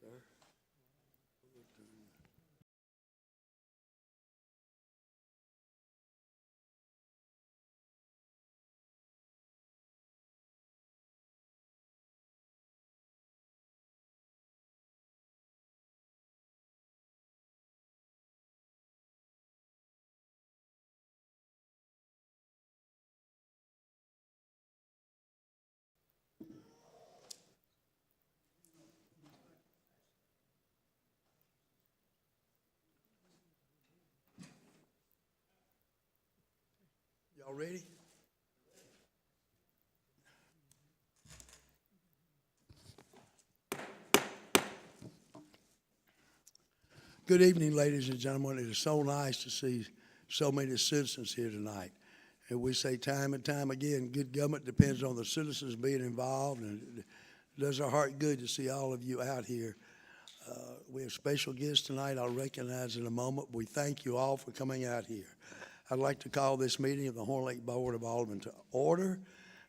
Sir? Y'all ready? Good evening, ladies and gentlemen. It is so nice to see so many citizens here tonight. And we say time and time again, good government depends on the citizens being involved, and it does our heart good to see all of you out here. We have special guests tonight I'll recognize in a moment. We thank you all for coming out here. I'd like to call this meeting of the Horn Lake Board of Aldermen to order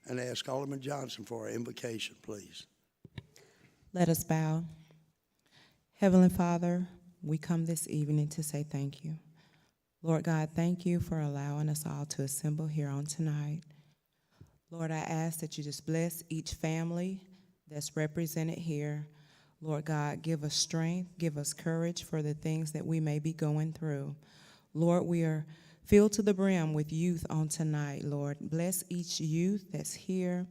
and ask Alderman Johnson for our invocation, please. Let us bow. Heavenly Father, we come this evening to say thank you. Lord God, thank you for allowing us all to assemble here on tonight. Lord, I ask that you just bless each family that's represented here. Lord God, give us strength, give us courage for the things that we may be going through. Lord, we are filled to the brim with youth on tonight, Lord. Bless each youth that's here.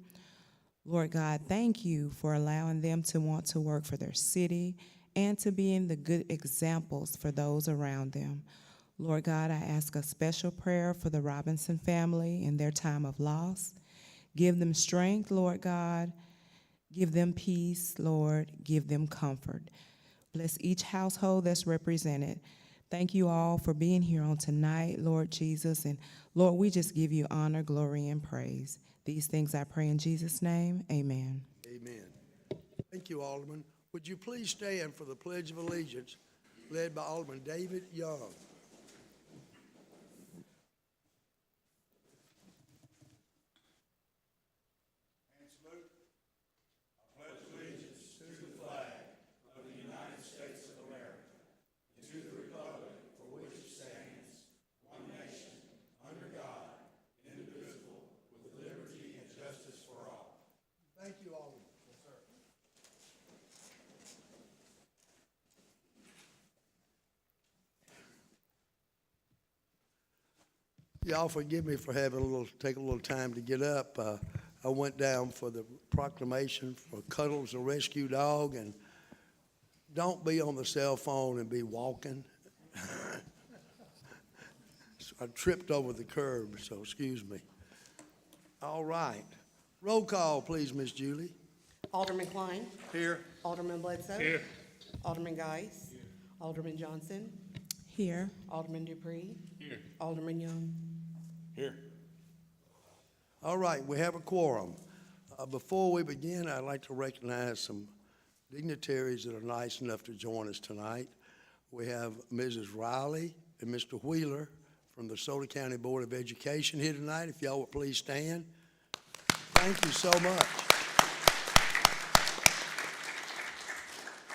Lord God, thank you for allowing them to want to work for their city and to be in the good examples for those around them. Lord God, I ask a special prayer for the Robinson family in their time of loss. Give them strength, Lord God. Give them peace, Lord. Give them comfort. Bless each household that's represented. Thank you all for being here on tonight, Lord Jesus. And Lord, we just give you honor, glory, and praise. These things I pray in Jesus' name. Amen. Amen. Thank you, Alderman. Would you please stand for the Pledge of Allegiance led by Alderman David Young? Thank you, Alderman. Yes, sir. Y'all forgive me for having take a little time to get up. I went down for the proclamation for Cuddles the Rescue Dog, and don't be on the cell phone and be walking. So I tripped over the curb, so excuse me. All right. Roll call, please, Miss Julie. Alderman Klein. Here. Alderman Bledsoe. Here. Alderman Geis. Alderman Johnson. Here. Alderman Dupree. Here. Alderman Young. Here. All right, we have a quorum. Before we begin, I'd like to recognize some dignitaries that are nice enough to join us tonight. We have Mrs. Riley and Mr. Wheeler from the DeSoto County Board of Education here tonight. If y'all would please stand. Thank you so much.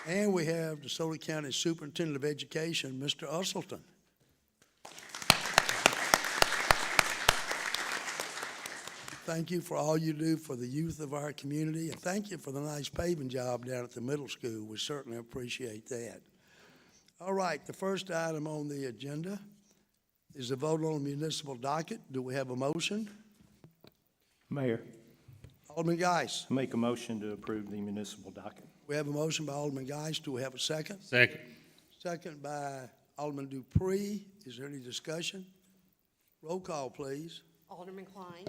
And we have DeSoto County Superintendent of Education, Mr. Usselton. Thank you for all you do for the youth of our community, and thank you for the nice paving job down at the middle school. We certainly appreciate that. All right, the first item on the agenda is the vote on the municipal docket. Do we have a motion? Mayor, Alderman Geis. I make a motion to approve the municipal docket. We have a motion by Alderman Geis. Do we have a second? Second. Second by Alderman Dupree. Is there any discussion? Roll call, please. Alderman Klein.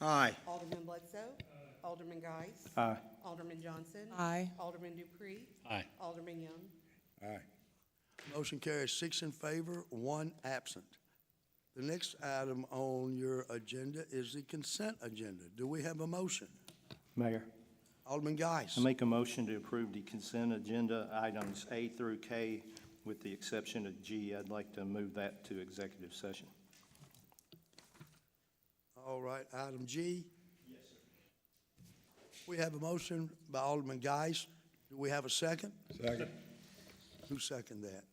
Aye. Alderman Bledsoe. Alderman Geis. Aye. Alderman Johnson. Aye. Alderman Dupree. Aye. Alderman Young. Aye. Motion carries 6 in favor, 1 absent. The next item on your agenda is the consent agenda. Do we have a motion? Mayor, Alderman Geis. I make a motion to approve the consent agenda items A through K with the exception of G. I'd like to move that to executive session. All right, item G. Yes, sir. We have a motion by Alderman Geis. Do we have a second? Second. Who seconded that?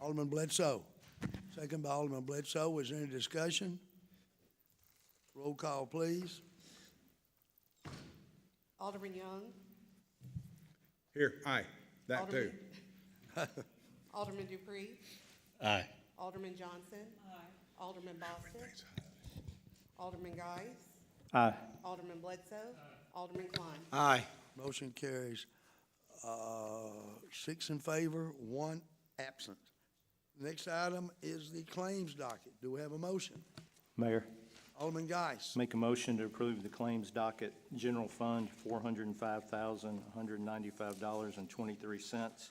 Alderman Bledsoe. Second by Alderman Bledsoe. Is there any discussion? Roll call, please. Alderman Young. Here, aye, that too. Alderman Dupree. Aye. Alderman Johnson. Alderman Bostic. Alderman Guys. Aye. Alderman Bledsoe. Alderman Klein. Aye. Motion carries 6 in favor, 1 absent. Next item is the claims docket. Do we have a motion? Mayor, Alderman Geis. make a motion to approve the claims docket, general fund, $405,195.23.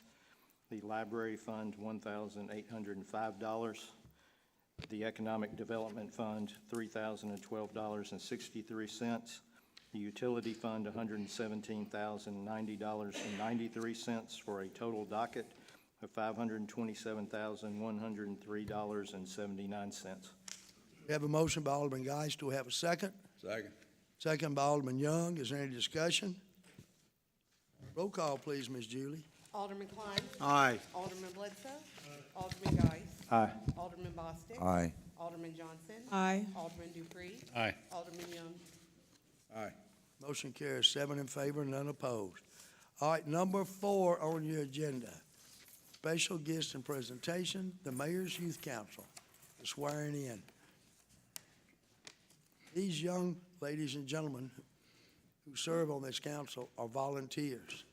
The library fund, $1,805. The economic development fund, $3,012.63. The utility fund, $117,090.93 for a total docket of $527,103.79. We have a motion by Alderman Geis. Do we have a second? Second. Second by Alderman Young. Is there any discussion? Roll call, please, Ms. Julie. Alderman Klein. Aye. Alderman Bledsoe. Alderman Guys. Aye. Alderman Bostic. Aye. Alderman Johnson. Aye. Alderman Dupree. Aye. Alderman Young. Aye. Motion carries 7 in favor, none opposed. All right, number 4 on your agenda. Special guest and presentation, the Mayor's Youth Council, the swearing in. These young ladies and gentlemen who serve on this council are volunteers.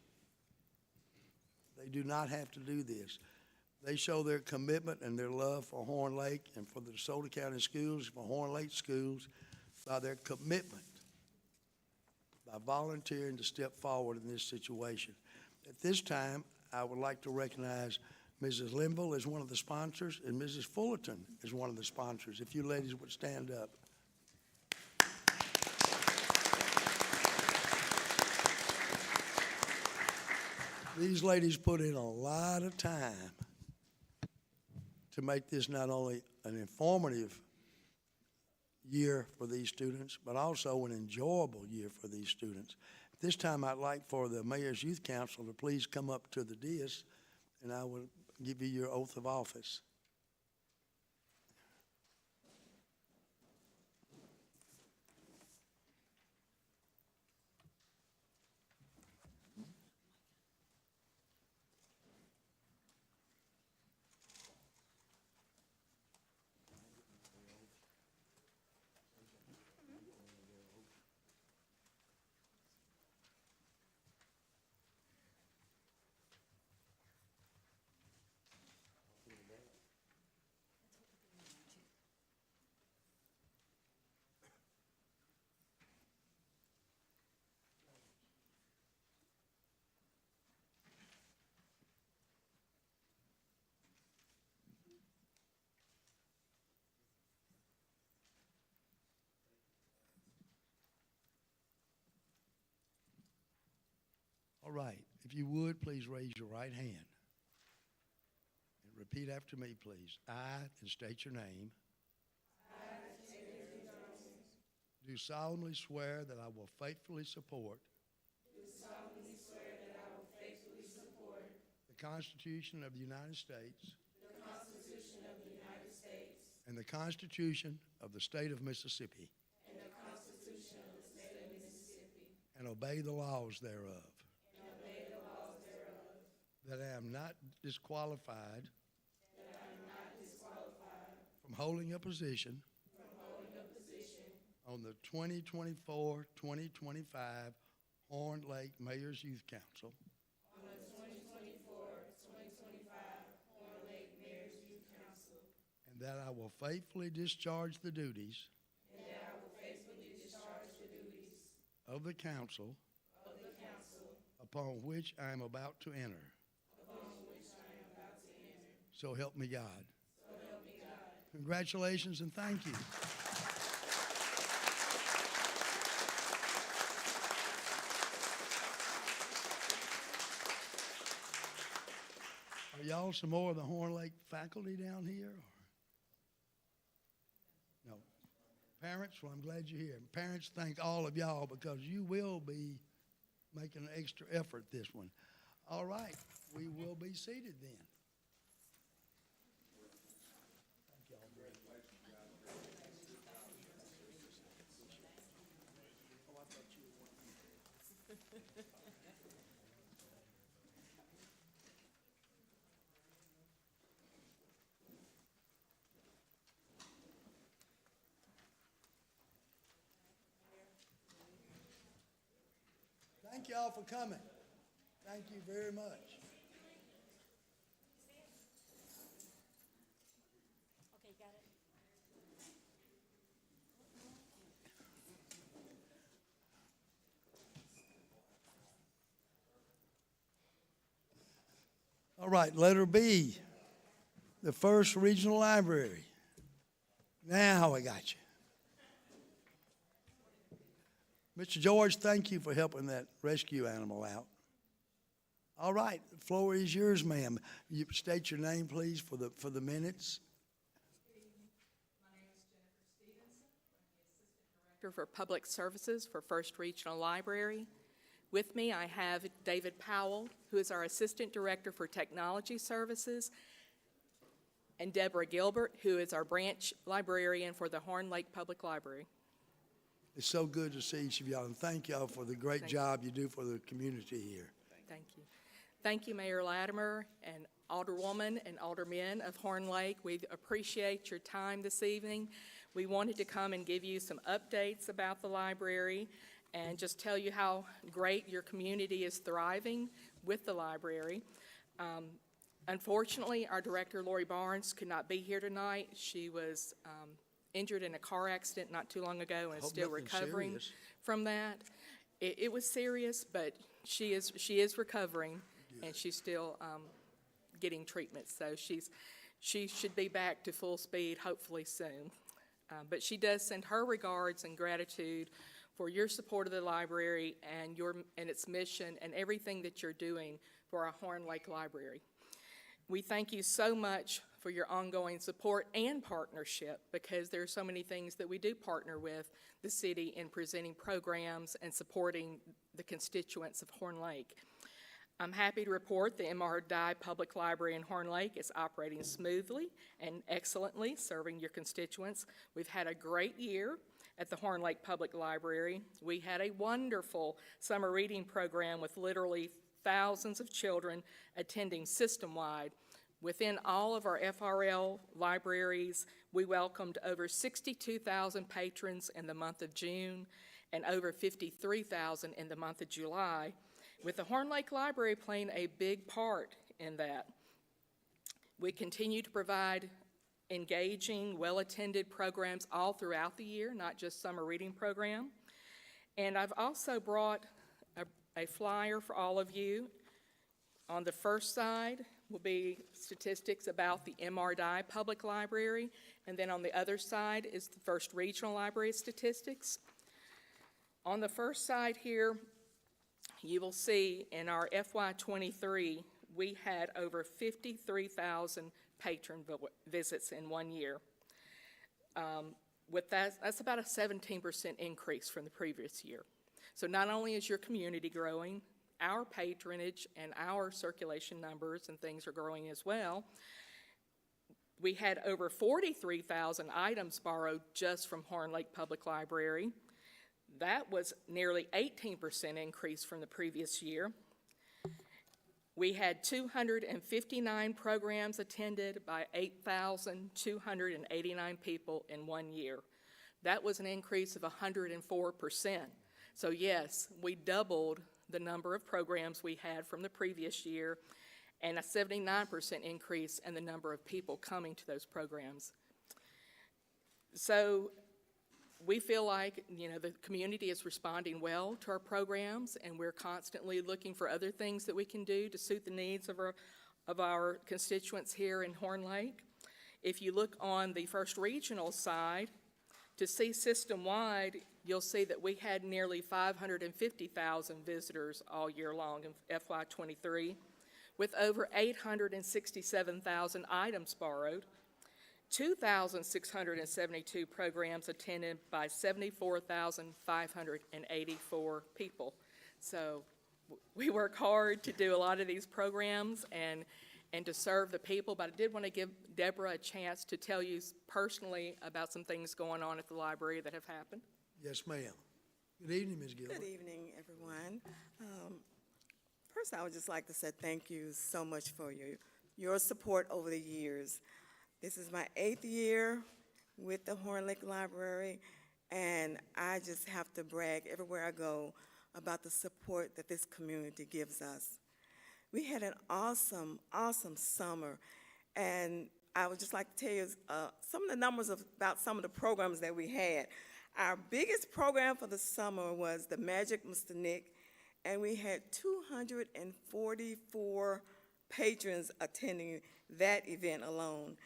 They do not have to do this. They show their commitment and their love for Horn Lake and for the DeSoto County Schools, for Horn Lake Schools, by their commitment, by volunteering to step forward in this situation. At this time, I would like to recognize Mrs. Linville as one of the sponsors and Mrs. Fullerton as one of the sponsors. If you ladies would stand up. These ladies put in a lot of time to make this not only an informative year for these students, but also an enjoyable year for these students. At this time, I'd like for the Mayor's Youth Council to please come up to the dais, and I will give you your oath of office. All right, if you would, please raise your right hand. And repeat after me, please. I, and state your name. Do solemnly swear that I will faithfully support. The Constitution of the United States. And the Constitution of the State of Mississippi. And obey the laws thereof. That I am not disqualified. From holding a position. On the 2024-2025 Horn Lake Mayor's Youth Council. And that I will faithfully discharge the duties. Of the council. Upon which I am about to enter. So help me God. Congratulations and thank you. Are y'all some more of the Horn Lake faculty down here? No. Parents, well, I'm glad you're here. Parents, thank all of y'all because you will be making an extra effort this one. All right. we will be seated then. Thank y'all for coming. Thank you very much. Okay, got it. All right, letter B, the First Regional Library. Now I got you. Mr. George, thank you for helping that rescue animal out. All right, the floor is yours, ma'am. You state your name, please, for the minutes. Director for Public Services for First Regional Library. With me, I have David Powell, who is our Assistant Director for Technology Services, and Deborah Gilbert, who is our Branch Librarian for the Horn Lake Public Library. It's so good to see each of y'all, and thank y'all for the great Thank you. job you do for the community here. Thank you. Thank you, Mayor Latimer and Alderwoman and Aldermen of Horn Lake. We appreciate your time this evening. We wanted to come and give you some updates about the library and just tell you how great your community is thriving with the library. Unfortunately, our director, Lori Barnes, could not be here tonight. She was injured in a car accident not too long ago and is Hope still nothing recovering serious. from that. It was serious, but she is recovering, and she's still getting treatment. So she should be back to full speed hopefully soon. But she does send her regards and gratitude for your support of the library and its mission and everything that you're doing for our Horn Lake Library. We thank you so much for your ongoing support and partnership, because there are so many things that we do partner with the city in presenting programs and supporting the constituents of Horn Lake. I'm happy to report the M.R. Dye Public Library in Horn Lake is operating smoothly and excellently, serving your constituents. We've had a great year at the Horn Lake Public Library. We had a wonderful summer reading program with literally thousands of children attending system-wide. Within all of our FRL libraries, we welcomed over 62,000 patrons in the month of June and over 53,000 in the month of July, with the Horn Lake Library playing a big part in that. We continue to provide engaging, well-attended programs all throughout the year, not just summer reading program. And I've also brought a flyer for all of you. On the first side will be statistics about the M.R. Dye Public Library, and then on the other side is the First Regional Library statistics. On the first side here, you will see in our FY23, we had over 53,000 patron visits in 1 year. With that's about a 17% increase from the previous year. So not only is your community growing, our patronage and our circulation numbers and things are growing as well. We had over 43,000 items borrowed just from Horn Lake Public Library. That was nearly 18% increase from the previous year. We had 259 programs attended by 8,289 people in 1 year. That was an increase of 104%. So yes, we doubled the number of programs we had from the previous year, and a 79% increase in the number of people coming to those programs. So we feel like, the community is responding well to our programs, and we're constantly looking for other things that we can do to suit the needs of our constituents here in Horn Lake. If you look on the First Regional side, to see system-wide, you'll see that we had nearly 550,000 visitors all year long in FY23, with over 867,000 items borrowed, 2,672 programs attended by 74,584 people. So we work hard to do a lot of these programs and to serve the people, but I did want to give Deborah a chance to tell you personally about some things going on at the library that have happened. Yes, ma'am. Good evening, Ms. Gilbert. Good evening, everyone. First, I would just like to say thank you so much for your support over the years. This is my 8th year with the Horn Lake Library, and I just have to brag everywhere I go about the support that this community gives us. We had an awesome, awesome summer, and I would just like to tell you some of the numbers about some of the programs that we had. Our biggest program for the summer was the Magic Mr. Nick, and we had 244 patrons attending that event alone.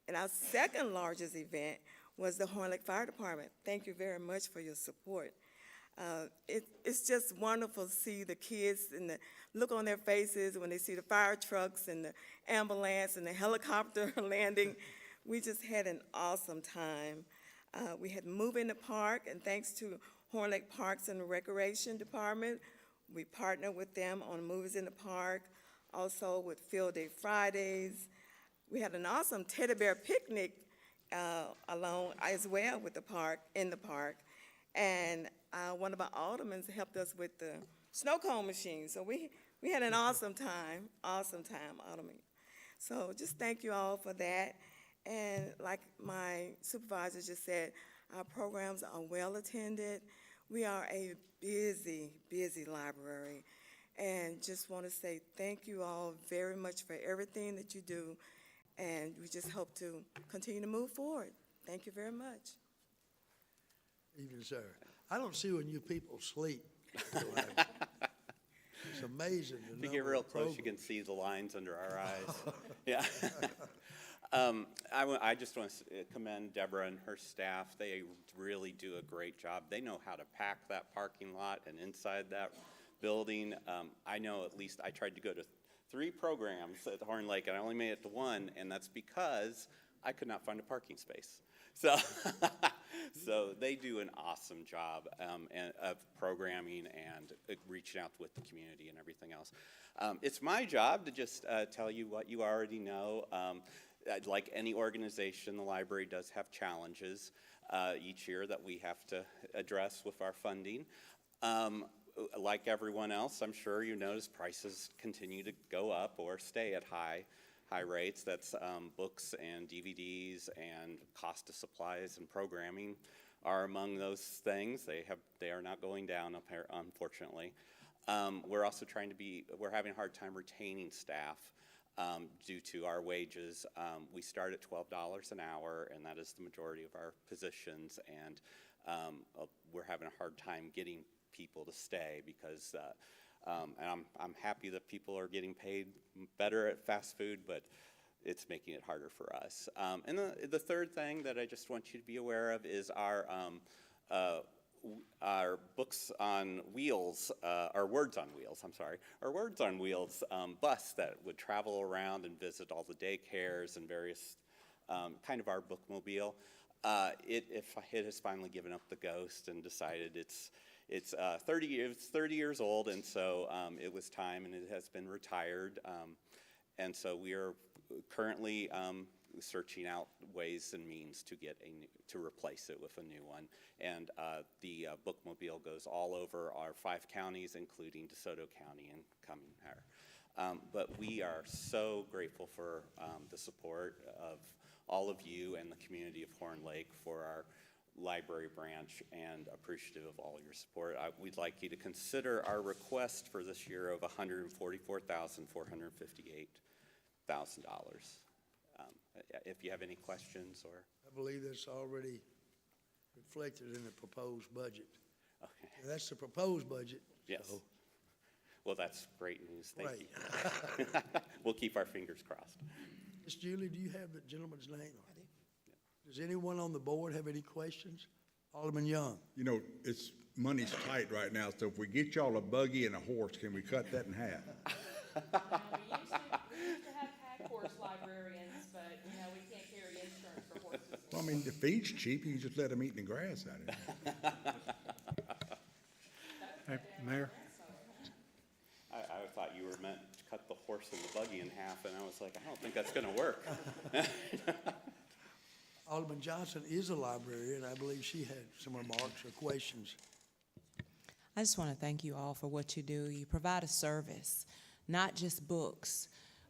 And our second largest event was the Horn Lake Fire Department. Thank you very much for your support. It's just wonderful to see the kids and the look on their faces when they see the fire trucks and the ambulance and the helicopter landing. We just had an awesome time. We had Move in the Park, and thanks to Horn Lake Parks and Recreation Department, we partnered with them on Movies in the Park, also with Field Day Fridays. We had an awesome teddy bear picnic alone as well with the park, in the park. And one of our aldermen helped us with the snow cone machine. So we had an awesome time, Alderman. So just thank you all for that. And like my supervisor just said, our programs are well attended. We are a busy, busy library. And just want to say thank you all very much for everything that you do. And we just hope to continue to move forward. Thank you very much. Evening, sir. I don't see when you people sleep. It's amazing. If you get real close, you can see the lines under our eyes. Yeah. I just want to commend Deborah and her staff. They really do a great job. They know how to pack that parking lot and inside that building. I know at least I tried to go to 3 programs at Horn Lake, and I only made it to 1, and that's because I could not find a parking space. So, so they do an awesome job of programming and reaching out with the community and everything else. It's my job to just tell you what you already know. Like any organization, the library does have challenges each year that we have to address with our funding. Like everyone else, I'm sure you notice prices continue to go up or stay at high rates. That's books and DVDs and cost of supplies and programming are among those things. They are not going down, unfortunately. We're also we're having a hard time retaining staff due to our wages. We start at $12 an hour, and that is the majority of our positions, and we're having a hard time getting people to stay because and I'm happy that people are getting paid better at fast food, but it's making it harder for us. And the third thing that I just want you to be aware of is our Books on Wheels, our Words on Wheels, I'm sorry, our Words on Wheels bus that would travel around and visit all the daycares and various kind of our bookmobile. It has finally given up the ghost and decided it's 30 years old, and so it was time, and it has been retired. And so we are currently searching out ways and means to replace it with a new one. And the bookmobile goes all over our 5 counties, including DeSoto County and Cumming. But we are so grateful for the support of all of you and the community of Horn Lake for our library branch, and appreciative of all your support. We'd like you to consider our request for this year of $144,458,000. If you have any questions or... I believe that's already reflected in the proposed budget. Okay. That's the proposed budget. Yes. So, Well, that's great news. Thank right. you. We'll keep our fingers crossed. Miss Julie, do you have the gentleman's name? Does anyone on the board have any questions? Alderman Young. You know, money's tight right now, so if we get y'all a buggy and a horse, can we cut that in half? We used to have pack horse librarians, but, we can't carry insurance for horses. Well, I mean, the feed's cheap, you can just let them eat in the grass out here. Hey, Mayor, thought you were meant to cut the horse and the buggy in half, and I was like, I don't think that's gonna work. Alderman Johnson is a librarian. I believe she had some remarks or questions. I just want to thank you all for what you do. You provide a service, not just books,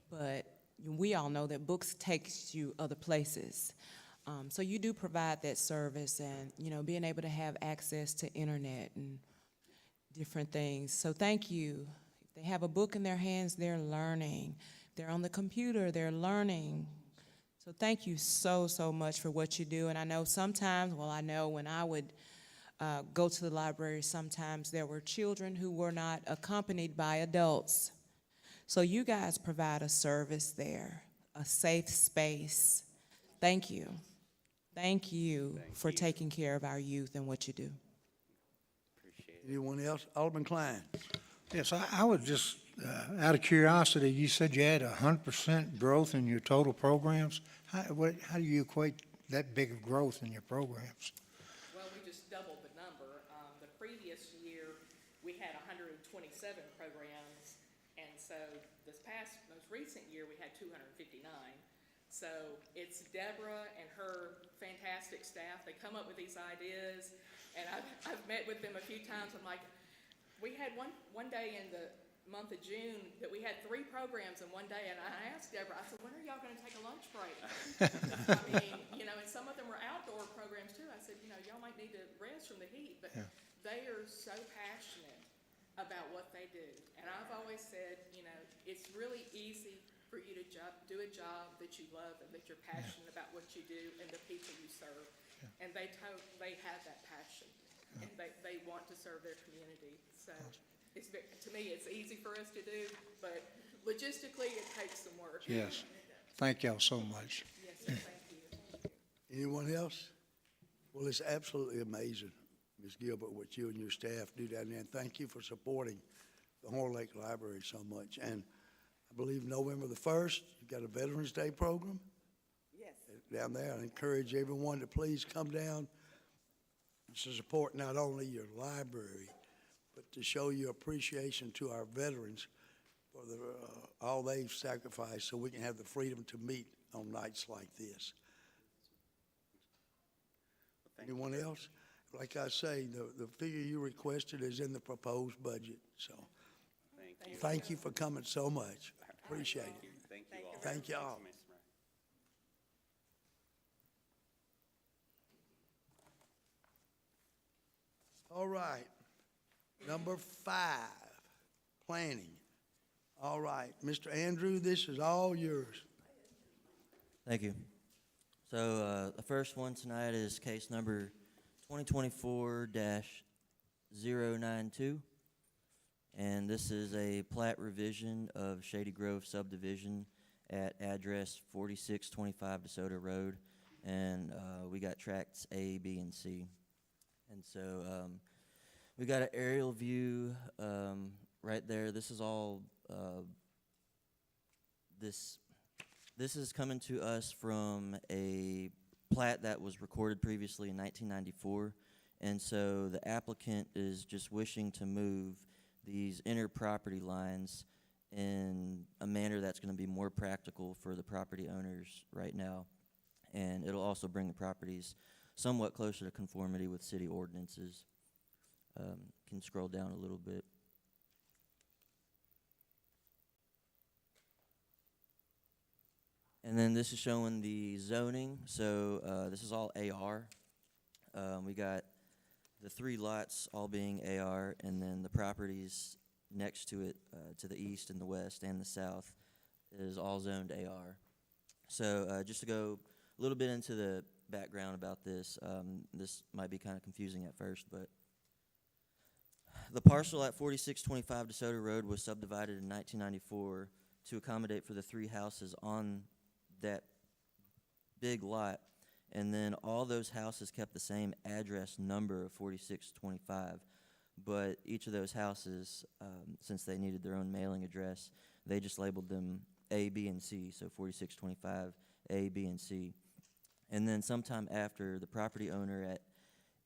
but we all know that books takes you other places. So you do provide that service, and, you know, being able to have access to internet and different things. So thank you. If they have a book in their hands, they're learning. If they're on the computer, they're learning. So thank you so, so much for what you do. And I know sometimes, well, I know when I would go to the library, sometimes there were children who were not accompanied by adults. So you guys provide a service there, a safe space. Thank you. Thank you for taking care of our youth and what you do. Appreciate it. Anyone else? Alderman Klein. Yes, I was just, out of curiosity, you said you had 100% growth in your total programs. How do you equate that big of growth in your programs? Well, we just doubled the number. The previous year, we had 127 programs, and so this past, most recent year, we had 259. So it's Deborah and her fantastic staff. They come up with these ideas, and I've met with them a few times. I'm like, we had one day in the month of June that we had 3 programs in one day, and I asked Deborah, I said, when are y'all gonna take a lunch break? I mean, you know, and some of them were outdoor programs too. I said, you know, y'all might need to rest from the heat, but they are so passionate about what they do. And I've always said, you know, it's really easy for you to do a job that you love and that you're passionate about what you do and the people you serve. And they have that passion, and they want to serve their community. So it's, to me, it's easy for us to do, but logistically, it takes some work. Yes. Thank y'all so much. Yes, sir, thank you. Anyone else? Well, it's absolutely amazing, Ms. Gilbert, what you and your staff do down there. And thank you for supporting the Horn Lake Library so much. And I believe November the 1st, you've got a Veterans Day program Yes. down there. I encourage everyone to please come down to support not only your library, but to show your appreciation to our veterans for all they've sacrificed so we can have the freedom to meet on nights like this. Anyone else? Like I say, the figure you requested is in the proposed budget, so Thank you. thank you for coming so much. Appreciate it. Thank you all. Thank y'all. Thanks, Mr. Mayor. All right. Number 5, planning. All right, Mr. Andrew, this is all yours. Thank you. So the first one tonight is case number 2024-092. And this is a plat revision of Shady Grove subdivision at address 4625 DeSoto Road. And we got tracts A, B, and C. And so we got an aerial view right there. This is all, this is coming to us from a plat that was recorded previously in 1994. And so the applicant is just wishing to move these inner property lines in a manner that's going to be more practical for the property owners right now. And it'll also bring the properties somewhat closer to conformity with city ordinances. Can scroll down a little bit. And then this is showing the zoning. So this is all AR. We got the 3 lots all being AR, and then the properties next to it, to the east and the west and the south, is all zoned AR. So just to go a little bit into the background about this, this might be kind of confusing at first, but the parcel at 4625 DeSoto Road was subdivided in 1994 to accommodate for the 3 houses on that big lot, and then all those houses kept the same address number of 4625, but each of those houses, since they needed their own mailing address, they just labeled them A, B, and C, so 4625, A, B, and C. And then sometime after, the property owner at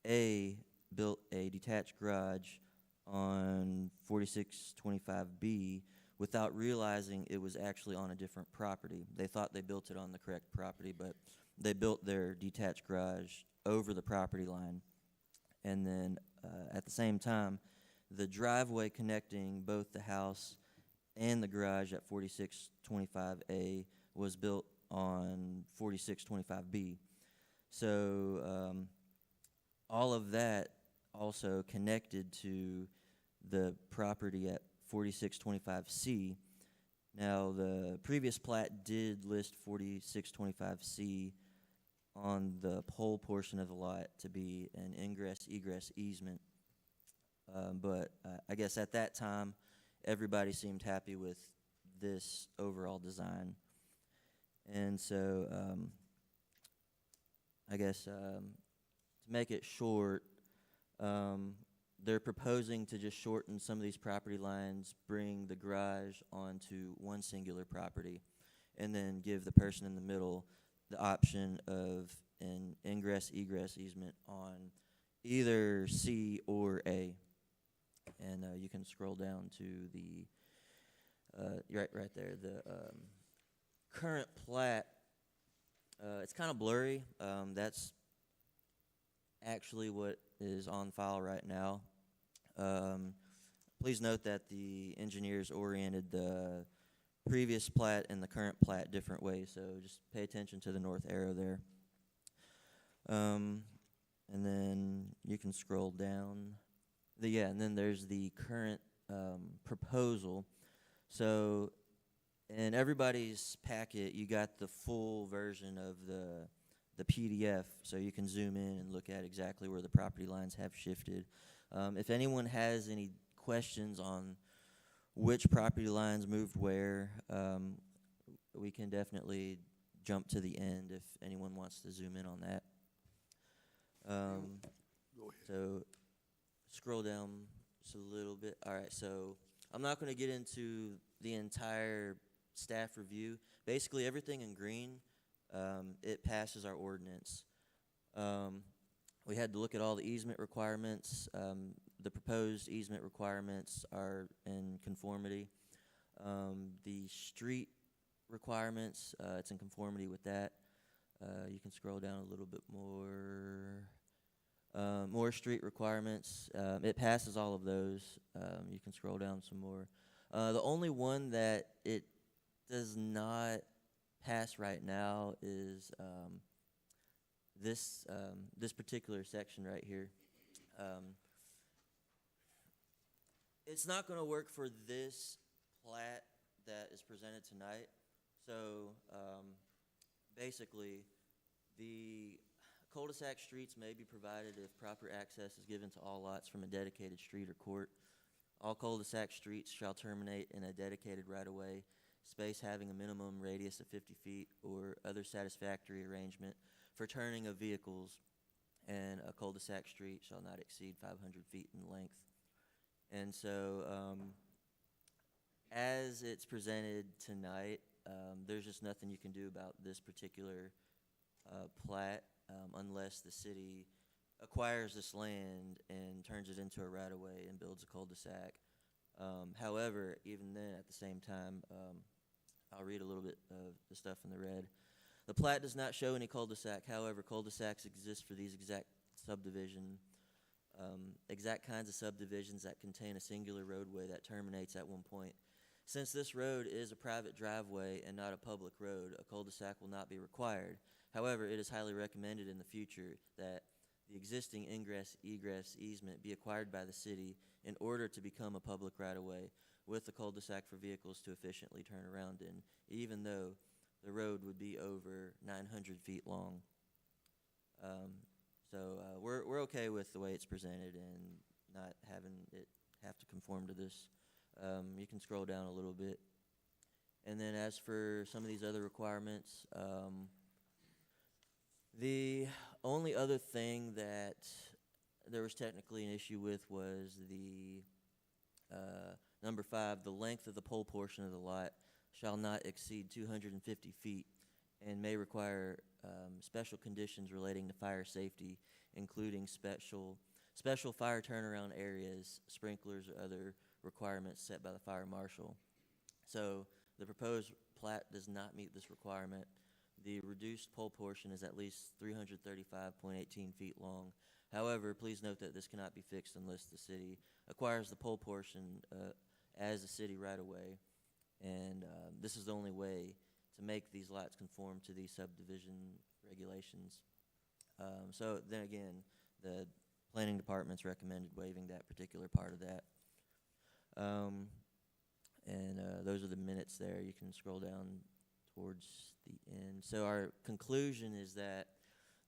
A built a detached garage on 4625B, without realizing it was actually on a different property. They thought they built it on the correct property, but they built their detached garage over the property line. And then at the same time, the driveway connecting both the house and the garage at 4625A was built on 4625B. So all of that also connected to the property at 4625C. Now, the previous plat did list 4625C on the pole portion of the lot to be an ingress-egress easement. But I guess at that time, everybody seemed happy with this overall design. And so I guess to make it short, they're proposing to just shorten some of these property lines, bring the garage onto one singular property, and then give the person in the middle the option of an ingress-egress easement on either C or A. And you can scroll down to the, right there, the current plat. It's kind of blurry. That's actually what is on file right now. Please note that the engineers oriented the previous plat and the current plat different ways, so just pay attention to the north arrow there. And then you can scroll down. And then there's the current proposal. So in everybody's packet, you got the full version of the PDF, so you can zoom in and look at exactly where the property lines have shifted. If anyone has any questions on which property lines moved where, we can definitely jump to the end if anyone wants to zoom in on that. Go ahead. So scroll down just a little bit. All right, so I'm not going to get into the entire staff review. Basically, everything in green, it passes our ordinance. We had to look at all the easement requirements. The proposed easement requirements are in conformity. The street requirements, it's in conformity with that. You can scroll down a little bit more. More street requirements. It passes all of those. You can scroll down some more. The only one that it does not pass right now is this particular section right here. It's not going to work for this plat that is presented tonight. So basically, the cul-de-sac streets may be provided if proper access is given to all lots from a dedicated street or court. All cul-de-sac streets shall terminate in a dedicated right-of-way space having a minimum radius of 50 feet or other satisfactory arrangement for turning of vehicles, and a cul-de-sac street shall not exceed 500 feet in length. And so as it's presented tonight, there's just nothing you can do about this particular plat unless the city acquires this land and turns it into a right-of-way and builds a cul-de-sac. However, even then, at the same time, I'll read a little bit of the stuff in the red. The plat does not show any cul-de-sac. However, cul-de-sacs exist for these exact kinds of subdivisions that contain a singular roadway that terminates at one point. Since this road is a private driveway and not a public road, a cul-de-sac will not be required. However, it is highly recommended in the future that the existing ingress-egress easement be acquired by the city in order to become a public right-of-way with a cul-de-sac for vehicles to efficiently turn around in, even though the road would be over 900 feet long. We're okay with the way it's presented and not having it have to conform to this. You can scroll down a little bit. And then as for some of these other requirements, the only other thing that there was technically an issue with was the number 5, the length of the pole portion of the lot shall not exceed 250 feet and may require special conditions relating to fire safety, including special fire turnaround areas, sprinklers, or other requirements set by the fire marshal. So the proposed plat does not meet this requirement. The reduced pole portion is at least 335.18 feet long. However, please note that this cannot be fixed unless the city acquires the pole portion as a city right-of-way. And this is the only way to make these lots conform to these subdivision regulations. So then again, the planning department's recommended waiving that particular part of that. Those are the minutes there. You can scroll down towards the end. So our conclusion is that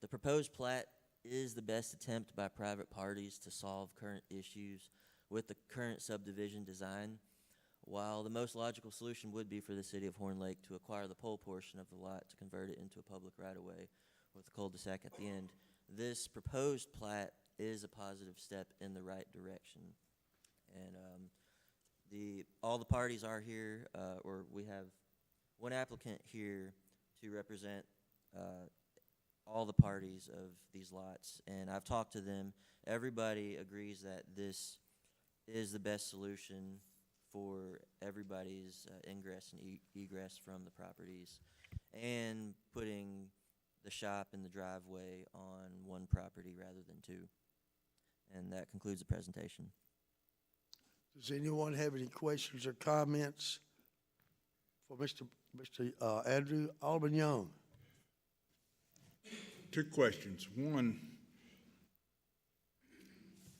the proposed plat is the best attempt by private parties to solve current issues with the current subdivision design, while the most logical solution would be for the city of Horn Lake to acquire the pole portion of the lot to convert it into a public right-of-way with a cul-de-sac at the end. This proposed plat is a positive step in the right direction. And all the parties are here, or we have one applicant here to represent all the parties of these lots, and I've talked to them. Everybody agrees that this is the best solution for everybody's ingress and egress from the properties, and putting the shop and the driveway on one property rather than two. And that concludes the presentation. Does anyone have any questions or comments for Mr. Andrew Alban Young? Two questions. One,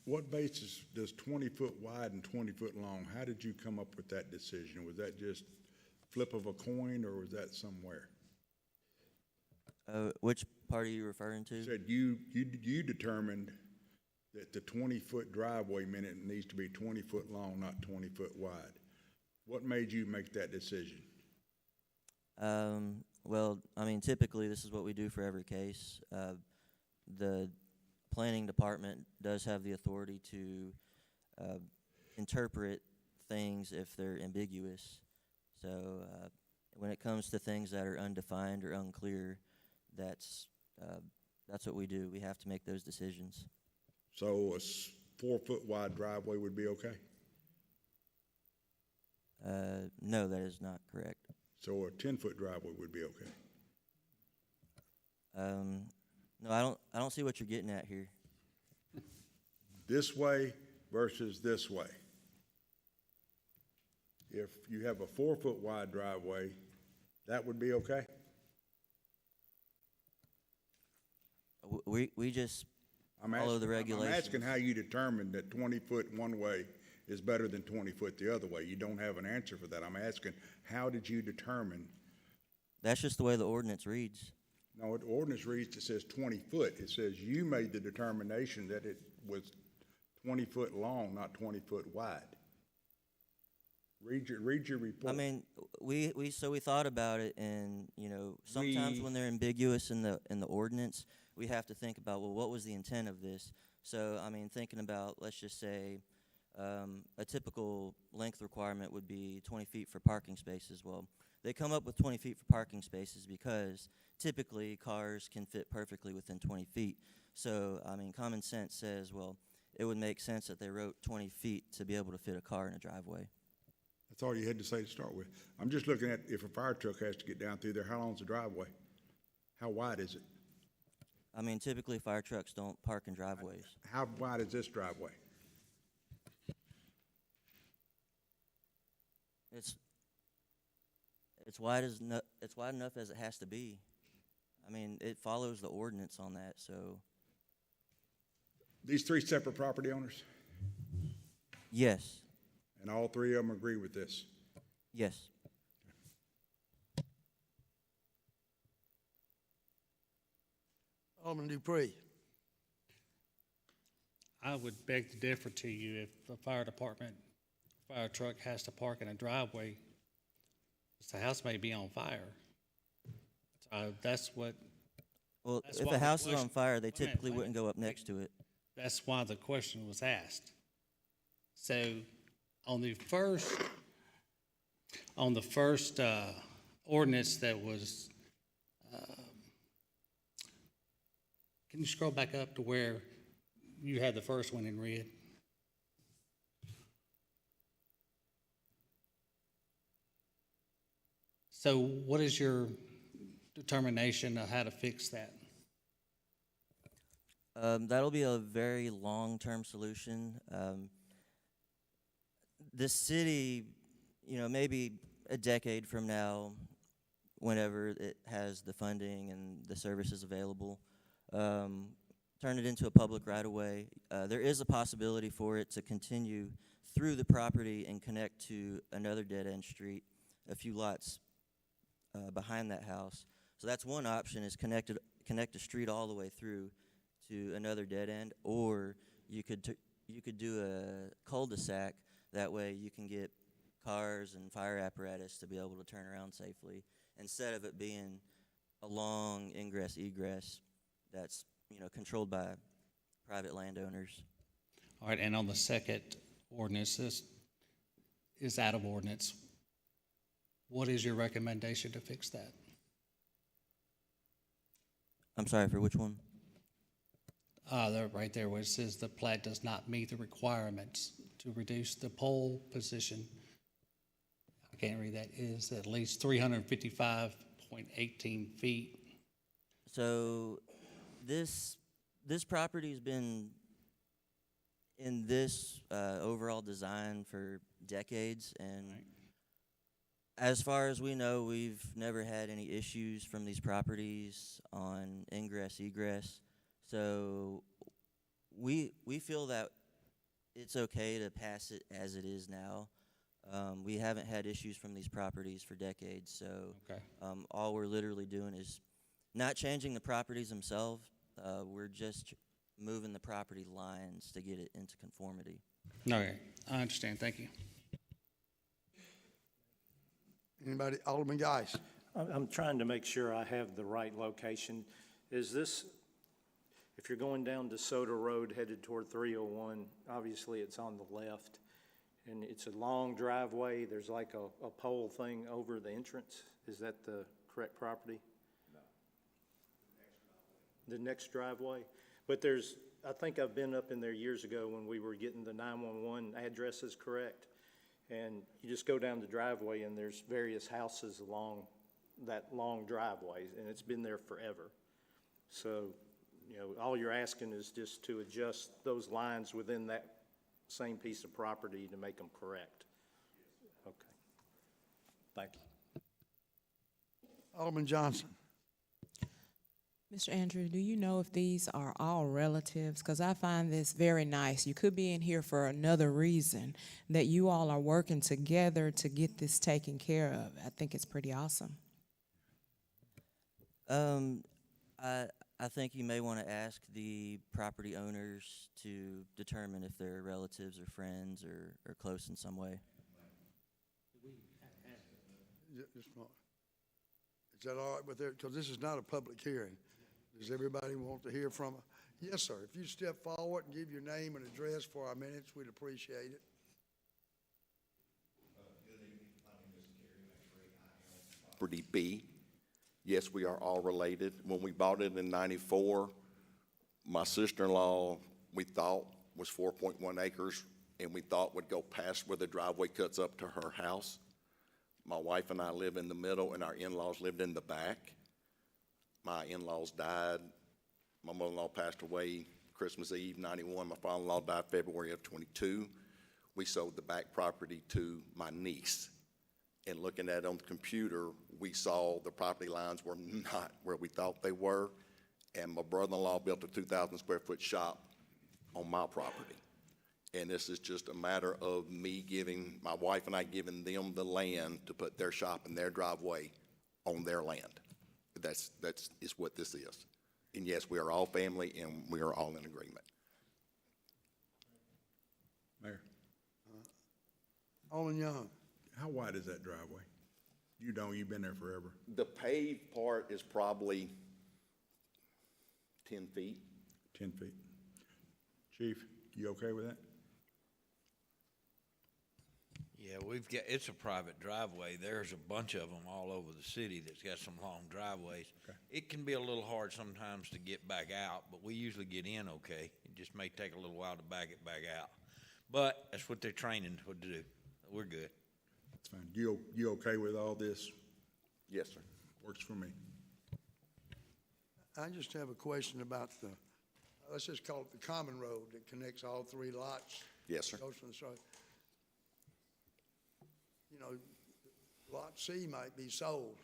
what basis does 20-foot wide and 20-foot long? How did you come up with that decision? Was that just flip of a coin, or was that somewhere? Which part are you referring to? You said you determined that the 20-foot driveway meant it needs to be 20-foot long, not 20-foot wide. What made you make that decision? Well, I mean, typically this is what we do for every case. The planning department does have the authority to interpret things if they're ambiguous. So when it comes to things that are undefined or unclear, that's what we do. We have to make those decisions. So a 4-foot wide driveway would be okay? No, that is not correct. So a 10-foot driveway would be okay? No, I don't see what you're getting at here. This way versus this way. If you have a 4-foot wide driveway, that would be okay? We just follow the regulations. I'm asking how you determined that 20-foot one way is better than 20-foot the other way. You don't have an answer for that. I'm asking, how did you determine? That's just the way the ordinance reads. No, the ordinance reads, it says 20-foot. It says you made the determination that it was 20-foot long, not 20-foot wide. Read your report. I mean, we thought about it, and sometimes when they're ambiguous in the ordinance, we have to think about, well, what was the intent of this? So I mean, thinking about, let's just say, a typical length requirement would be 20 feet for parking spaces. Well, they come up with 20 feet for parking spaces because typically cars can fit perfectly within 20 feet. So I mean, common sense says, well, it would make sense that they wrote 20 feet to be able to fit a car in a driveway. That's all you had to say to start with. I'm just looking at if a fire truck has to get down through there, how long's the driveway? How wide is it? I mean, typically fire trucks don't park in driveways. How wide is this driveway? It's wide enough as it has to be. I mean, it follows the ordinance on that, so. These three separate property owners? Yes. And all three of them agree with this? Yes. Alderman Dupree. I would beg to differ to you. If the fire truck has to park in a driveway, the house may be on fire. That's what. Well, that's if why a the house is on question- fire, they Wait a minute, typically wait a wouldn't go up next to it. That's why the question was asked. So on the first ordinance that was, can you scroll back up to where you had the first one in red? So what is your determination of how to fix that? That'll be a very long-term solution. The city, maybe a decade from now, whenever it has the funding and the services available, turn it into a public right-of-way. There is a possibility for it to continue through the property and connect to another dead-end street, a few lots behind that house. So that's one option, is connect the street all the way through to another dead end, or you could do a cul-de-sac. That way you can get cars and fire apparatus to be able to turn around safely, instead of it being a long ingress egress that's controlled by private landowners. All right, and on the second ordinance, this is out of ordinance. What is your recommendation to fix that? I'm sorry, for which one? There, right there, where it says the plat does not meet the requirements to reduce the pole position. I can't read that. Is at least 355.18 feet. So this property's been in this overall design for decades, and as far as we know, we've never had any issues from these properties on ingress, egress. So we feel that it's okay to pass it as it is now. We haven't had issues from these properties for decades, so Okay. all we're literally doing is not changing the properties themselves. We're just moving the property lines to get it into conformity. Okay, I understand. Thank you. Anybody? Alderman Geis. I'm trying to make sure I have the right location. Is this, if you're going down DeSoto Road headed toward 301, obviously it's on the left, and it's a long driveway. There's like a pole thing over the entrance. Is that the correct property? No. The next driveway? But there's, I think I've been up in there years ago when we were getting the 911 addresses correct. And you just go down the driveway and there's various houses along that long driveway, and it's been there forever. So, all you're asking is just to adjust those lines within that same piece of property to make them correct. Okay. Thank you. Alderman Johnson. Mr. Andrew, do you know if these are all relatives? Because I find this very nice. You could be in here for another reason, that you all are working together to get this taken care of. I think it's pretty awesome. I think you may want to ask the property owners to determine if they're relatives or friends or close in some way. Is that all right with there? Because this is not a public hearing. Does everybody want to hear from her? Yes, sir. If you step forward and give your name and address for our minutes, we'd appreciate it. Good evening. My name is Gary McFree. I own property B. Yes, we are all related. When we bought it in '94, my sister-in-law, we thought was 4.1 acres, and we thought would go past where the driveway cuts up to her house. My wife and I live in the middle, and our in-laws lived in the back. My in-laws died. My mother-in-law passed away Christmas Eve, '91. My father-in-law died February of '22. We sold the back property to my niece. And looking at it on the computer, we saw the property lines were not where we thought they were. And my brother-in-law built a 2,000 square foot shop on my property. And this is just a matter of me giving, my wife and I giving them the land to put their shop in their driveway on their land. That's what this is. And yes, we are all family and we are all in agreement. Mayor, Alderman Young. how wide is that driveway? You've been there forever. The paved part is probably 10 feet. 10 feet. Chief, you okay with that? Yeah, it's a private driveway. There's a bunch of them all over the city that's got some long driveways. Okay. It can be a little hard sometimes to get back out, but we usually get in okay. It just may take a little while to back it back out. But that's what they're training to do. We're good. That's fine. You okay with all this Yes, sir. Works for me. I just have a question about the, let's just call it the common road that connects all three lots. Yes, sir. Goes from the start. You know, Lot C might be sold.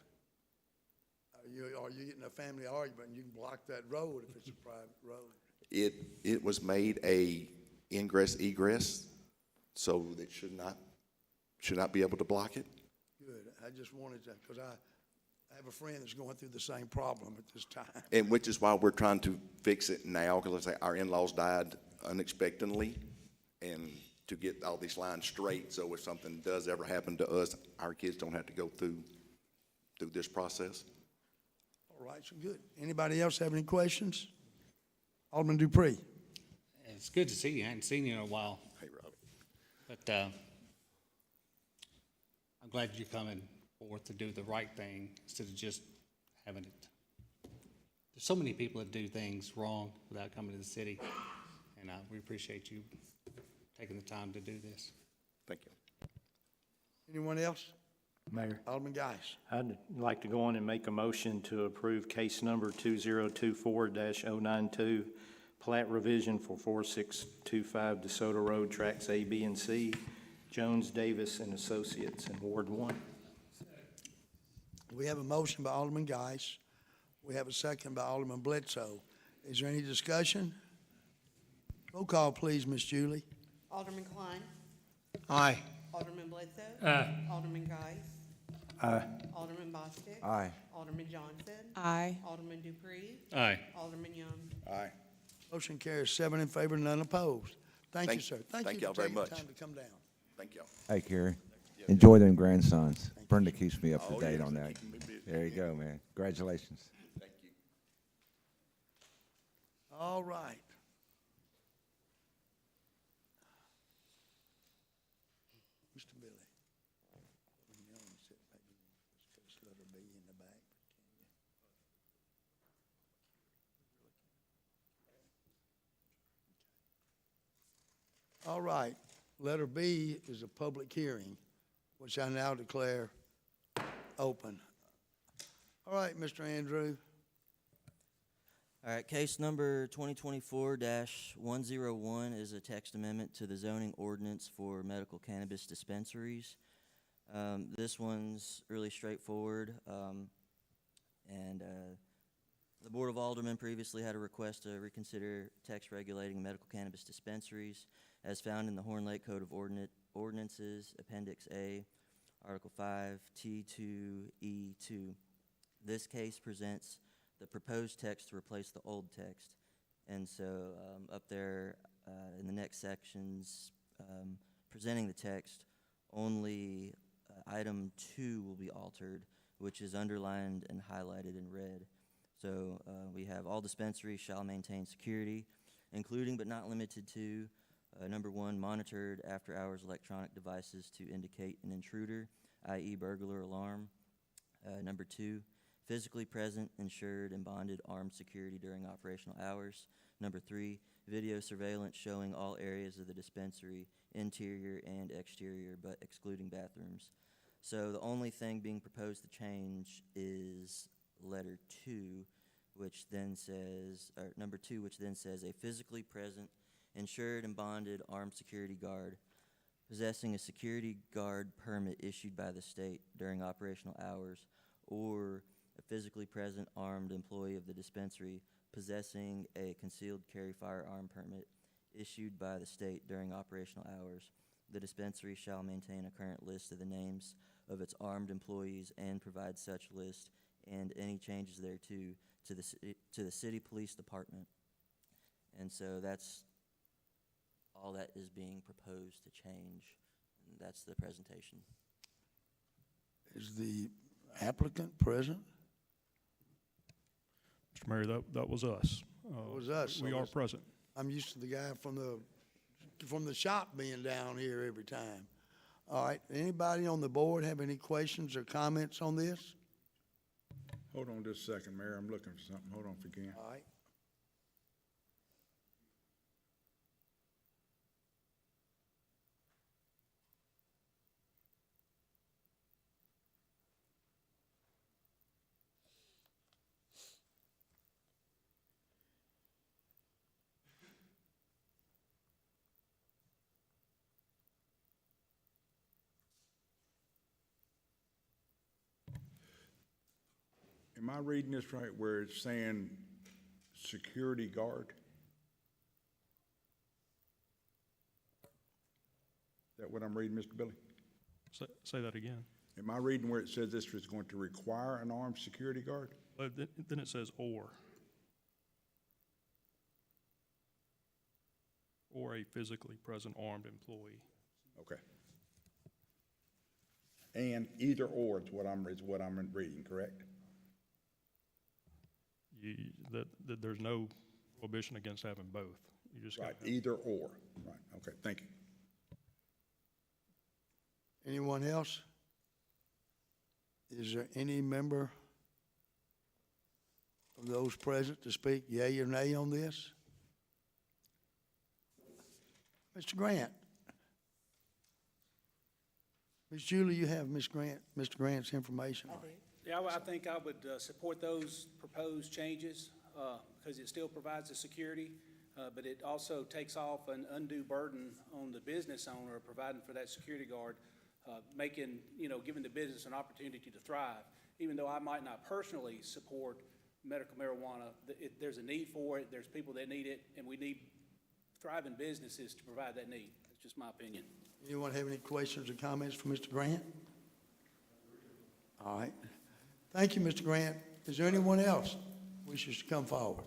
Are you getting a family argument and you can block that road if it's a private road? It was made a ingress egress, so it should not be able to block it. Good. I just wanted to, because I have a friend that's going through the same problem at this time. And which is why we're trying to fix it now, because let's say our in-laws died unexpectedly, and to get all these lines straight, so if something does ever happen to us, our kids don't have to go through this process. All right, so good. Anybody else have any questions? Alderman Dupree. It's good to see you. I hadn't seen you in a while. Hey, Robbie. But I'm glad you're coming forth to do the right thing instead of just having it. There's so many people that do things wrong without coming to the city, and we appreciate you taking the time to do this. Thank you. Anyone else? Mayor, Alderman Geis. I'd like to go on and make a motion to approve case number 2024-092, plat revision for 4625 DeSoto Road, tracks A, B, and C, Jones, Davis, and Associates in Ward 1. We have a motion by Alderman Geis. We have a second by Alderman Bledsoe. Is there any discussion? Roll call, please, Miss Julie. Alderman Klein. Aye. Alderman Bledsoe. Aye. Alderman Geis. Aye. Alderman Bostic. Aye. Alderman Johnson. Aye. Alderman Dupree. Aye. Alderman Young. Aye. Motion carries 7 in favor, none opposed. Thank you, sir. Thank you y'all for very taking much. time to come down. Thank y'all. Hey, Kerry. Enjoy them grandsons. Brenda keeps me up to Oh, date yes, on they're that. keeping me busy. There you go, man. Congratulations. Thank you. All right. Mr. Billy. You know, sit back, let's put letter B in the back, can you? All right, letter B is a public hearing, which I now declare open. All right, Mr. Andrew. All right, case number 2024-101 is a text amendment to the zoning ordinance for medical cannabis dispensaries. This one's really straightforward, and the Board of Aldermen previously had a request to reconsider text regulating medical cannabis dispensaries as found in the Horn Lake Code of Ordinances, Appendix A, Article 5, T2E2. This case presents the proposed text to replace the old text. And so up there in the next sections, presenting the text, only item 2 will be altered, which is underlined and highlighted in red. So we have all dispensaries shall maintain security, including but not limited to, number 1, monitored after-hours electronic devices to indicate an intruder, i.e. burglar alarm. Number 2, physically present, insured, and bonded armed security during operational hours. Number 3, video surveillance showing all areas of the dispensary, interior and exterior, but excluding bathrooms. So the only thing being proposed to change is letter 2, which then says, or number 2, which then says a physically present, insured, and bonded armed security guard possessing a security guard permit issued by the state during operational hours, or a physically present armed employee of the dispensary possessing a concealed carry firearm permit issued by the state during operational hours. The dispensary shall maintain a current list of the names of its armed employees and provide such list and any changes thereto to the city police department. And so that's all that is being proposed to change. And that's the presentation. Is the applicant present? Mr. Mayor, that was us. That was us. We So are it's- present. I'm used to the guy from the shop being down here every time. All right, anybody on the board have any questions or comments on this? Hold on just a second, Mayor. I'm looking for something. Hold on if you can. All right. Am I reading this right where it's saying security guard? Is that what I'm reading, Mr. Billy? Say that again. Am I reading where it says this was going to require an armed security guard? Then it says or a physically present armed employee. Okay. And either or is what I'm reading, correct? That there's no prohibition against having both. You just Right, gotta have- either or. Right, okay, thank you. Anyone else? Is there any member of those present to speak yea or nay on this? Mr. Grant? Ms. Julie, you have Mr. Grant's information. Yeah, I think I would support those proposed changes because it still provides the security, but it also takes off an undue burden on the business owner of providing for that security guard, making, giving the business an opportunity to thrive. Even though I might not personally support medical marijuana, there's a need for it, there's people that need it, and we need thriving businesses to provide that need. That's just my opinion. Anyone have any questions or comments for Mr. Grant? All right. Thank you, Mr. Grant. Is there anyone else wishes to come forward?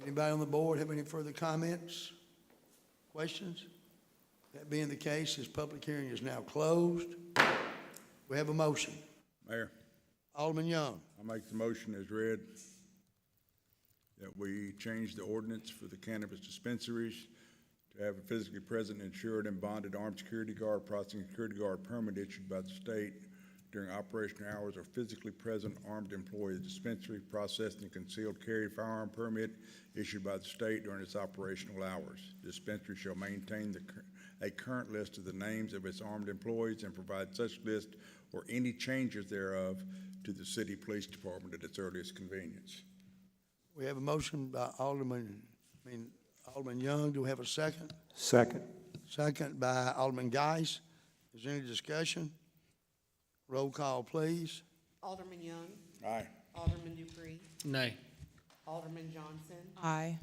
Anybody on the board have any further comments, questions? That being the case, this public hearing is now closed. We have a motion. Mayor, Alderman Young. I make the motion as read that we change the ordinance for the cannabis dispensaries to have a physically present, insured, and bonded armed security guard, processing security guard permit issued by the state during operational hours, or physically present armed employee of the dispensary processing concealed carry firearm permit issued by the state during its operational hours. The dispensary shall maintain a current list of the names of its armed employees and provide such list or any changes thereof to the city police department at its earliest convenience. We have a motion by Alderman Young. Do we have a second? Second. Second by Alderman Geis. Is there any discussion? Roll call, please. Alderman Young. Aye. Alderman Dupree. Nay. Alderman Johnson. Aye.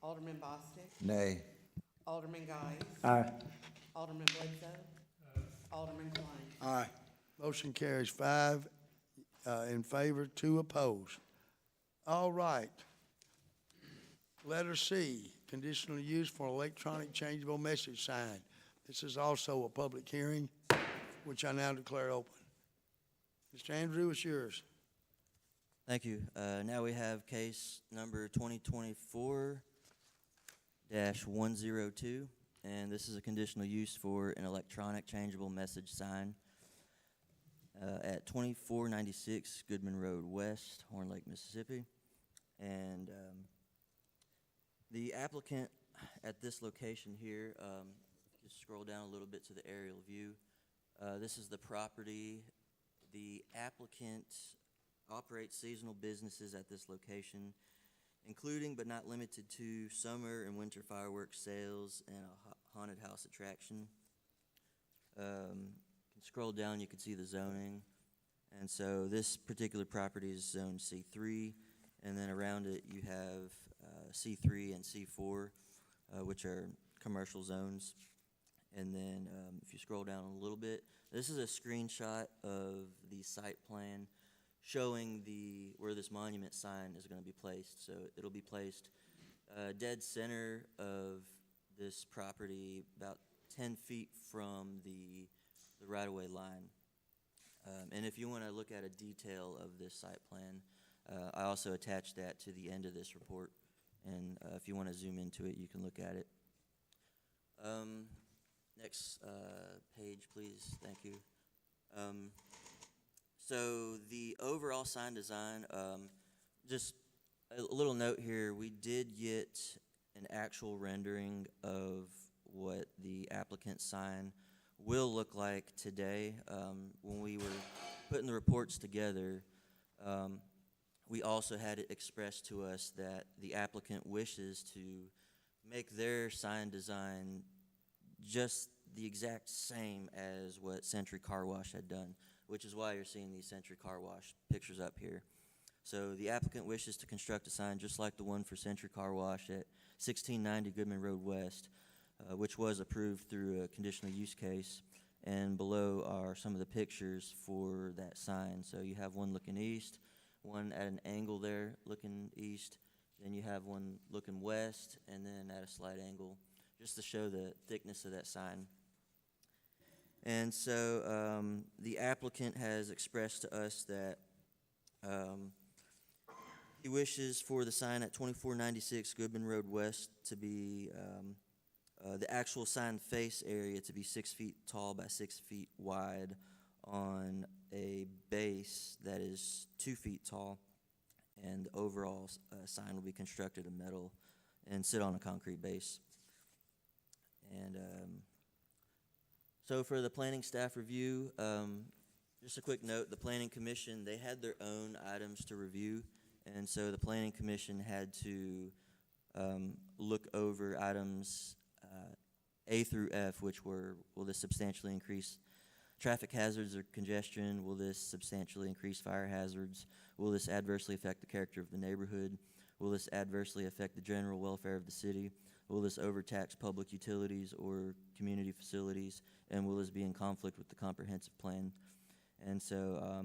Alderman Bostic. Nay. Alderman Guys. Aye. Alderman Bledsoe. Alderman Klein. Aye. Motion carries 5 in favor, 2 opposed. All right. Letter C, conditional use for electronic changeable message sign. This is also a public hearing, which I now declare open. Mr. Andrew, it's yours. Thank you. Now we have case number 2024-102, and this is a conditional use for an electronic changeable message sign at 2496 Goodman Road West, Horn Lake, Mississippi. And the applicant at this location here, just scroll down a little bit to the aerial view. This is the property. The applicant operates seasonal businesses at this location, including but not limited to summer and winter fireworks sales and a haunted house attraction. You can scroll down, you can see the zoning. And so this particular property is zone C3, and then around it you have C3 and C4, which are commercial zones. And then if you scroll down a little bit, this is a screenshot of the site plan showing where this monument sign is going to be placed. So it'll be placed dead center of this property, about 10 feet from the right-of-way line. And if you want to look at a detail of this site plan, I also attached that to the end of this report. And if you want to zoom into it, you can look at it. Next page, please. Thank you. So the overall sign design, just a little note here, we did get an actual rendering of what the applicant's sign will look like today. When we were putting the reports together, we also had it expressed to us that the applicant wishes to make their sign design just the exact same as what Century Car Wash had done, which is why you're seeing these Century Car Wash pictures up here. So the applicant wishes to construct a sign just like the one for Century Car Wash at 1690 Goodman Road West, which was approved through a conditional use case. And below are some of the pictures for that sign. So you have one looking east, one at an angle there looking east, then you have one looking west, and then at a slight angle, just to show the thickness of that sign. And so the applicant has expressed to us that he wishes for the sign at 2496 Goodman Road West to be, the actual sign face area to be 6 feet tall by 6 feet wide on a base that is 2 feet tall. And the overall sign will be constructed of metal and sit on a concrete base. And so for the planning staff review, just a quick note, the planning commission, they had their own items to review. And so the planning commission had to look over items A through F, which were, will this substantially increase traffic hazards or congestion? Will this substantially increase fire hazards? Will this adversely affect the character of the neighborhood? Will this adversely affect the general welfare of the city? Will this overtax public utilities or community facilities? And will this be in conflict with the comprehensive plan? And so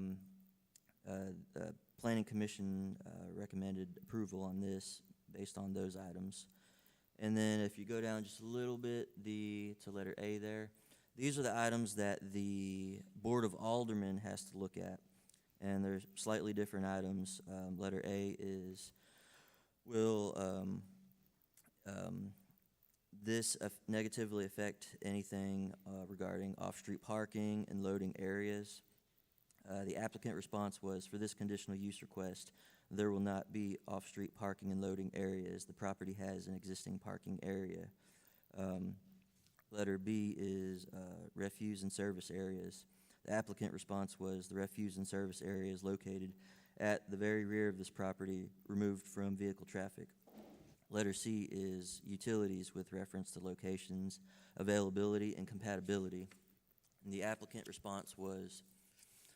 the Planning Commission recommended approval on this based on those items. And then if you go down just a little bit to letter A there, these are the items that the Board of Aldermen has to look at. And they're slightly different items. Letter A is, will this negatively affect anything regarding off-street parking and loading areas? The applicant response was, for this conditional use request, there will not be off-street parking and loading areas. The property has an existing parking area. Letter B is refuse and service areas. The applicant response was, the refuse and service area is located at the very rear of this property, removed from vehicle traffic. Letter C is utilities with reference to locations, availability, and compatibility. And the applicant response was,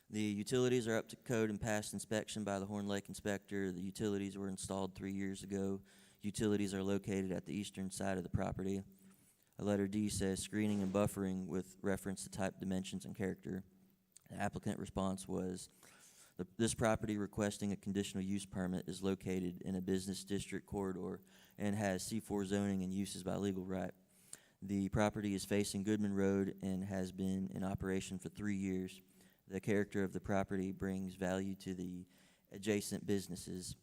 the utilities are up to code and passed inspection by the Horn Lake inspector. The utilities were installed 3 years ago. Utilities are located at the eastern side of the property. Letter D says screening and buffering with reference to type, dimensions, and character. The applicant response was, this property requesting a conditional use permit is located in a business district corridor and has C4 zoning and uses by legal right. The property is facing Goodman Road and has been in operation for 3 years. The character of the property brings value to the adjacent businesses.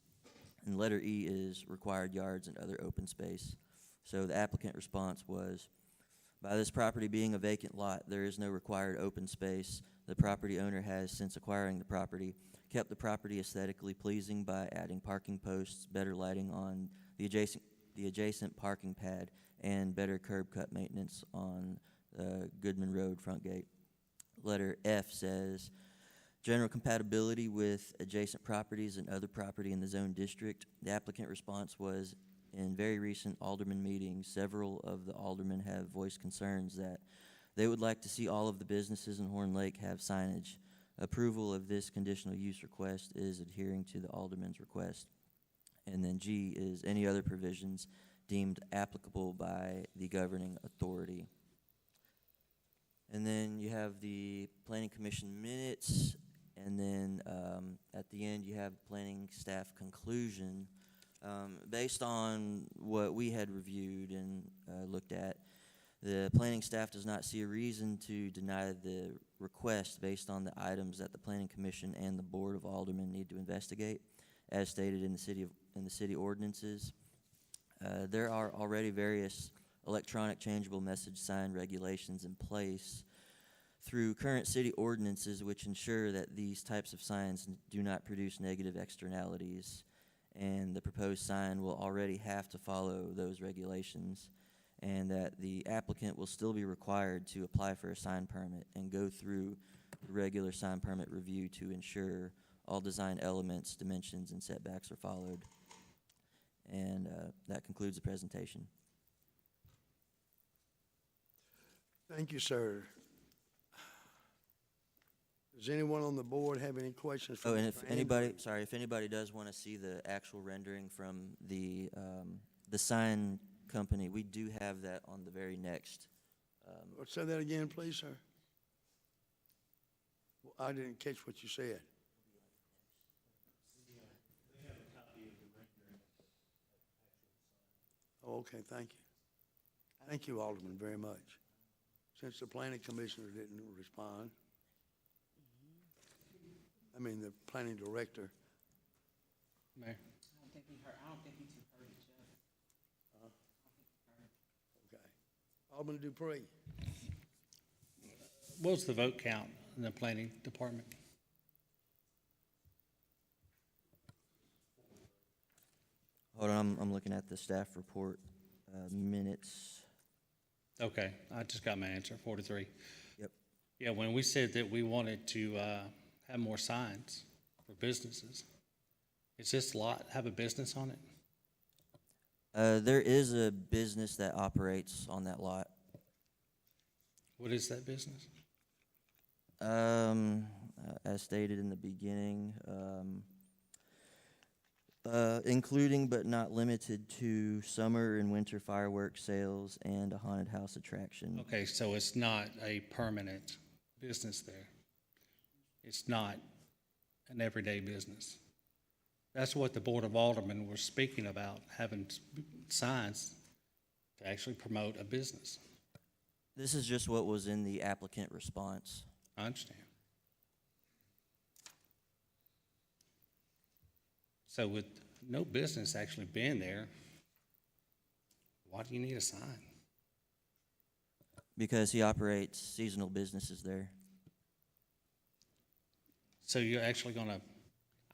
And letter E is required yards and other open space. So the applicant response was, by this property being a vacant lot, there is no required open space. The property owner has, since acquiring the property, kept the property aesthetically pleasing by adding parking posts, better lighting on the adjacent parking pad, and better curb cut maintenance on the Goodman Road front gate. Letter F says, general compatibility with adjacent properties and other property in the zone district. The applicant response was, in very recent alderman meetings, several of the aldermen have voiced concerns that they would like to see all of the businesses in Horn Lake have signage. Approval of this conditional use request is adhering to the alderman's request. And then G is any other provisions deemed applicable by the governing authority. And then you have the Planning Commission minutes, and then at the end you have planning staff conclusion. Based on what we had reviewed and looked at, the planning staff does not see a reason to deny the request based on the items that the Planning Commission and the Board of Aldermen need to investigate, as stated in the city ordinances. There are already various electronic changeable message sign regulations in place through current city ordinances which ensure that these types of signs do not produce negative externalities, and the proposed sign will already have to follow those regulations, and that the applicant will still be required to apply for a sign permit and go through the regular sign permit review to ensure all design elements, dimensions, and setbacks are followed. And that concludes the presentation. Thank you, sir. Does anyone on the board have any questions? Oh, and if for Andrew? anybody, sorry, if anybody does want to see the actual rendering from the sign company, we do have that on the very next. Say that again, please, sir. Well, I didn't catch what you said. Oh, okay, thank you. Thank you, Alderman, very much. Since the planning commissioner didn't respond, I mean, the planning director. Mayor. I don't think he too heard each other. Okay. Alderman Dupree. What was the vote count in the planning department? Hold on, I'm looking at the staff report minutes. Okay, I just got my answer, 43. Yep. Yeah, when we said that we wanted to have more signs for businesses, does this lot have a business on it? There is a business that operates on that lot. What is that business? As stated in the beginning, including but not limited to summer and winter fireworks sales and a haunted house attraction. Okay, so it's not a permanent business there. It's not an everyday business. That's what the Board of Aldermen were speaking about, having signs to actually promote a business. This is just what was in the applicant response. I understand. So with no business actually being there, why do you need a sign? Because he operates seasonal businesses there. So you're actually gonna,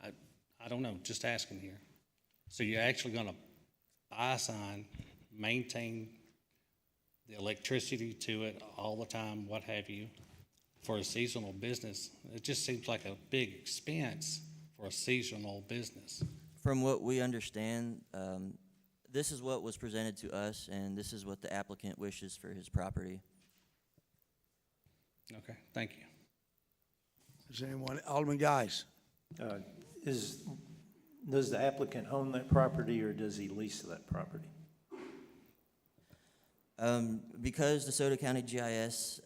I don't know, just asking here. So you're actually gonna buy a sign, maintain the electricity to it all the time, what have you, for a seasonal business? It just seems like a big expense for a seasonal business. From what we understand, this is what was presented to us, and this is what the applicant wishes for his property. Okay, thank you. Is anyone, Alderman Guys? Does the applicant own that property, or does he lease that property? Because DeSoto County GIS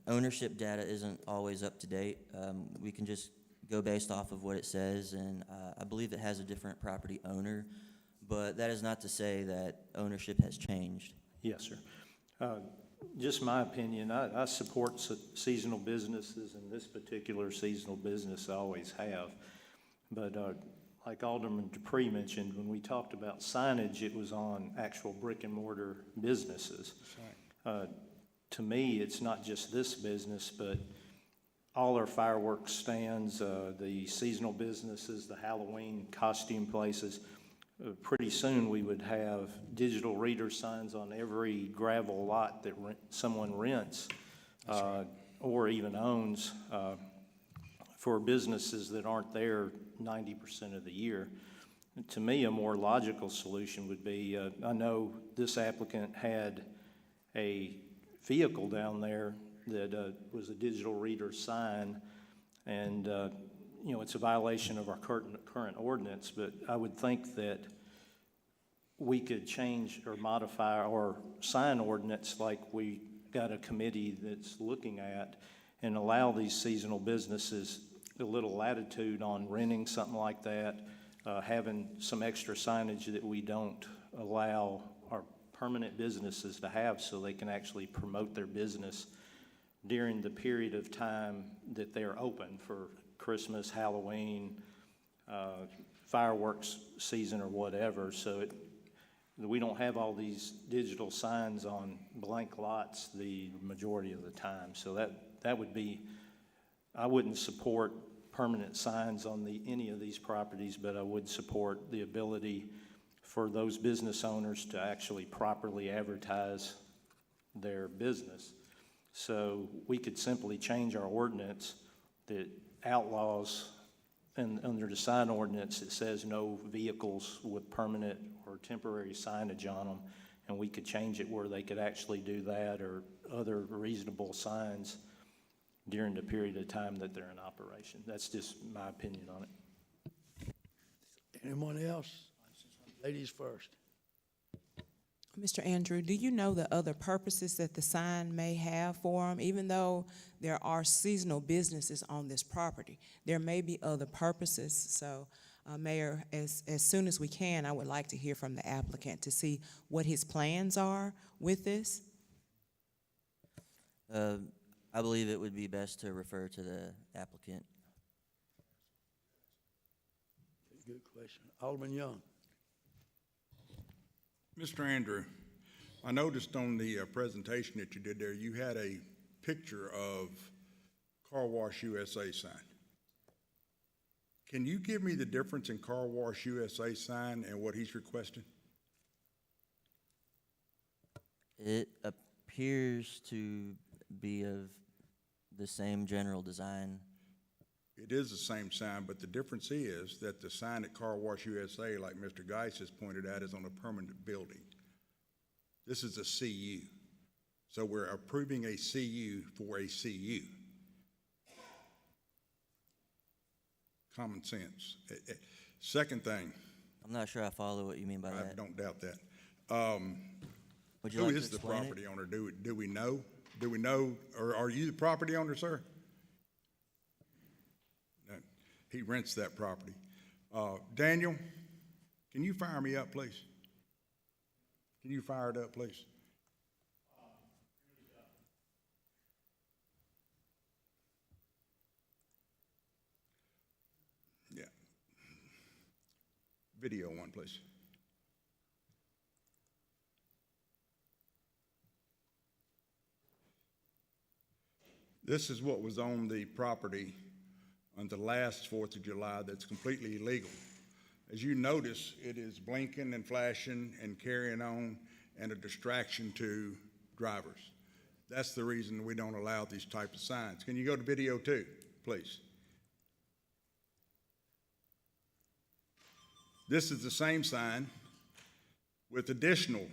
ownership data isn't always up to date, we can just go based off of what it says, and I believe it has a different property owner, but that is not to say that ownership has changed. Yes, sir. Just my opinion, I support seasonal businesses, and this particular seasonal business I always have. But like Alderman Dupree mentioned, when we talked about signage, it was on actual brick and mortar businesses. To me, it's not just this business, but all our fireworks stands, the seasonal businesses, the Halloween costume places. Pretty soon we would have digital reader signs on every gravel lot that someone rents or even owns for businesses that aren't there 90% of the year. To me, a more logical solution would be, I know this applicant had a vehicle down there that was a digital reader sign, and you know, it's a violation of our current ordinance, but I would think that we could change or modify our sign ordinance like we got a committee that's looking at, and allow these seasonal businesses a little latitude on renting something like that, having some extra signage that we don't allow our permanent businesses to have, so they can actually promote their business during the period of time that they're open for Christmas, Halloween, fireworks season or whatever. So we don't have all these digital signs on blank lots the majority of the time. So that would be, I wouldn't support permanent signs on any of these properties, but I would support the ability for those business owners to actually properly advertise their business. So we could simply change our ordinance that outlaws, and under the sign ordinance, it says no vehicles with permanent or temporary signage on them, and we could change it where they could actually do that, or other reasonable signs during the period of time that they're in operation. That's just my opinion on it. Anyone else? Ladies first. Mr. Andrew, do you know the other purposes that the sign may have for them? Even though there are seasonal businesses on this property, there may be other purposes. So, Mayor, as soon as we can, I would like to hear from the applicant to see what his plans are with this. I believe it would be best to refer to the applicant. Good question. Alderman Young. Mr. Andrew, I noticed on the presentation that you did there, you had a picture of Car Wash USA sign. Can you give me the difference in Car Wash USA sign and what he's requesting? It appears to be of the same general design. It is the same sign, but the difference is that the sign at Car Wash USA, like Mr. Geis has pointed out, is on a permanent building. This is a CU. So we're approving a CU for a CU. Common sense. Second thing. I'm not sure I follow what you mean by I that. don't doubt that. Would you Who like to is the explain it? property owner? Do we know? Do we know, or are you the property owner, sir? No, he rents that property. Daniel, can you fire me up, please? Can you fire it up, please? Yeah. Video one, please. This is what was on the property on the last 4th of July that's completely illegal. As you notice, it is blinking and flashing and carrying on and a distraction to drivers. That's the reason we don't allow these types of signs. Can you go to video 2, please? This is the same sign with additional.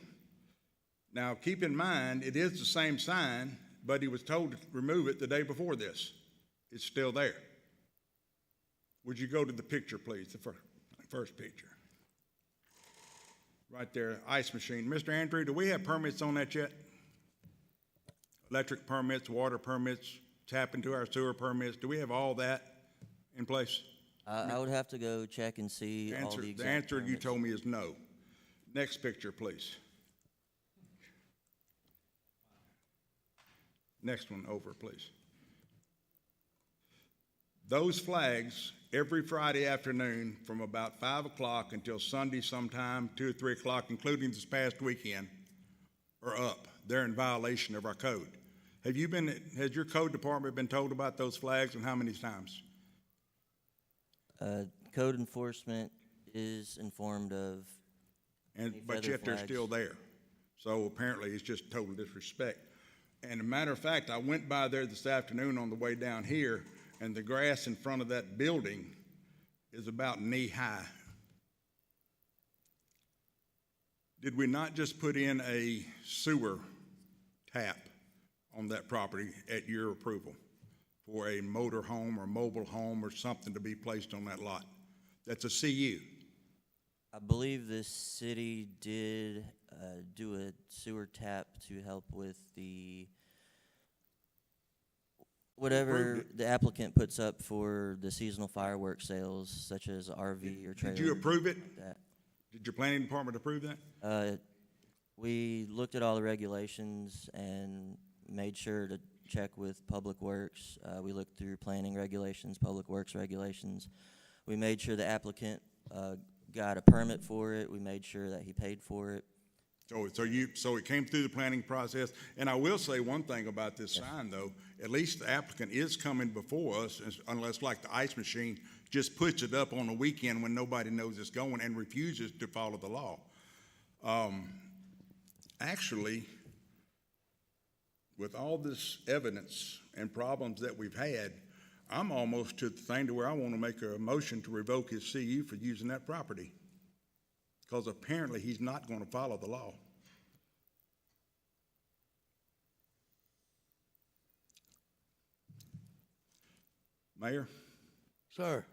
Now, keep in mind, it is the same sign, but he was told to remove it the day before this. It's still there. Would you go to the picture, please, the first picture? Right there, ice machine. Mr. Andrew, do we have permits on that yet? Electric permits, water permits, tap into our sewer permits. Do we have all that in place? I would have to go check and see all the exact The answer you permits. told me is no. Next picture, please. Next one over, please. Those flags, every Friday afternoon from about 5 o'clock until Sunday sometime, 2 or 3 o'clock, including this past weekend, are up. They're in violation of our code. Has your code department been told about those flags and how many times? Code enforcement is informed of But yet they're still there. So apparently it's just total disrespect. And a matter of fact, I went by there this afternoon on the way down here, and the grass in front of that building is about knee high. Did we not just put in a sewer tap on that property at your approval for a motor home or mobile home or something to be placed on that lot? That's a CU. I believe the city did do a sewer tap to help with whatever the applicant puts up for the seasonal fireworks sales, such as RV or trailer. Did you approve it? like that. Did your planning department approve that? We looked at all the regulations and made sure to check with Public Works. We looked through planning regulations, Public Works regulations. We made sure the applicant got a permit for it. We made sure that he paid for it. So it came through the planning process. And I will say one thing about this sign, though. At least the applicant is coming before us, unless like the ice machine just puts it up on a weekend when nobody knows it's going and refuses to follow the law. Actually, with all this evidence and problems that we've had, I'm almost to the thing to where I want to make a motion to revoke his CU for using that property. Because apparently he's not going to follow the law. Mayor, Sir,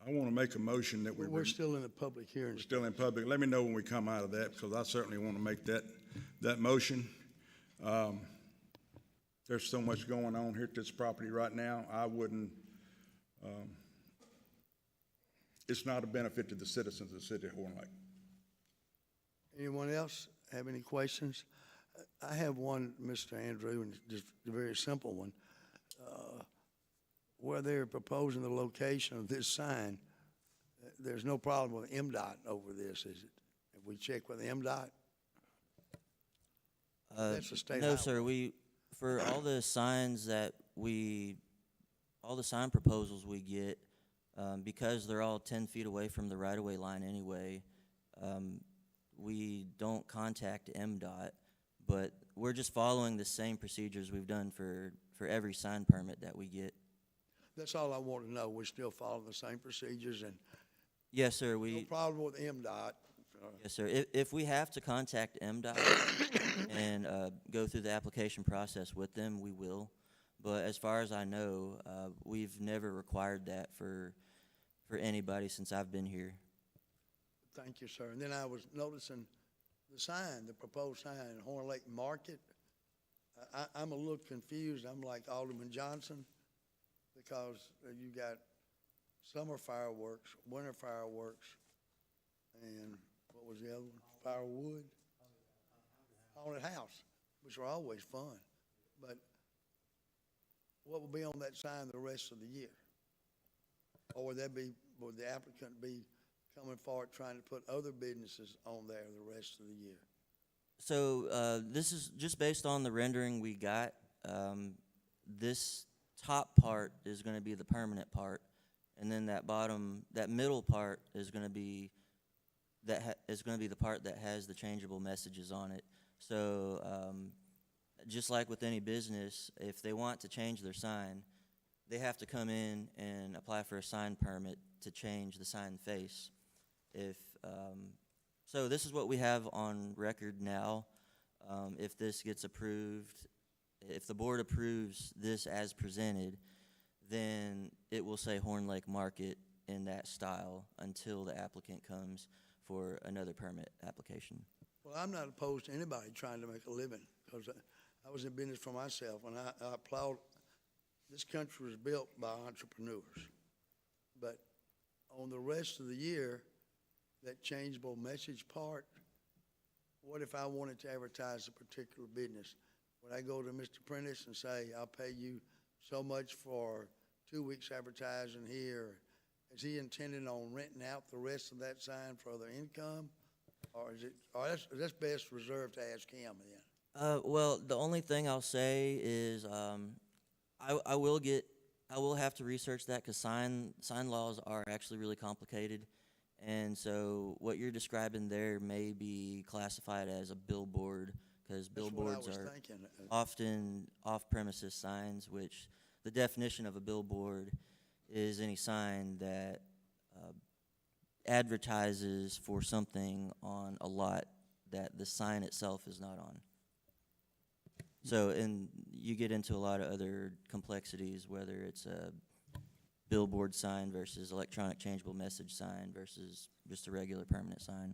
I want to make a motion that we're still in the public hearing. we're still in public. Let me know when we come out of that, because I certainly want to make that motion. There's so much going on here at this property right now. I wouldn't, it's not a benefit to the citizens of the city of Horn Lake. Anyone else have any questions? I have one, Mr. Andrew, and just a very simple one. Where they're proposing the location of this sign, there's no problem with MDOT over this, is it? Have we checked with MDOT? That's a state No, highway. sir, for all the signs all the sign proposals we get, because they're all 10 feet away from the right-of-way line anyway, we don't contact MDOT, but we're just following the same procedures we've done for every sign permit that we get. That's all I want to know. We're still following the same procedures and Yes, sir, no problem with MDOT. yes, sir. If we have to contact MDOT and go through the application process with them, we will. But as far as I know, we've never required that for anybody since I've been here. Thank you, sir. And then I was noticing the sign, the proposed sign, Horn Lake Market. I'm a little confused. I'm like Alderman Johnson, because you got summer fireworks, winter fireworks, and what was the other one? Firewood? Haunted house, which are always fun. But what will be on that sign the rest of the year? Or would the applicant be coming forward trying to put other businesses on there the rest of the year? So this is just based on the rendering we got. This top part is going to be the permanent part, and then that middle part is going to be the part that has the changeable messages on it. So just like with any business, if they want to change their sign, they have to come in and apply for a sign permit to change the sign face. So this is what we have on record now. If this gets approved, if the board approves this as presented, then it will say Horn Lake Market in that style until the applicant comes for another permit application. Well, I'm not opposed to anybody trying to make a living, because I was in business for myself, and I applaud. This country was built by entrepreneurs. But on the rest of the year, that changeable message part, what if I wanted to advertise a particular business? Would I go to Mr. Prentice and say, I'll pay you so much for 2 weeks advertising here? Is he intending on renting out the rest of that sign for other income? Or is it, or that's best reserved to ask him then? Well, the only thing I'll say is I will have to research that, because sign laws are actually really complicated. And so what you're describing there may be classified as a billboard, because billboards are often off-premises signs, which the definition of a billboard is any sign that advertises for something on a lot that the sign itself is not on. So, and you get into a lot of other complexities, whether it's a billboard sign versus electronic changeable message sign versus just a regular permanent sign.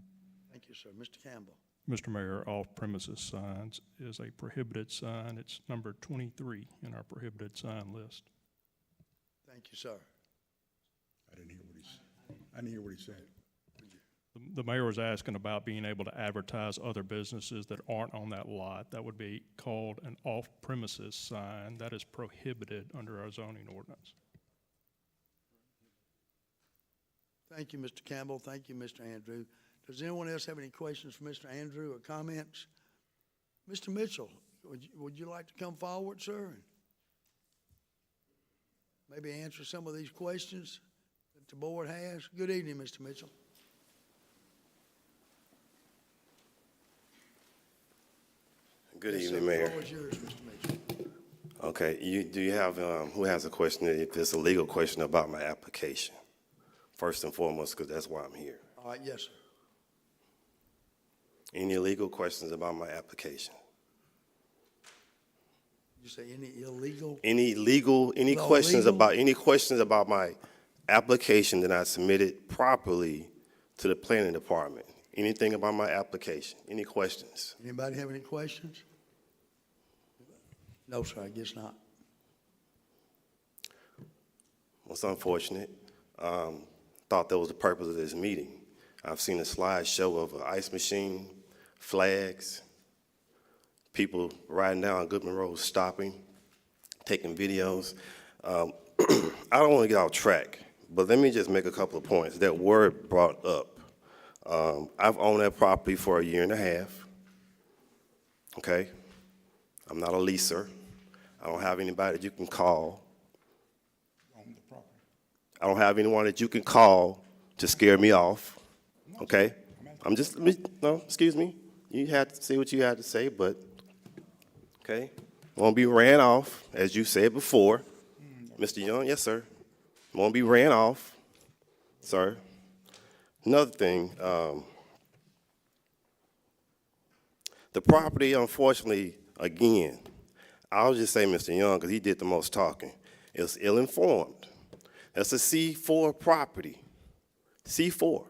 Thank you, sir. Mr. Campbell. Mr. Mayor, off-premises signs is a prohibited sign. It's number 23 in our prohibited sign list. Thank you, sir. I didn't hear what he said. The mayor was asking about being able to advertise other businesses that aren't on that lot. That would be called an off-premises sign. That is prohibited under our zoning ordinance. Thank you, Mr. Campbell. Thank you, Mr. Andrew. Does anyone else have any questions for Mr. Andrew or comments? Mr. Mitchell, would you like to come forward, sir? And maybe answer some of these questions that the board has? Good evening, Mr. Mitchell. Good Yes, sir. evening, Mayor. The floor is yours, Mr. Mitchell. Okay, do you have, who has a question? If it's a legal question about my application, first and foremost, because that's why I'm here. All right, yes, sir. Any legal questions about my application? You say any illegal? Any No, questions legal? about, any questions about my application that I submitted properly to the planning department? Anything about my application? Any questions? Anybody have any questions? No, sir, I guess not. Well, it's unfortunate. Thought that was the purpose of this meeting. I've seen a slideshow of an ice machine, flags, people riding down Goodman Road, stopping, taking videos. I don't want to get off track, but let me just make a couple of points that were brought up. I've owned that property for 1.5 years, okay? I'm not a leaser. I don't have anybody that you can call. I don't have anyone that you can call to scare me off, okay? No, excuse me. You had to say what you had to say, but, okay? Won't be ran off, as you said before. Mr. Young, yes, sir. Won't be ran off, sir. Another thing, the property, unfortunately, again, I'll just say Mr. Young, because he did the most talking, is ill-informed. That's a C4 property, C4.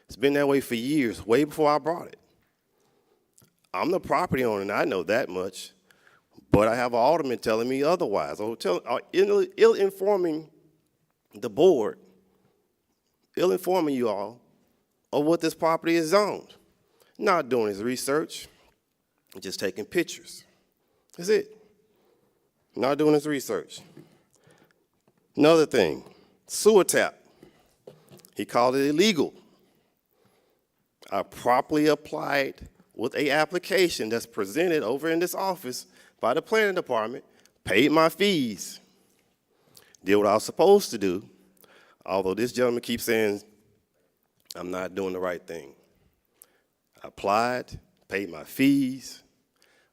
It's been that way for years, way before I bought it. I'm the property owner, and I know that much, but I have an alderman telling me otherwise, or ill-informing the board, ill-informing you all of what this property is zoned. Not doing his research, just taking pictures. That's it. Not doing his research. Another thing, sewer tap. He called it illegal. I properly applied with an application that's presented over in this office by the planning department, paid my fees, did what I was supposed to do, although this gentleman keeps saying I'm not doing the right thing. I applied, paid my fees,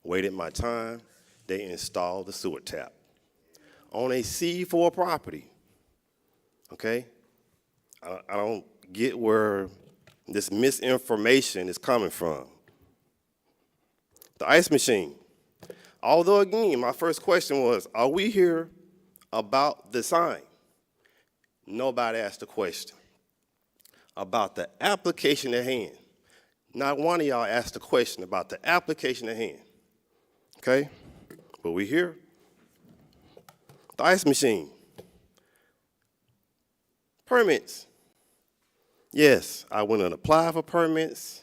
waited my time. They installed the sewer tap on a C4 property, okay? I don't get where this misinformation is coming from. The ice machine. Although, again, my first question was, are we here about the sign? Nobody asked a question about the application at hand. Not one of y'all asked a question about the application at hand, okay? But we're here. The ice machine. Permits. Yes, I went and applied for permits.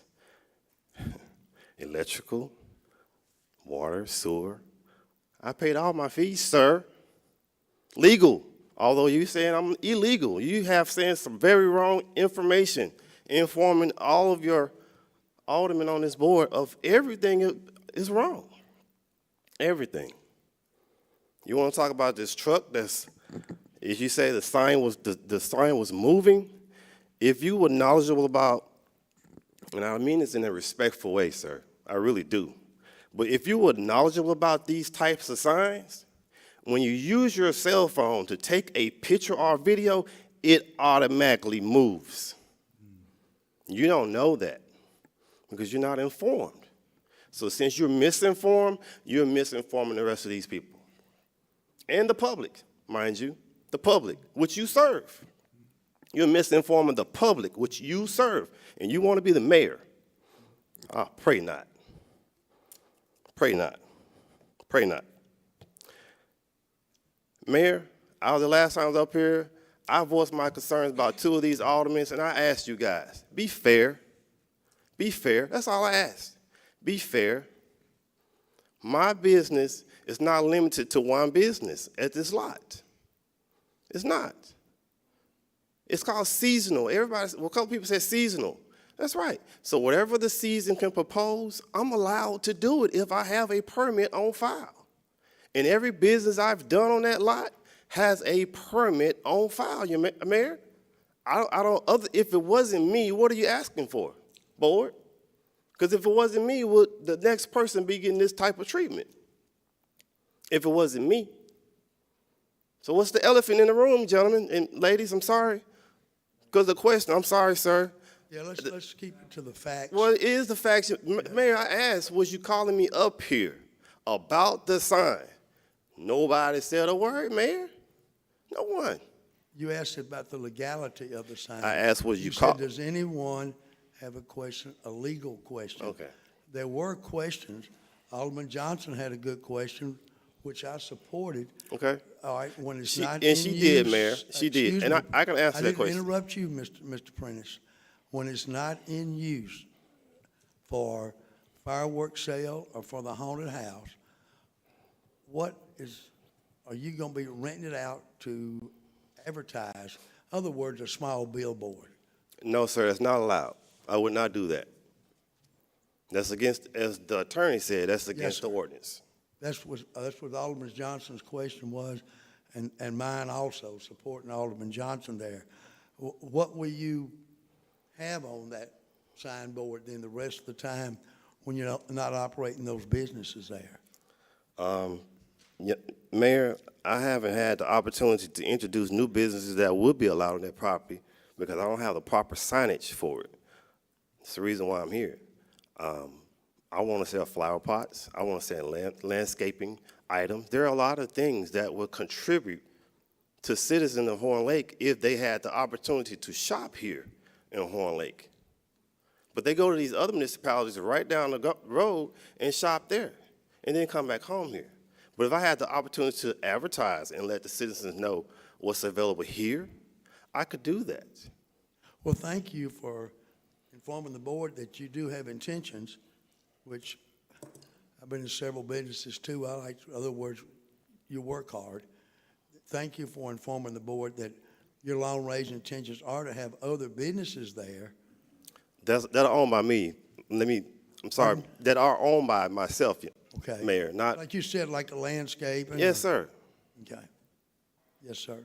Electrical, water, sewer. I paid all my fees, sir. Legal. Although you saying I'm illegal. You have saying some very wrong information, informing all of your aldermen on this board of everything is wrong. Everything. You want to talk about this truck that's, as you say, the sign was moving? If you were knowledgeable about, and I mean this in a respectful way, sir, I really do. But if you were knowledgeable about these types of signs, when you use your cell phone to take a picture or video, it automatically moves. You don't know that because you're not informed. So since you're misinformed, you're misinforming the rest of these people. And the public, mind you, the public, which you serve. You're misinforming the public, which you serve, and you want to be the mayor. Pray not. Pray not. Pray not. Mayor, the last time I was up here, I voiced my concerns about 2 of these aldermen, and I asked you guys, be fair. Be fair. That's all I asked. Be fair. My business is not limited to one business at this lot. It's not. It's called seasonal. A couple people say seasonal. That's right. So whatever the season can propose, I'm allowed to do it if I have a permit on file. And every business I've done on that lot has a permit on file, Mayor. If it wasn't me, what are you asking for, board? Because if it wasn't me, would the next person be getting this type of treatment? If it wasn't me. So what's the elephant in the room, gentlemen and ladies? I'm sorry. Because the question, I'm sorry, sir. Yeah, let's keep it to the facts. Well, it is the facts. Mayor, I asked, was you calling me up here about the sign? Nobody said a word, Mayor. No one. You asked about the legality of the sign. I asked, was you You caught? said, does anyone have a question, a legal question? Okay. There were questions. Alderman Johnson had a good question, which I supported. Okay. All right, when it's She- not and in she did, use- Mayor. She did. excuse And me. I can answer that question. I didn't interrupt you, Mr. Prentice. When it's not in use for fireworks sale or for the haunted house, are you gonna be renting it out to advertise? In other words, a small billboard. No, sir, that's not allowed. I would not do that. That's against, as the attorney said, that's against the sir. ordinance. That's what Alderman Johnson's question was, and mine also, supporting Alderman Johnson there. What will you have on that signboard then the rest of the time when you're not operating those businesses there? Yeah, Mayor, I haven't had the opportunity to introduce new businesses that would be allowed on that property because I don't have the proper signage for it. That's the reason why I'm here. I want to sell flower pots. I want to sell landscaping items. There are a lot of things that will contribute to citizens of Horn Lake if they had the opportunity to shop here in Horn Lake. But they go to these other municipalities right down the road and shop there and then come back home here. But if I had the opportunity to advertise and let the citizens know what's available here, I could do that. Well, thank you for informing the board that you do have intentions, which I've been in several businesses too. In other words, you work hard. Thank you for informing the board that your long-range intentions are to have other businesses there. That are owned by me. I'm sorry, that are owned by myself, Okay. Mayor, not, Like you said, like a landscape. yes, sir. Okay. Yes, sir.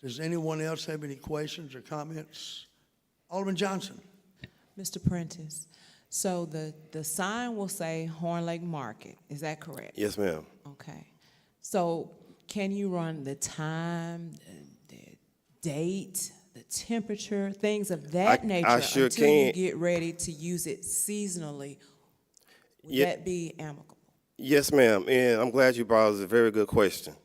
Does anyone else have any questions or comments? Alderman Johnson. Mr. Prentice, so the sign will say Horn Lake Market, is that correct? Yes, ma'am. Okay. So can you run the time, the date, the temperature, things of that nature I sure until you can. get ready to use it seasonally? Would Yeah. that be amicable? Yes, ma'am, and I'm glad you brought us a very good question.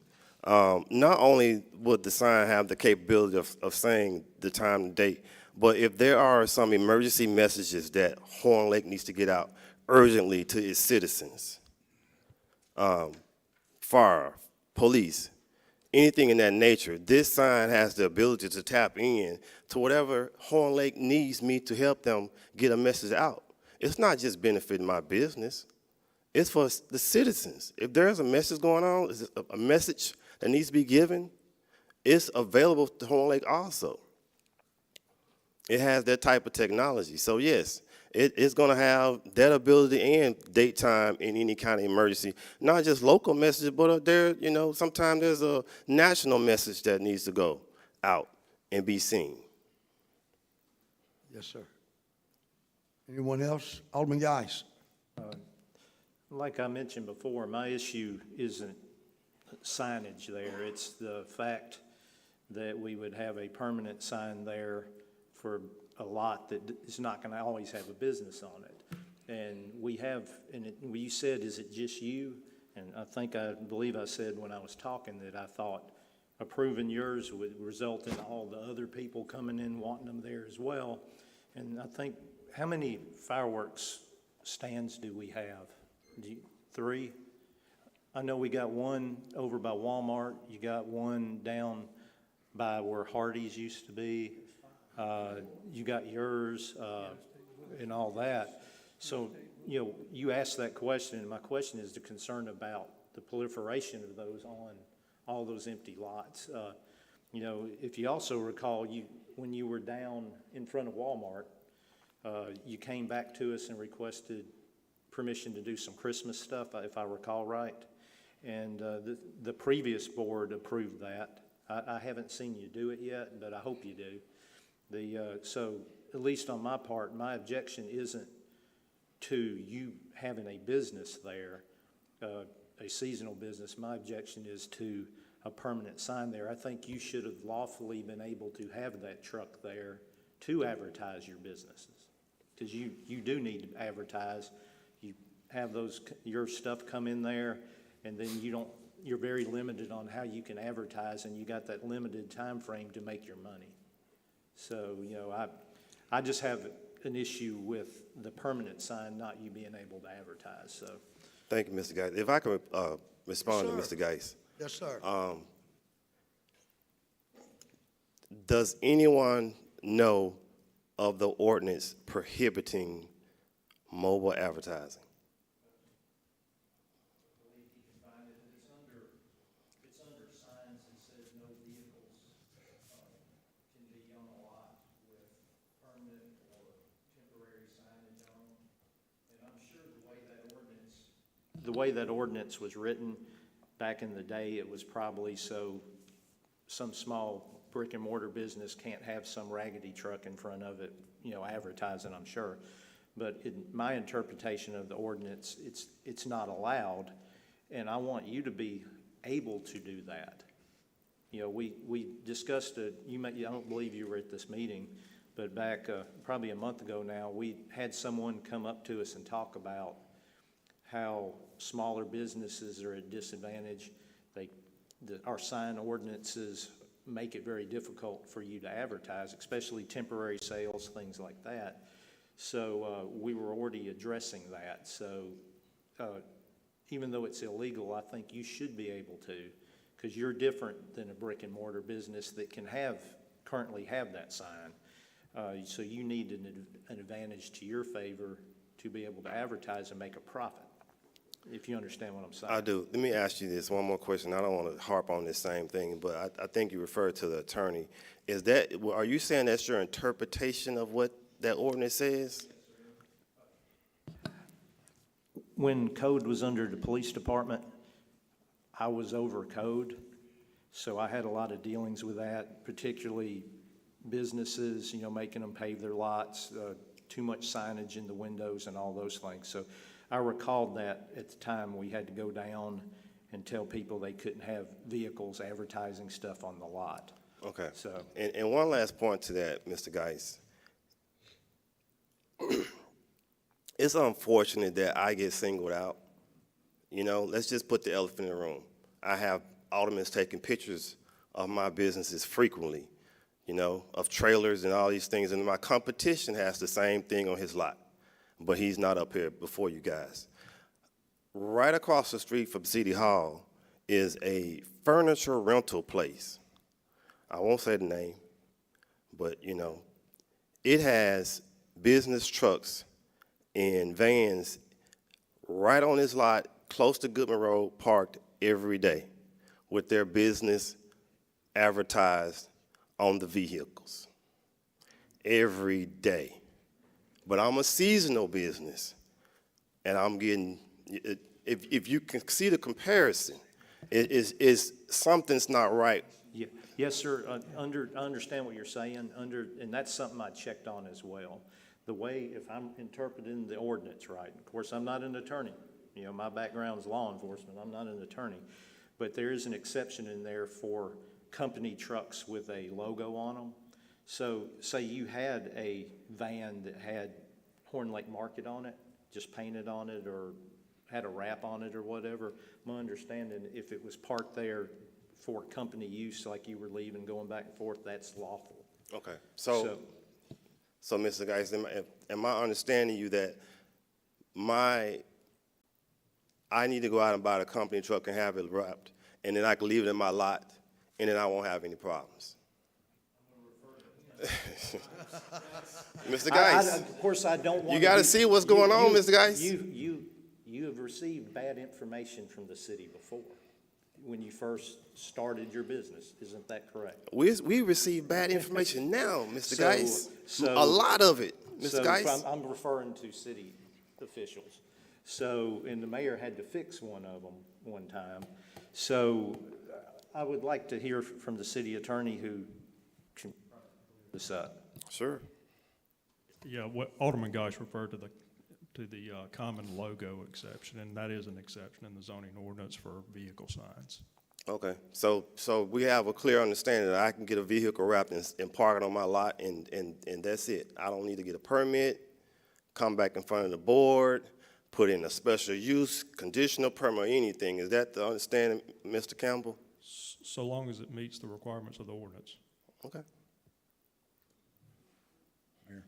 Not only would the sign have the capability of saying the time and date, but if there are some emergency messages that Horn Lake needs to get out urgently to its citizens, fire, police, anything in that nature, this sign has the ability to tap in to whatever Horn Lake needs me to help them get a message out. It's not just benefiting my business. It's for the citizens. If there's a message going on, a message that needs to be given, it's available to Horn Lake also. It has that type of technology. So yes, it's gonna have that ability and date time in any kind of emergency. Not just local messages, but sometimes there's a national message that needs to go out and be seen. Yes, sir. Anyone else? Alderman Geis. Like I mentioned before, my issue isn't signage there. It's the fact that we would have a permanent sign there for a lot that is not going to always have a business on it. And we have, you said, is it just you? And I believe I said when I was talking that I thought approving yours would result in all the other people coming in wanting them there as well. And I think, how many fireworks stands do we have? 3? I know we got one over by Walmart. You got one down by where Hardee's used to be. You got yours and all that. So, you asked that question, and my question is the concern about the proliferation of those on all those empty lots. If you also recall, when you were down in front of Walmart, you came back to us and requested permission to do some Christmas stuff, if I recall right. And the previous board approved that. I haven't seen you do it yet, but I hope you do. So at least on my part, my objection isn't to you having a business there, a seasonal business. My objection is to a permanent sign there. I think you should have lawfully been able to have that truck there to advertise your businesses, because you do need to advertise. You have your stuff come in there, and then you're very limited on how you can advertise, and you got that limited time frame to make your money. So, you know, I just have an issue with the permanent sign, not you being able to advertise, so. Thank you, Mr. Geis. If I could respond to Yes, sir. Mr. Geis. Yes, sir. Does anyone know of the ordinance prohibiting mobile advertising? It's under signs that says no vehicles can be on a lot with permanent or temporary signage on them. And I'm sure the way that ordinance was written back in the day, it was probably so some small brick and mortar business can't have some raggedy truck in front of it, you know, advertising, I'm sure. But in my interpretation of the ordinance, it's not allowed, and I want you to be able to do that. You know, we discussed it, I don't believe you were at this meeting, but back probably a month ago now, we had someone come up to us and talk about how smaller businesses are at disadvantage. Our sign ordinances make it very difficult for you to advertise, especially temporary sales, things like that. So we were already addressing that. So even though it's illegal, I think you should be able to, because you're different than a brick and mortar business that can currently have that sign. So you need an advantage to your favor to be able to advertise and make a profit, if you understand what I'm saying. I do. Let me ask you this one more question. I don't want to harp on this same thing, but I think you referred to the attorney. Are you saying that's your interpretation of what that ordinance says? When code was under the police department, I was over code, so I had a lot of dealings with that, particularly businesses, you know, making them pave their lots, too much signage in the windows and all those things. So I recalled that at the time we had to go down and tell people they couldn't have vehicles advertising stuff on the lot. Okay. So, And one last point to that, Mr. Geis. It's unfortunate that I get singled out. You know, let's just put the elephant in the room. I have aldermen taking pictures of my businesses frequently, you know, of trailers and all these things, and my competition has the same thing on his lot, but he's not up here before you guys. Right across the street from City Hall is a furniture rental place. I won't say the name, but, you know, it has business trucks and vans right on his lot, close to Goodman Road, parked every day with their business advertised on the vehicles. Every day. But I'm a seasonal business, and I'm getting, if you can see the comparison, something's not right. yeah. Yes, sir. I understand what you're saying, and that's something I checked on as well. The way, if I'm interpreting the ordinance right, of course, I'm not an attorney. You know, my background is law enforcement. I'm not an attorney. But there is an exception in there for company trucks with a logo on them. So say you had a van that had Horn Lake Market on it, just painted on it or had a wrap on it or whatever. My understanding, if it was parked there for company use, like you were leaving, going back and forth, that's lawful. Okay. So Mr. Geis, am I understanding you that I need to go out and buy the company truck and have it wrapped, and then I can leave it in my lot, and then I won't have any problems? Mr. Geis. Of course, I don't want. You got to see what's going on, Mr. Geis. You have received bad information from the city before, when you first started your business. Isn't that correct? We receive bad information now, Mr. Geis. A lot of it, Mr. Geis. I'm referring to city officials. So, and the mayor had to fix one of them one time. So I would like to hear from the city attorney who can this up. Sure. Yeah, what Alderman Geis referred to the common logo exception, and that is an exception in the zoning ordinance for vehicle signs. Okay, so we have a clear understanding that I can get a vehicle wrapped and park it on my lot, and that's it. I don't need to get a permit, come back in front of the board, put in a special use, conditional permit, or anything. Is that the understanding, Mr. Campbell? So long as it meets the requirements of the ordinance. Okay. Mayor.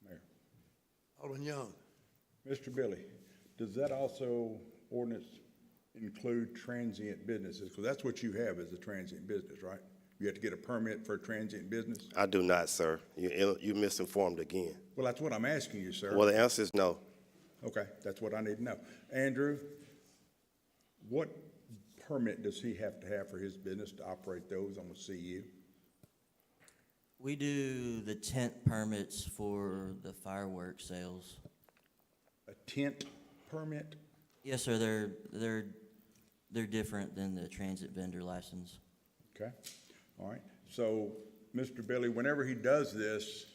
Mayor. Alderman Young. Mr. Billy, does that also ordinance include transient businesses? Because that's what you have as a transient business, right? You have to get a permit for a transient business? I do not, sir. You misinformed again. Well, that's what I'm asking you, sir. Well, the answer is no. Okay, that's what I need to know. Andrew, what permit does he have to have for his business to operate those on the CU? We do the tent permits for the fireworks sales. A tent permit? Yes, sir, they're different than the transit vendor license. Okay, all right. So, Mr. Billy, whenever he does this,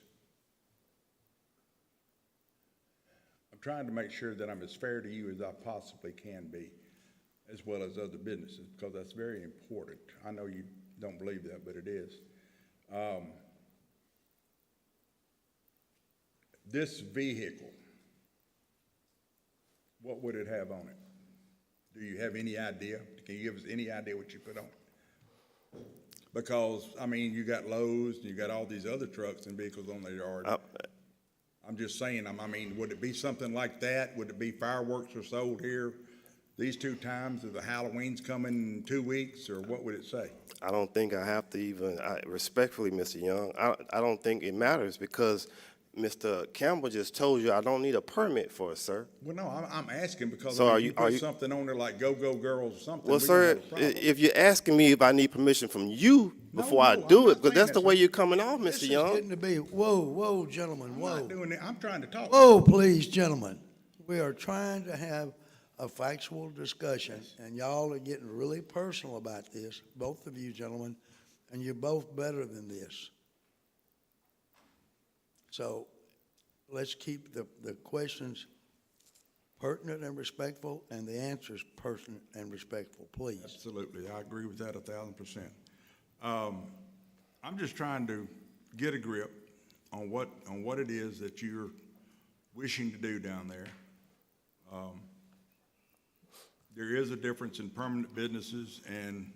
I'm trying to make sure that I'm as fair to you as I possibly can be, as well as other businesses, because that's very important. I know you don't believe that, but it is. This vehicle, what would it have on it? Do you have any idea? Can you give us any idea what you put on it? Because, I mean, you got Lowe's, and you got all these other trucks and vehicles on their yard. I'm just saying, I mean, would it be something like that? Would it be fireworks are sold here these 2 times, or the Halloween's coming in 2 weeks, or what would it say? I don't think I have to even, respectfully, Mr. Young, I don't think it matters because Mr. Campbell just told you I don't need a permit for it, sir. Well, no, I'm asking because So I mean, are you you- put are you- something on there like Go-Go Girls or something. Well, we sir, have a problem. if you're asking me if I need permission from you before I no, I'm do not it, because saying that's that, the way sir. you're coming off, This Mr. is Young. getting to be, whoa, gentlemen, I'm whoa. not doing that. I'm trying to talk. Whoa, please, gentlemen. We are trying to have a factual discussion, and y'all are getting really personal about this, both of you gentlemen, and you're both better than this. So let's keep the questions pertinent and respectful, and the answers pertinent and respectful, please. Absolutely, I agree with that 1,000%. I'm just trying to get a grip on what it is that you're wishing to do down there. There is a difference in permanent businesses and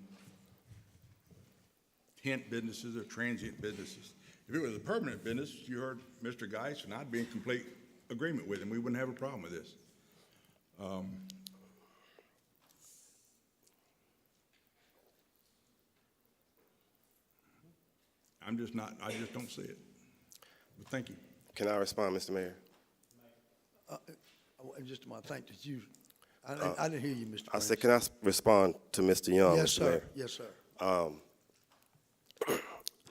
tent businesses or transient businesses. If it was a permanent business, you heard Mr. Geis, and I'd be in complete agreement with him. We wouldn't have a problem with this. I just don't see it. But thank you. Can I respond, Mr. Mayor? Just a moment, thank you. I didn't hear you, Mr. I said, Prince. can I respond to Mr. Young, Yes, Mr. sir, Mayor? yes, sir.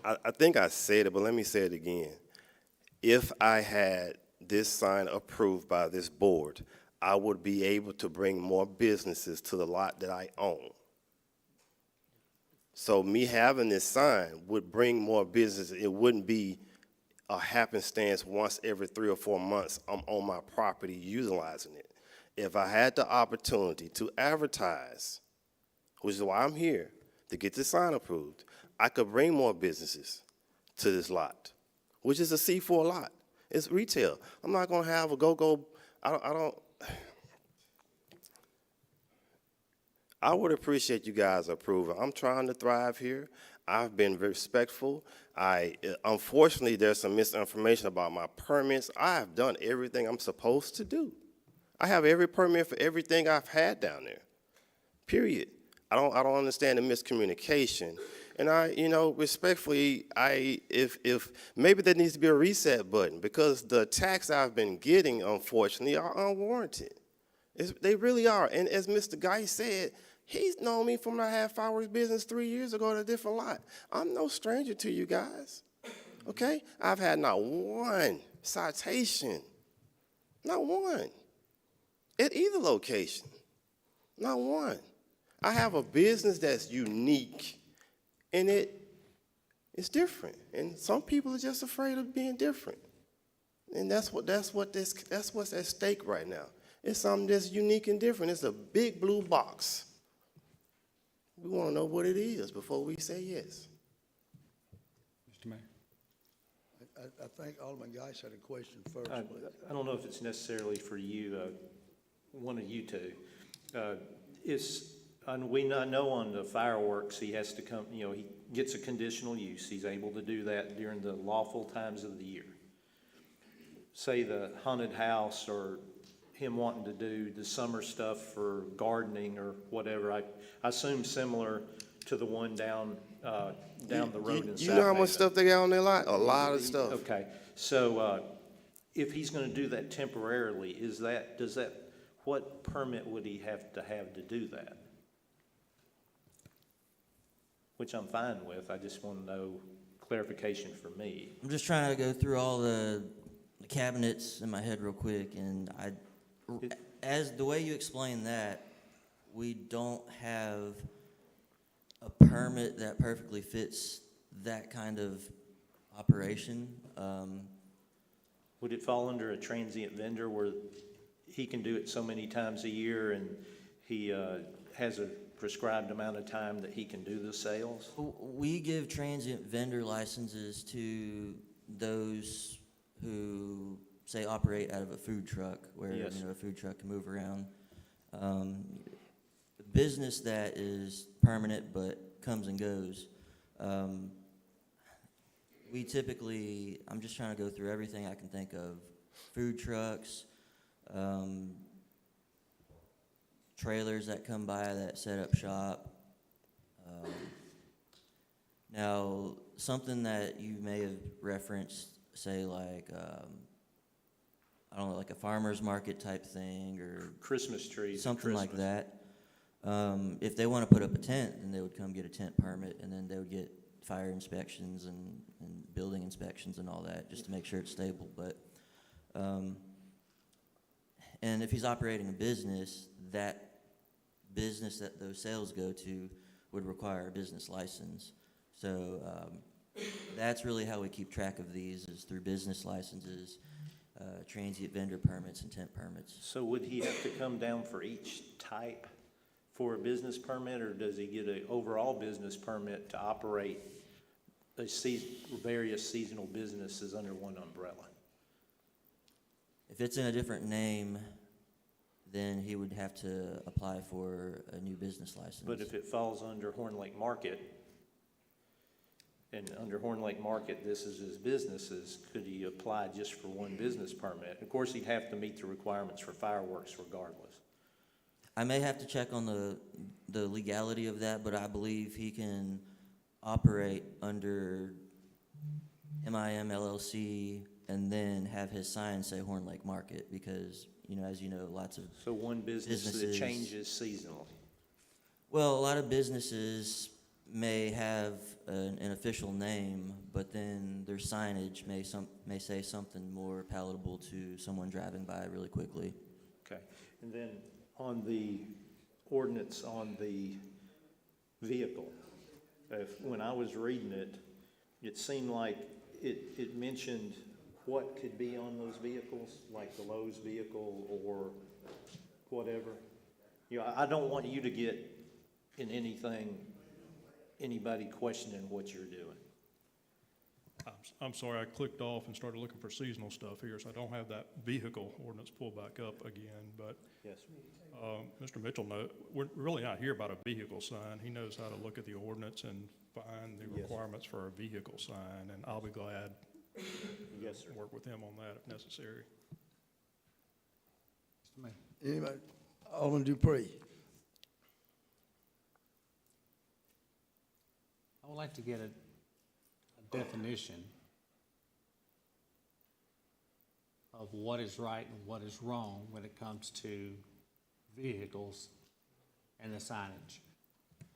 I think I said it, but let me say it again. If I had this sign approved by this board, I would be able to bring more businesses to the lot that I own. So me having this sign would bring more business. It wouldn't be a happenstance once every 3 or 4 months I'm on my property utilizing it. If I had the opportunity to advertise, which is why I'm here, to get this sign approved, I could bring more businesses to this lot, which is a C4 lot. It's retail. I'm not gonna have a go-go, I would appreciate you guys approving. I'm trying to thrive here. I've been very respectful. Unfortunately, there's some misinformation about my permits. I have done everything I'm supposed to do. I have every permit for everything I've had down there, period. I don't understand the miscommunication. And respectfully, if maybe there needs to be a reset button because the attacks I've been getting, unfortunately, are unwarranted. They really are. And as Mr. Geis said, he's known me from my half-hour business 3 years ago at a different lot. I'm no stranger to you guys, okay? I've had not one citation, not one, at either location, not one. I have a business that's unique, and it's different. And some people are just afraid of being different. And that's what's at stake right now. It's something that's unique and different. It's a big blue box. We want to know what it is before we say yes. Mr. Mayor. I think Alderman Geis had a question first, I please. I don't know if it's necessarily for you, one of you two. And we know on the fireworks, he has to come, he gets a conditional use. He's able to do that during the lawful times of the year. Say the haunted house or him wanting to do the summer stuff for gardening or whatever. I assume similar to the one down the road in South You know how much Haven. stuff they got on their lot? A lot of stuff. Okay, so, if he's gonna do that temporarily, what permit would he have to do that? Which I'm fine with, I just wanna know clarification for me. I'm just trying to go through all the cabinets in my head real quick, and as the way you explain that, we don't have a permit that perfectly fits that kind of operation. Would it fall under a transient vendor where he can do it so many times a year and he has a prescribed amount of time that he can do the sales? We give transient vendor licenses to those who, say, operate out of a food truck, where, Yes. a food truck can move around. Business that is permanent but comes and goes. We typically, I'm just trying to go through everything I can think of. Food trucks, trailers that come by that set up shop. Now, something that you may have referenced, say like, I don't know, like a farmer's market type thing, or Christmas trees. at something like Christmas. that. If they want to put up a tent, then they would come get a tent permit, and then they would get fire inspections and building inspections and all that, just to make sure it's stable. But, and if he's operating a business, that business that those sales go to would require a business license. So that's really how we keep track of these, is through business licenses, transient vendor permits, and tent permits. So would he have to come down for each type for a business permit, or does he get an overall business permit to operate the various seasonal businesses under one umbrella? If it's in a different name, then he would have to apply for a new business license. But if it falls under Horn Lake Market, and under Horn Lake Market, this is his businesses, could he apply just for one business permit? Of course, he'd have to meet the requirements for fireworks regardless. I may have to check on the legality of that, but I believe he can operate under MIM LLC and then have his sign say Horn Lake Market, because, as you know, lots of So one business that businesses- changes seasonally. Well, a lot of businesses may have an official name, but then their signage may say something more palatable to someone driving by really quickly. Okay, and then on the ordinance on the vehicle, when I was reading it, it seemed like it mentioned what could be on those vehicles, like the Lowe's vehicle or whatever. I don't want you to get in anybody questioning what you're doing. I'm sorry, I clicked off and started looking for seasonal stuff here, so I don't have that vehicle ordinance pulled back up again, but Yes. Mr. Mitchell, we're really not here about a vehicle sign. He knows how to look at the ordinance and find the Yes. requirements for a vehicle sign, and I'll be glad Yes, sir. to work with him on that if necessary. Anybody? Alderman Dupree. I would like to get a definition of what is right and what is wrong when it comes to vehicles and the signage.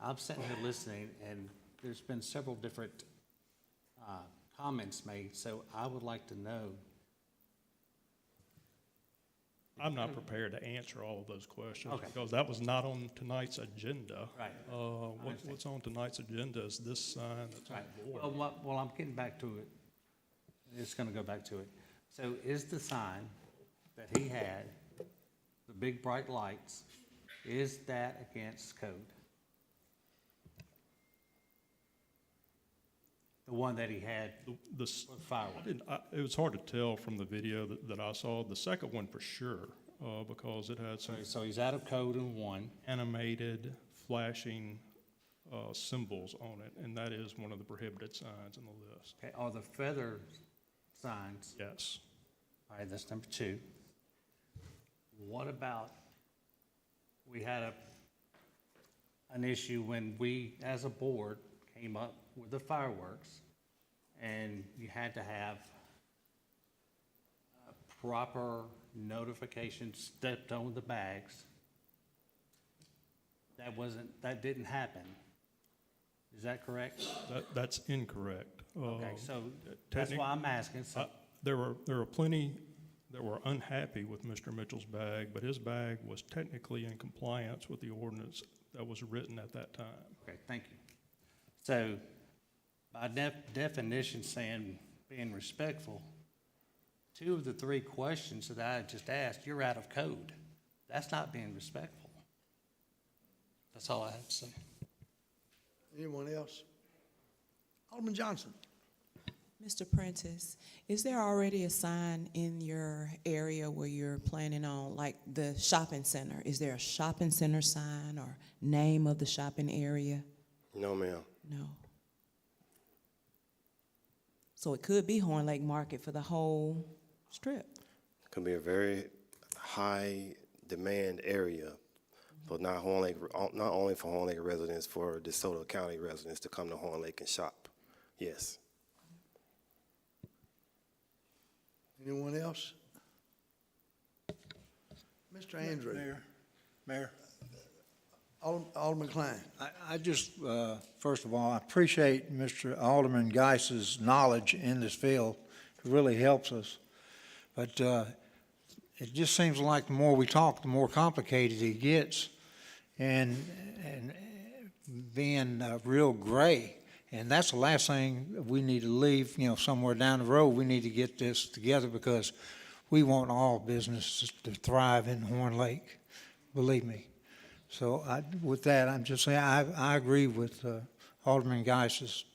I'm sitting here listening, and there's been several different comments made, so I would like to know. I'm not prepared to answer all of those questions, Okay. because that was not on tonight's agenda. Right. What's on tonight's agenda is this sign that's on Right. the board. Well, I'm getting back to it. It's gonna go back to it. So is the sign that he had, the big bright lights, is that against code? the one that he had The with fireworks? It was hard to tell from the video that I saw. The second one for sure, because it had some So he's out of code in one. animated, flashing symbols on it, and that is one of the prohibited signs on the list. Okay, are the feather signs? Yes. All right, that's number two. What about, we had an issue when we, as a board, came up with the fireworks, and you had to have proper notification stepped on the bags. That didn't happen. Is that correct? That's incorrect. Okay, so that's why I'm asking. So There were plenty that were unhappy with Mr. Mitchell's bag, but his bag was technically in compliance with the ordinance that was written at that time. okay, thank you. So by definition, saying being respectful, 2 of the 3 questions that I just asked, you're out of code. That's not being respectful. That's all I have to say. Anyone else? Alderman Johnson. Mr. Prentice, is there already a sign in your area where you're planning on, like the shopping center? Is there a shopping center sign or name of the shopping area? No, ma'am. No. So it could be Horn Lake Market for the whole strip. Could be a very high demand area, but not only for Horn Lake residents, for DeSoto County residents to come to Horn Lake and shop. Yes. Anyone else? Mr. Andrew. Mayor. Alderman Klein. I just, first of all, I appreciate Mr. Alderman Geis's knowledge in this field. It really helps us. But it just seems like the more we talk, the more complicated it gets, and being real gray. And that's the last thing we need to leave, somewhere down the road. We need to get this together because we want all businesses to thrive in Horn Lake, believe me. So with that, I'm just saying, I agree with Alderman Geis's.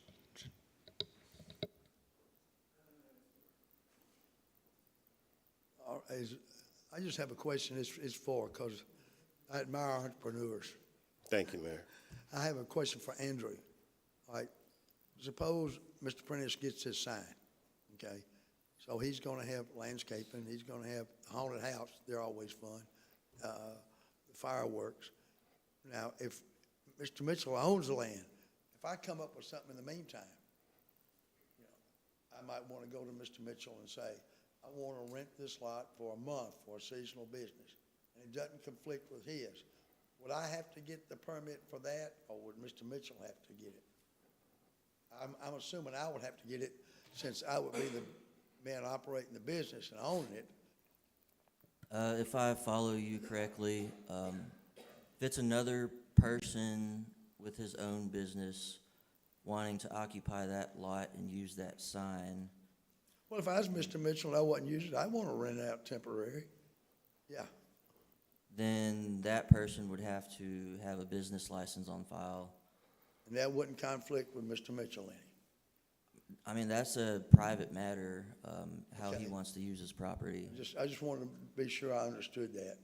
I just have a question. It's for, because I admire entrepreneurs. Thank you, Mayor. I have a question for Andrew. All right, suppose Mr. Prentice gets his sign, okay? So he's gonna have landscaping, he's gonna have haunted house, they're always fun, fireworks. Now, if Mr. Mitchell owns the land, if I come up with something in the meantime, I might wanna go to Mr. Mitchell and say, I wanna rent this lot for a month for a seasonal business, and it doesn't conflict with his. Would I have to get the permit for that, or would Mr. Mitchell have to get it? I'm assuming I would have to get it, since I would be the man operating the business and owning it. If I follow you correctly, if it's another person with his own business wanting to occupy that lot and use that sign. Well, if I was Mr. Mitchell and I wasn't using it, I want to rent it out temporary. Yeah. Then that person would have to have a business license on file. And that wouldn't conflict with Mr. Mitchell any? I mean, that's a private matter, how he Okay. wants to use his property. I just wanted to be sure I understood that.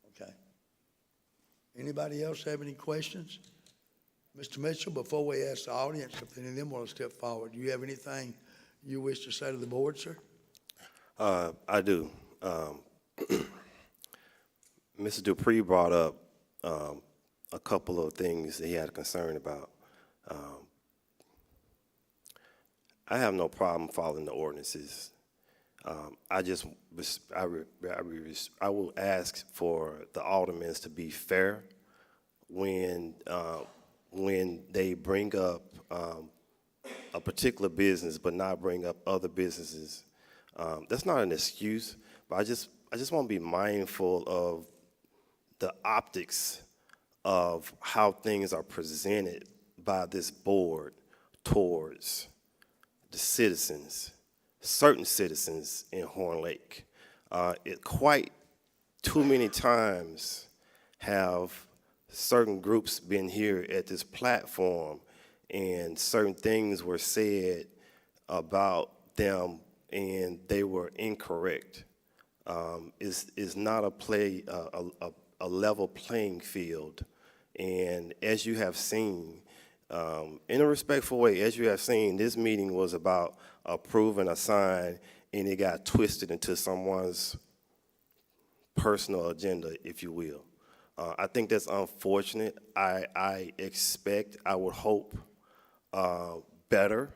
Okay. Anybody else have any questions? Mr. Mitchell, before we ask the audience if any of them want to step forward, do you have anything you wish to say to the board, sir? I do. Mr. Dupree brought up a couple of things that he had a concern about. I have no problem following the ordinances. I will ask for the aldermen to be fair when they bring up a particular business but not bring up other businesses. That's not an excuse, but I just want to be mindful of the optics of how things are presented by this board towards the citizens, certain citizens in Horn Lake. It quite too many times have certain groups been here at this platform and certain things were said about them, and they were incorrect. Is not a level playing field. And as you have seen, in a respectful way, as you have seen, this meeting was about approving a sign, and it got twisted into someone's personal agenda, if you will. I think that's unfortunate. I expect, I would hope better.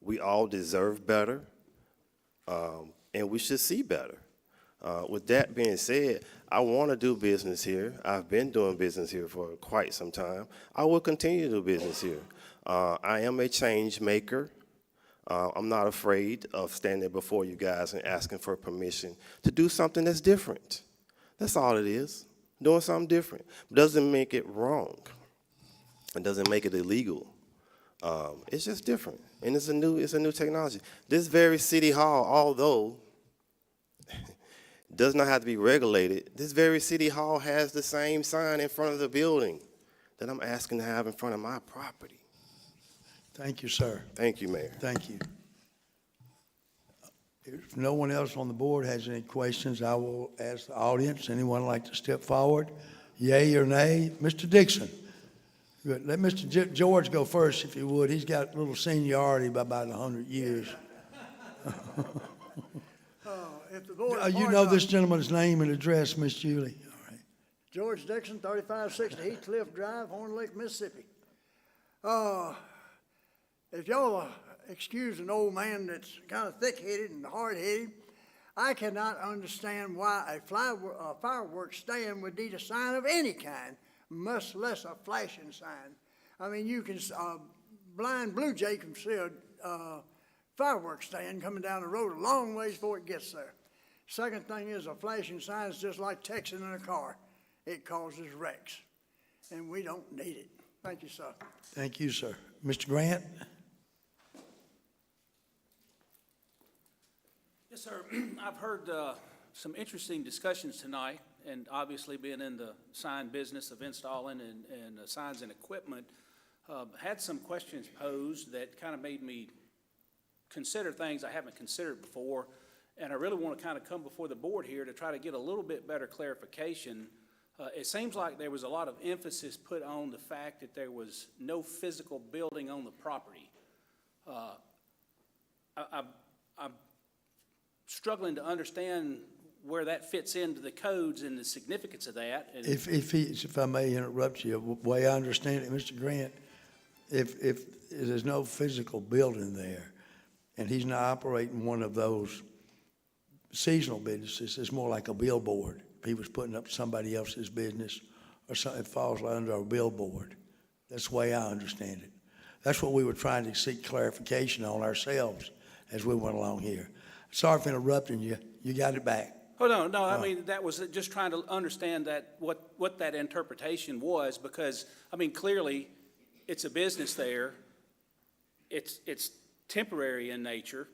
We all deserve better, and we should see better. With that being said, I want to do business here. I've been doing business here for quite some time. I will continue to do business here. I am a change maker. I'm not afraid of standing before you guys and asking for permission to do something that's different. That's all it is, doing something different. Doesn't make it wrong. It doesn't make it illegal. It's just different, and it's a new technology. This very city hall, although does not have to be regulated, this very city hall has the same sign in front of the building that I'm asking to have in front of my property. Thank you, sir. Thank you, Mayor. Thank you. If no one else on the board has any questions, I will ask the audience. Anyone like to step forward? Yea or nay? Mr. Dixon. Good. Let Mr. George go first, if you would. He's got a little seniority by about 100 years. If the board You know this gentleman's name and address, Miss Julie. All right. George Dixon, 3560 Heathcliff Drive, Horn Lake, Mississippi. If y'all excuse an old man that's kind of thick-headed and hard-headed, I cannot understand why a fireworks stand would need a sign of any kind, much less a flashing sign. I mean, you can, blind Blue Jay can see a fireworks stand coming down the road a long ways before it gets there. Second thing is, a flashing sign is just like texting in a car. It causes wrecks, and we don't need it. Thank you, sir. Thank you, sir. Mr. Grant? Yes, sir. I've heard some interesting discussions tonight, and obviously being in the sign business of installing and signs and equipment, had some questions posed that kind of made me consider things I haven't considered before. And I really want to kind of come before the board here to try to get a little bit better clarification. It seems like there was a lot of emphasis put on the fact that there was no physical building on the property. I'm struggling to understand where that fits into the codes and the significance of that. And If I may interrupt you, the way I understand it, Mr. Grant, if there's no physical building there, and he's not operating one of those seasonal businesses, it's more like a billboard. If he was putting up somebody else's business or something, it falls under a billboard. That's the way I understand it. That's what we were trying to seek clarification on ourselves as we went along here. Sorry for interrupting you. You got it back. Oh, no, I mean, that was just trying to understand that, what that interpretation was, because, I mean, clearly, it's a business there. It's temporary in nature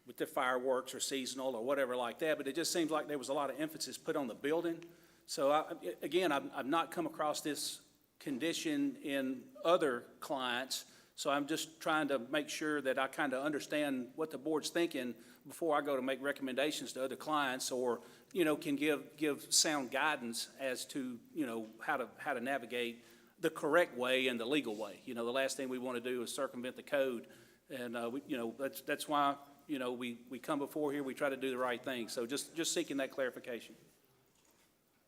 with the fireworks or seasonal or whatever like that, but it just seems like there was a lot of emphasis put on the building. So, I've not come across this condition in other clients, so I'm just trying to make sure that I kind of understand what the board's thinking before I go to make recommendations to other clients, or, can give sound guidance as to, how to navigate the correct way and the legal way. The last thing we want to do is circumvent the code. And, that's why, we come before here, we try to do the right thing. So just seeking that clarification.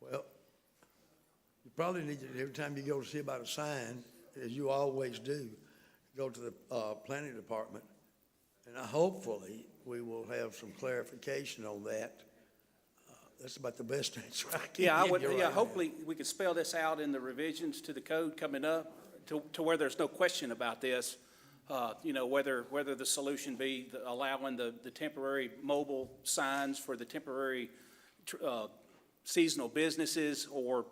Well, you probably need to, every time you go to see about a sign, as you always do, go to the planning department, and hopefully we will have some clarification on that. That's about the best answer I can give you right now. Hopefully we could spell this out in the revisions to the code coming up to where there's no question about this. Whether the solution be allowing the temporary mobile signs for the temporary seasonal businesses, or,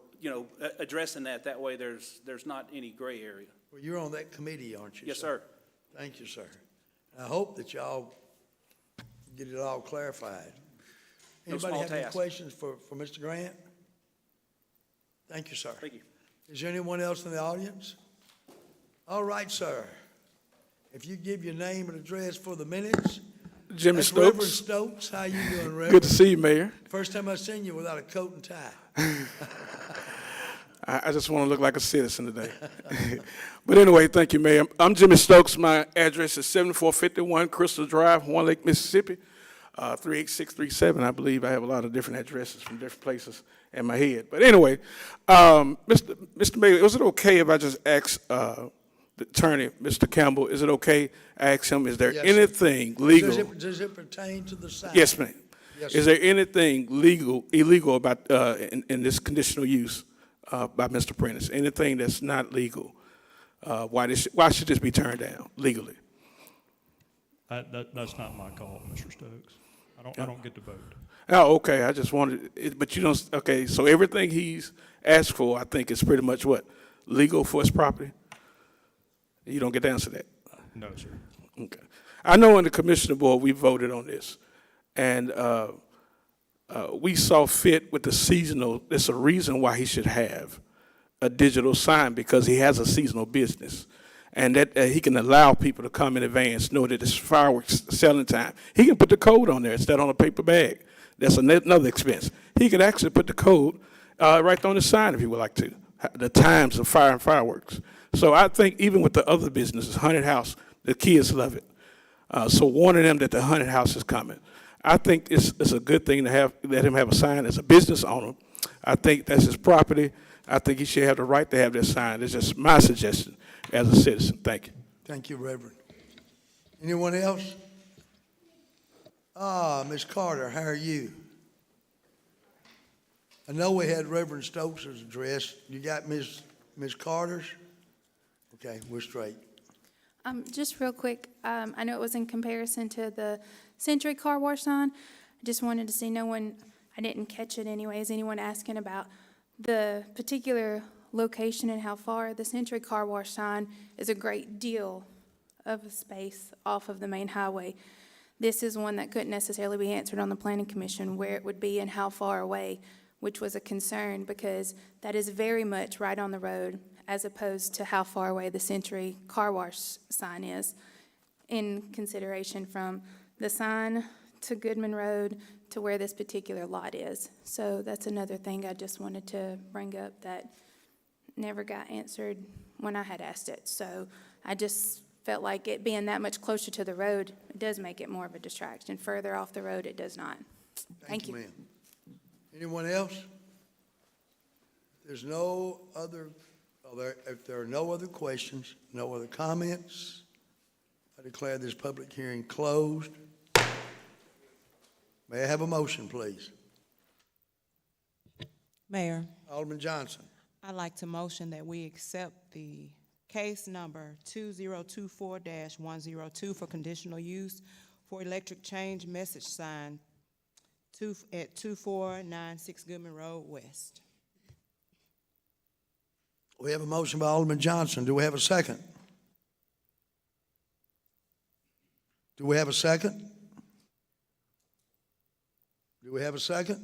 addressing that way there's not any gray area. Well, you're on that committee, aren't you? Yes, sir. Thank you, sir. I hope that y'all get it all clarified. No Anybody small have any task. questions for Mr. Grant? Thank you, sir. Thank you. Is there anyone else in the audience? All right, sir. If you give your name and address for the minutes. Jimmy That's Reverend Stokes. Stokes. How you doing, Reverend? Good to see you, Mayor. First time I've seen you without a coat and tie. I just want to look like a citizen today. But anyway, thank you, Mayor. I'm Jimmy Stokes. My address is 7451 Crystal Drive, Horn Lake, Mississippi, 38637. I believe I have a lot of different addresses from different places in my head. But anyway, Mr. Mayor, is it okay if I just ask the attorney, Mr. Campbell, is it okay I ask him, is there Yes, sir. anything legal? Does it pertain to the sign? Yes, ma'am. Yes, Is sir. there anything illegal about, in this conditional use by Mr. Prentice? Anything that's not legal? Why should this be turned down legally? That's not my call, Mr. Stokes. I don't get to vote. Oh, okay, I just wanted, but you don't, okay, so everything he's asked for, I think is pretty much what? Legal for his property? You don't get to answer that? No, sir. Okay. I know in the commissioner board, we voted on this, and we saw fit with the seasonal, there's a reason why he should have a digital sign, because he has a seasonal business. And that he can allow people to come in advance, know that it's fireworks selling time. He can put the code on there instead on a paper bag. That's another expense. He could actually put the code right on the sign if he would like to, the times of fire and fireworks. So I think even with the other businesses, Haunted House, the kids love it. So warning them that the Haunted House is coming. I think it's a good thing to let him have a sign as a business owner. I think that's his property. I think he should have the right to have that sign. It's just my suggestion as a citizen. Thank you. Thank you, Reverend. Anyone else? Ms. Carter, how are you? I know we had Reverend Stokes' address. You got Ms. Carter's? Okay, we're straight. Just real quick, I know it was in comparison to the Century Car Wash sign. I just wanted to see, I didn't catch it anyways, anyone asking about the particular location and how far. The Century Car Wash sign is a great deal of a space off of the main highway. This is one that couldn't necessarily be answered on the Planning Commission, where it would be and how far away, which was a concern because that is very much right on the road as opposed to how far away the Century Car Wash sign is in consideration from the sign to Goodman Road to where this particular lot is. So that's another thing I just wanted to bring up that never got answered when I had asked it. So I just felt like it being that much closer to the road, it does make it more of a distraction. Further off the road, it does not. Thank you. Ma'am. Anyone else? There's no other, if there are no other questions, no other comments, I declare this public hearing closed. May I have a motion, please? Mayor, Alderman Johnson. I'd like to motion that we accept the case number 2024-102 for conditional use for electric change message sign at 2496 Goodman Road West. We have a motion by Alderman Johnson. Do we have a second? Do we have a second? Do we have a second?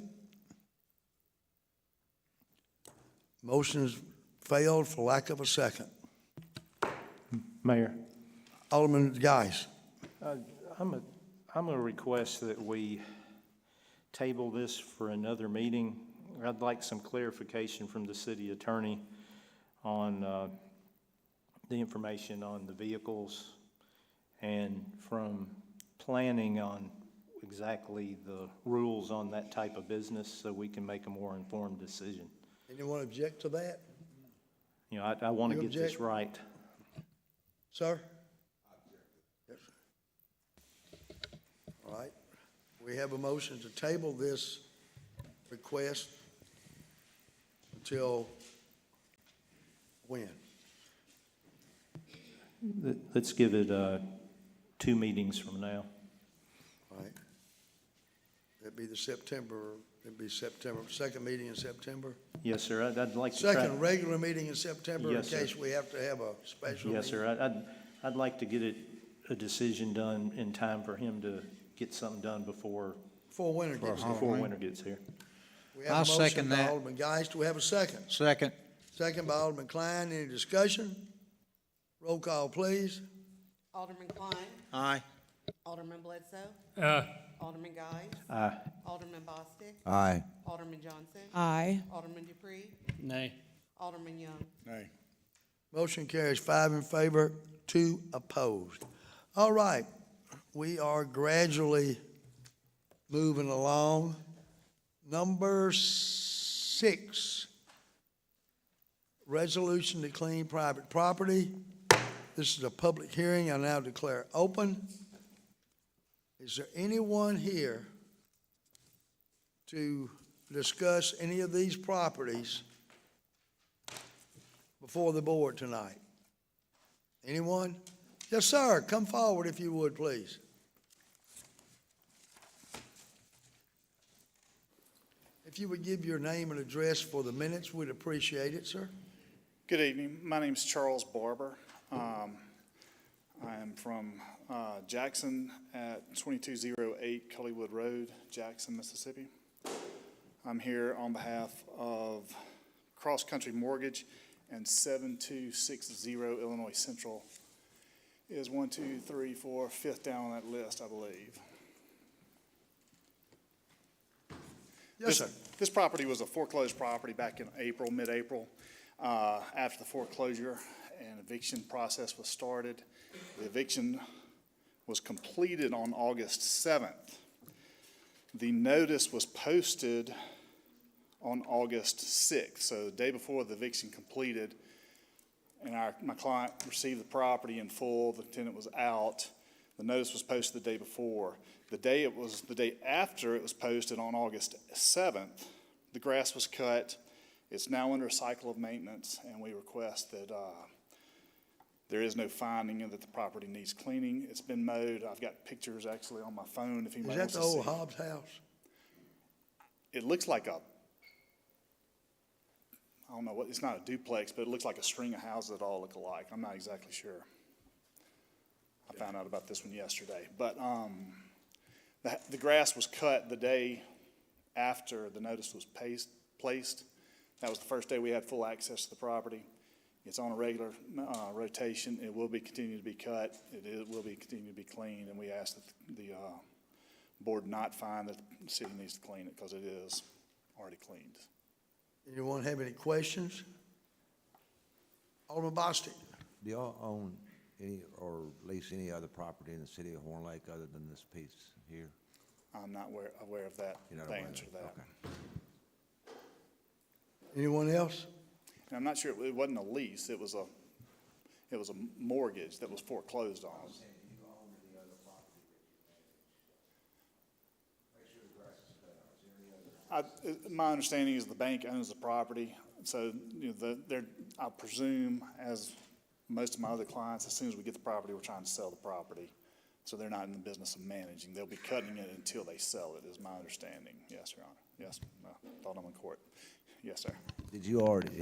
Motion's failed for lack of a second. Mayor, Alderman Geis. I'm gonna request that we table this for another meeting. I'd like some clarification from the city attorney on the information on the vehicles and from planning on exactly the rules on that type of business so we can make a more informed decision. Anyone object to that? You know, I want to You get this object? right. Sir? Yes. All right. We have a motion to table this request until when? Let's give it 2 meetings from now. All right. That'd be September, second meeting in September? Yes, sir. I'd like to try. Second regular meeting in September in Yes, sir. case we have to have a special meeting? Yes, sir. I'd like to get a decision done in time for him to get something done before winter gets here. before winter gets here. We have a I'll motion second by that. Alderman Geis. Do we have a second? Second. Second by Alderman Klein. Any discussion? Roll call, please. Alderman Klein. Aye. Alderman Bledsoe. Aye. Alderman Guy. Aye. Alderman Bostic. Aye. Alderman Johnson. Aye. Alderman Dupree. Nay. Alderman Young. Nay. Motion carries 5 in favor, 2 opposed. All right, we are gradually moving along. Number 6, resolution to clean private property. This is a public hearing. I now declare it open. Is there anyone here to discuss any of these properties before the board tonight? Anyone? Yes, sir. Come forward if you would, please. If you would give your name and address for the minutes, we'd appreciate it, sir. Good evening. My name is Charles Barber. I am from Jackson at 2208 Cullywood Road, Jackson, Mississippi. I'm here on behalf of Cross Country Mortgage and 7260 Illinois Central is 1, 2, 3, 4, 5th down on that list, I believe. Yes, sir. This property was a foreclosed property back in April, mid-April. After the foreclosure, an eviction process was started. The eviction was completed on August 7th. The notice was posted on August 6th, so the day before the eviction completed, and my client received the property in full, the tenant was out. The notice was posted the day before. The day after it was posted on August 7th, the grass was cut. It's now under a cycle of maintenance, and we request that there is no finding and that the property needs cleaning. It's been mowed. I've got pictures actually on my phone if anybody Is that wants the to see. old Hobbs house? It looks like I don't know what, it's not a duplex, but it looks like a string of houses that all look alike. I'm not exactly sure. I found out about this one yesterday. But the grass was cut the day after the notice was placed. That was the first day we had full access to the property. It's on a regular rotation. It will be continued to be cut. It will be continued to be cleaned, and we ask that the board not find that the city needs to clean it because it is already cleaned. Anyone have any questions? Alderman Bostic. Do y'all own any or lease any other property in the city of Horn Lake other than this piece here? I'm not aware of that, You're not the aware of answer to that? that. Okay. Anyone else? And I'm not sure, it wasn't a lease, it was a mortgage that was foreclosed on. My understanding is the bank owns the property, so, I presume, as most of my other clients, as soon as we get the property, we're trying to sell the property. So they're not in the business of managing. They'll be cutting it until they sell it, is my understanding. Yes, Your Honor. Yes, thought I'm in court. Yes, sir.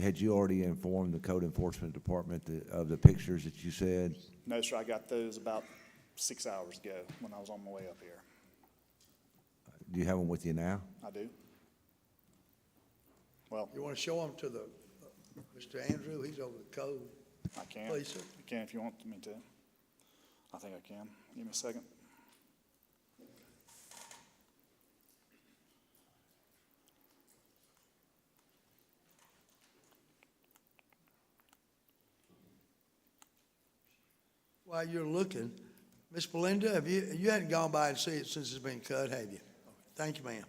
Had you already informed the code enforcement department of the pictures that you said? No, sir, I got those about 6 hours ago when I was on my way up here. Do you have them with you now? I do. Well, You want to show them to the, Mr. Andrew? He's over the code. I can. Please, sir. I can if you want me to. I think I can. Give me a second. While you're looking, Miss Belinda, you hadn't gone by and seen it since it's been cut, have you? Thank you, ma'am.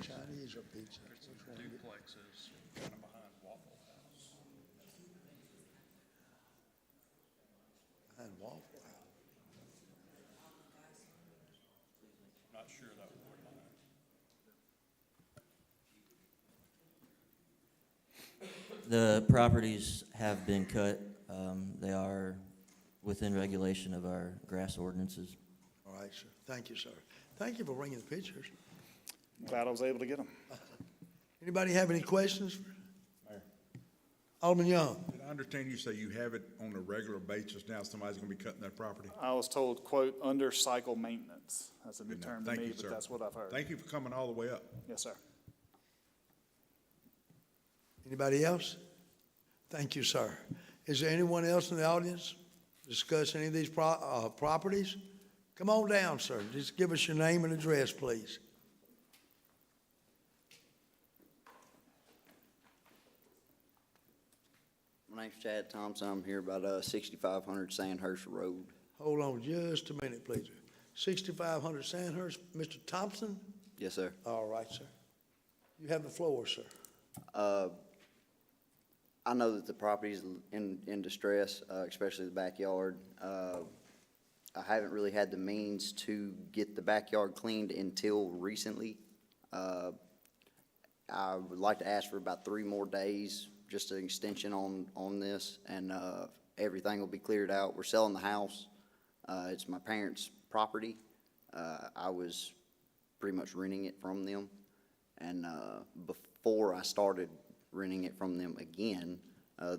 Chinese or pizza? Duplexes, kind of behind Waffle House. Behind Waffle House. Not sure that would line. The properties have been cut. They are within regulation of our grass ordinances. All right, sir. Thank you, sir. Thank you for bringing the pictures. Glad I was able to get them. Anybody have any questions? Alderman Young. Did I understand you say you have it on a regular basis now, somebody's gonna be cutting that property? I was told, quote, under cycle maintenance. That's a new Good enough. term to Thank me, you, but sir. that's what I've heard. Thank you for coming all the way up. Yes, sir. Anybody else? Thank you, sir. Is there anyone else in the audience discuss any of these properties? Come on down, sir. Just give us your name and address, please. My name's Chad Thompson. I'm here about 6500 Sandhurst Road. Hold on just a minute, please. 6500 Sandhurst, Mr. Thompson? Yes, sir. All right, sir. You have the floor, sir. I know that the property's in distress, especially the backyard. I haven't really had the means to get the backyard cleaned until recently. I would like to ask for about 3 more days, just an extension on this, and everything will be cleared out. We're selling the house. It's my parents' property. I was pretty much renting it from them, and before I started renting it from them again,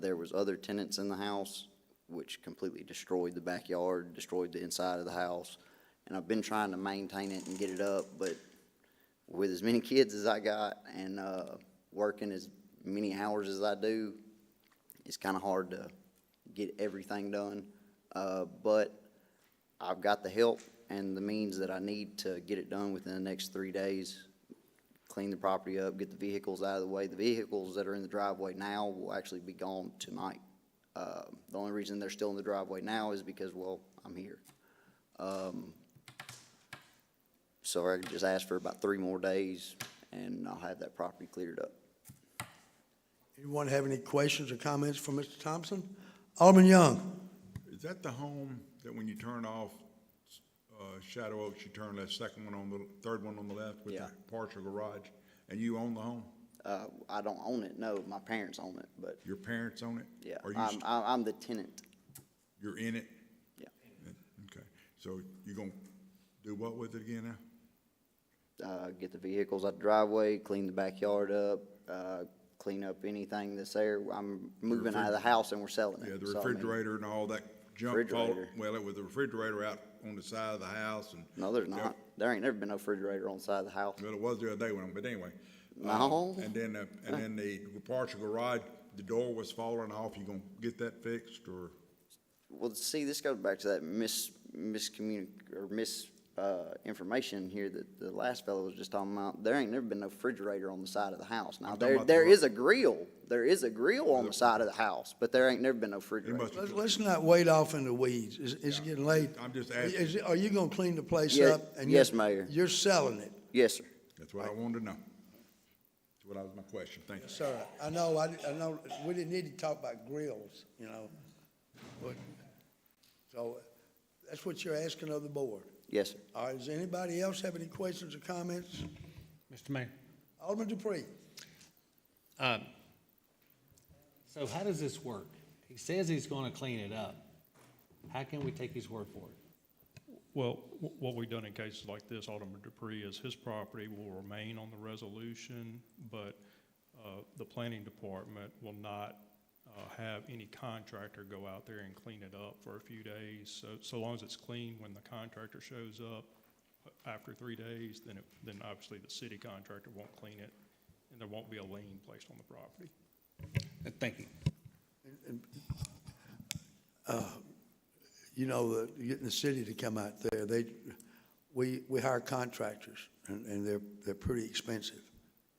there was other tenants in the house, which completely destroyed the backyard, destroyed the inside of the house. And I've been trying to maintain it and get it up, but with as many kids as I got and working as many hours as I do, it's kind of hard to get everything done. But I've got the help and the means that I need to get it done within the next 3 days. Clean the property up, get the vehicles out of the way. The vehicles that are in the driveway now will actually be gone tonight. The only reason they're still in the driveway now is because, well, I'm here. So I just ask for about 3 more days, and I'll have that property cleared up. Anyone have any questions or comments for Mr. Thompson? Alderman Young? Is that the home that when you turn off Shadow Oaks, you turn that second one on the, third one on the left with Yeah. the partial garage, and you own the home? I don't own it, no, my parents own it, but Your parents own it? yeah, Are you I'm the tenant. You're in it? Yeah. Okay, so you gonna do what with it again now? Get the vehicles out the driveway, clean the backyard up, clean up anything that's there. I'm moving out of the house and we're selling it. Yeah, the So, I mean, refrigerator and all that junk. Refrigerator. Well, it was the refrigerator out on the side of the house and. No, there's not. There ain't never been no refrigerator on the side of the house. Well, it was the other day when, but anyway. No. And then the partial garage, the door was falling off. You gonna get that fixed or? Well, see, this goes back to that information here that the last fellow was just talking about. There ain't never been no refrigerator on the side of the house. Now, I'm talking about there the- is a grill. There is a grill on the side of the house, but there ain't never been no refrigerator. Let's not wade off in the weeds. It's getting late. I'm just asking. Are you gonna clean the place Yeah, up? And yes, you're- Mayor. You're selling it? Yes, sir. That's what I wanted to know. That's what was my question. Thank you. Sir, I know, we didn't need to talk about grills, you know, but, so, that's what you're asking of the board. Yes, sir. All right, does anybody else have any questions or comments? Mr. Mayor. Alderman Dupree? So how does this work? He says he's gonna clean it up. How can we take his word for it? Well, what we've done in cases like this, Alderman Dupree, is his property will remain on the resolution, but the planning department will not have any contractor go out there and clean it up for a few days. So long as it's clean when the contractor shows up after 3 days, then obviously the city contractor won't clean it, and there won't be a lien placed on the property. Thank you. You know, getting the city to come out there, we hire contractors, and they're pretty expensive.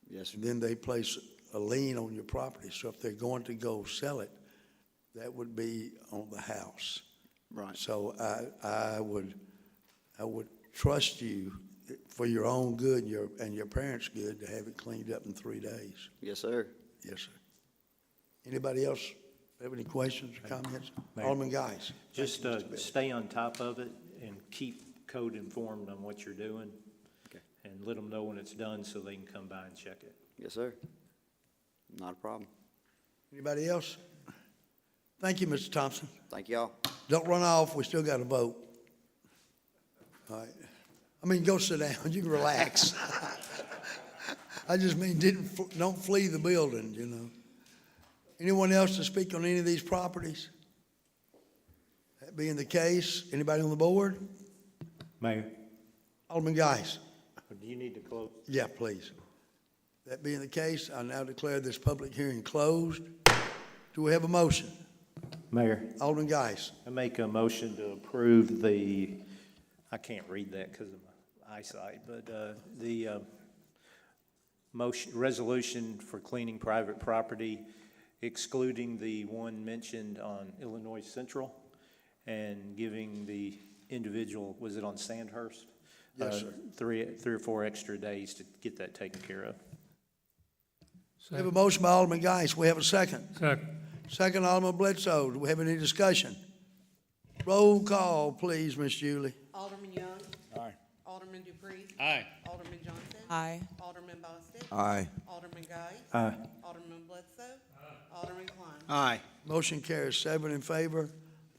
Yes, sir. Then they place a lien on your property, so if they're going to go sell it, that would be on the house. Right. So I would trust you for your own good and your parents' good to have it cleaned up in 3 days. Yes, sir. Yes, sir. Anybody else have any questions or comments? Mayor. Alderman Guys? Just stay on top of it and keep code informed on what you're doing. Okay. And let them know when it's done so they can come by and check it. Yes, sir. Not a problem. Anybody else? Thank you, Mr. Thompson. Thank y'all. Don't run off, we still got to vote. All right. I mean, go sit down, you can relax. I just mean, don't flee the building, you know. Anyone else to speak on any of these properties? That being the case, anybody on the board? Mayor. Alderman Geis. Do you need to close? Yeah, please. That being the case, I now declare this public hearing closed. Do we have a motion? Mayor. Alderman Geis. I make a motion to approve I can't read that because of my eyesight, but the resolution for cleaning private property, excluding the one mentioned on Illinois Central, and giving the individual, was it on Sandhurst? Yes, sir. 3 or 4 extra days to get that taken care of. We have a motion by Alderman Geis. We have a second. Second. Second, Alderman Bledsoe. Do we have any discussion? Roll call, please, Miss Julie. Alderman Young. Aye. Alderman Dupree. Aye. Alderman Johnson. Aye. Alderman Bostic. Aye. Alderman Guy. Aye. Alderman Bledsoe. Alderman Klein. Aye. Motion carries 7 in favor,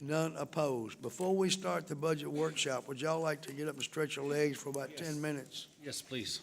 none opposed. Before we start the budget workshop, would y'all like to get up and stretch your legs for about 10 minutes? Yes, please.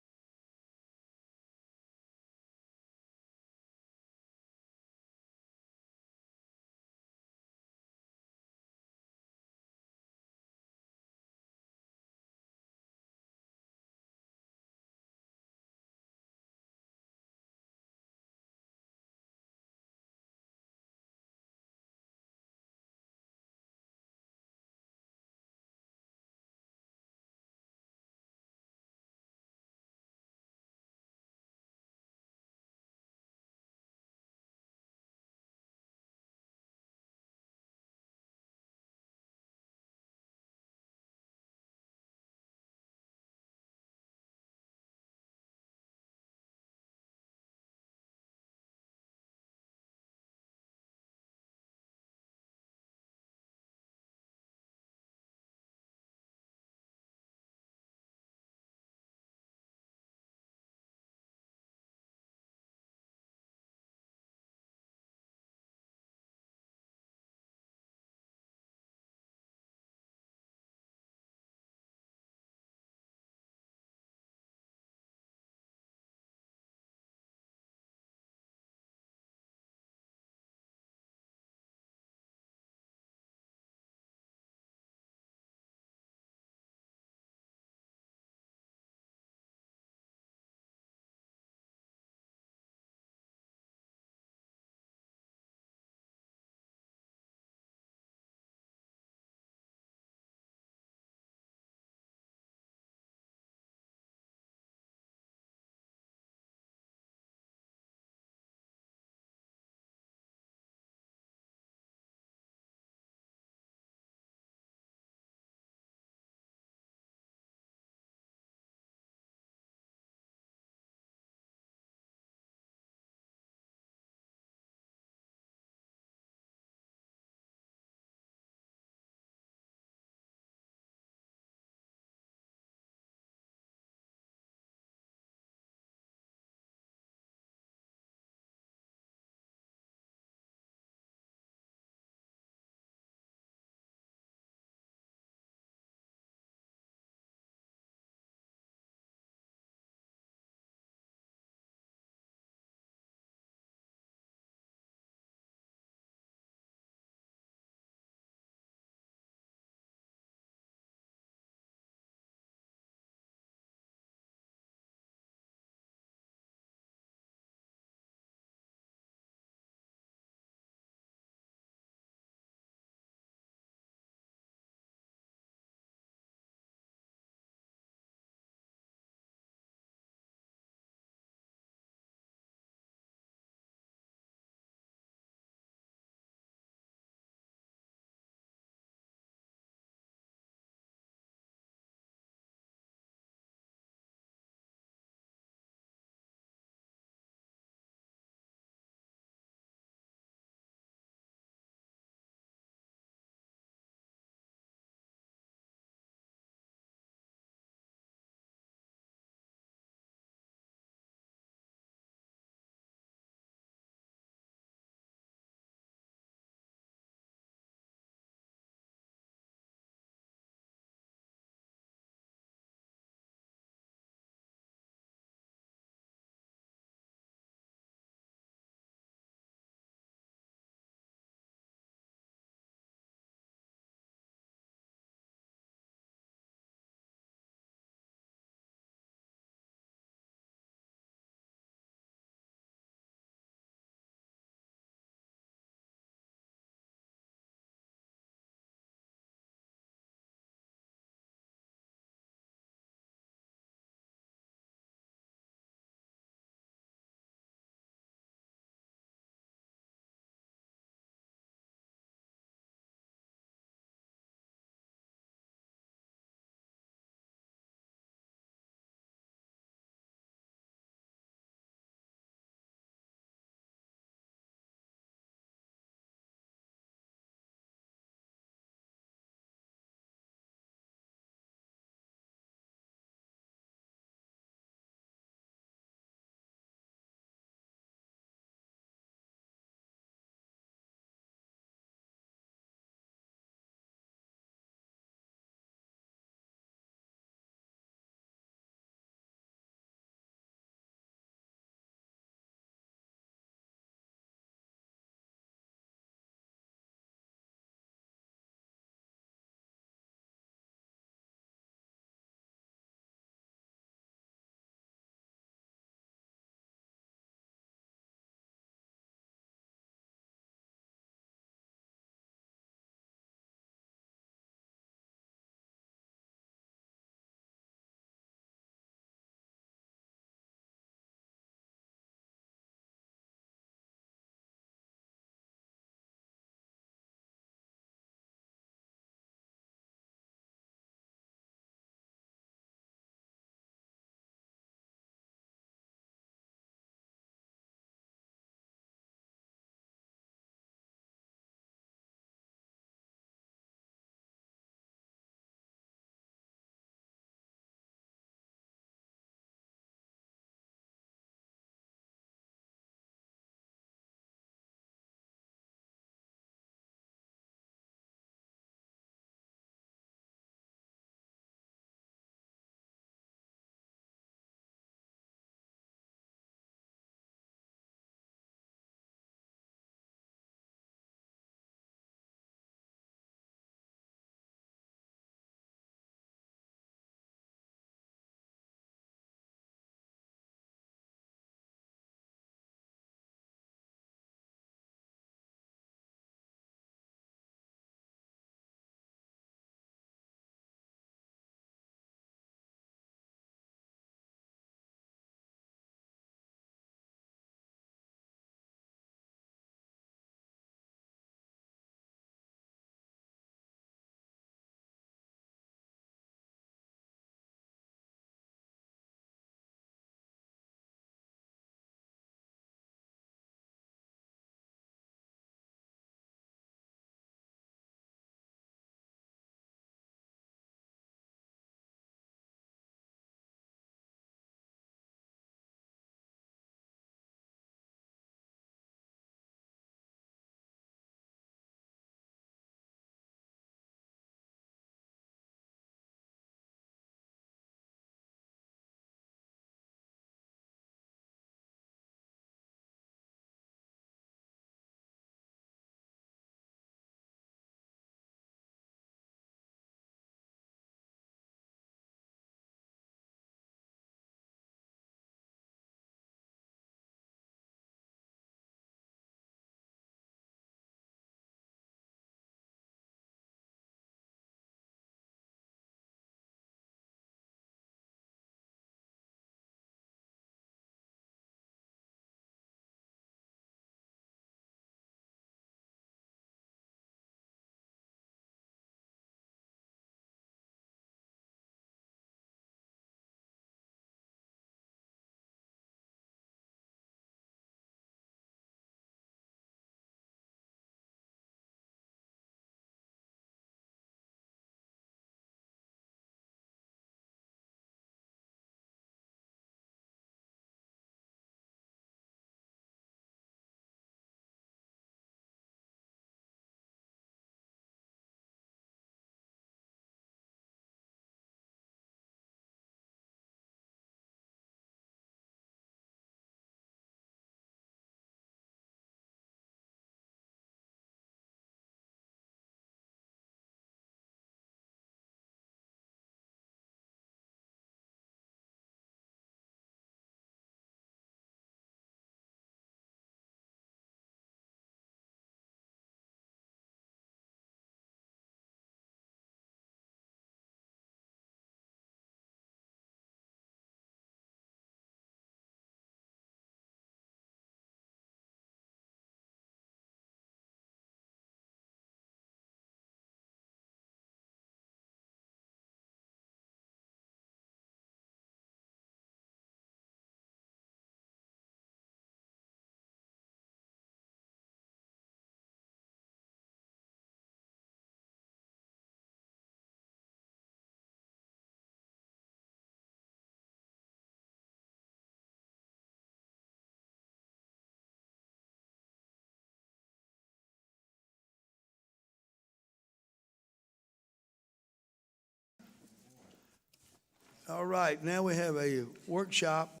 All right, now we have a workshop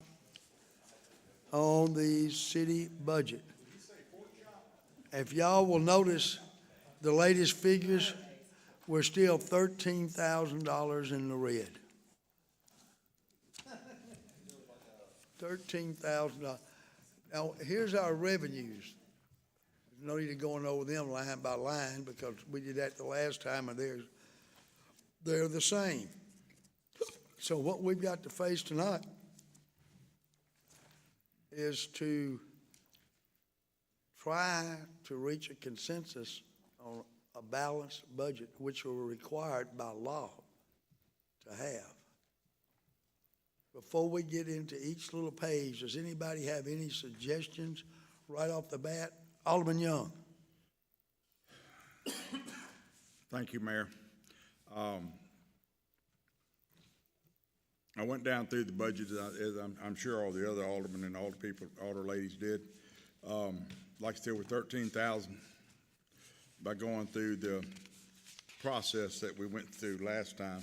on the city budget. If y'all will notice the latest figures, we're still $13,000 in the red. $13,000. Now, here's our revenues. No need to going over them line by line because we did that the last time and they're the same. So what we've got to face tonight is to try to reach a consensus on a balanced budget, which we're required by law to have. Before we get into each little page, does anybody have any suggestions right off the bat? Alderman Young. Thank you, Mayor. I went down through the budget, as I'm sure all the other aldermen and all the people, all the ladies did. Like I said, we're 13,000 by going through the process that we went through last time.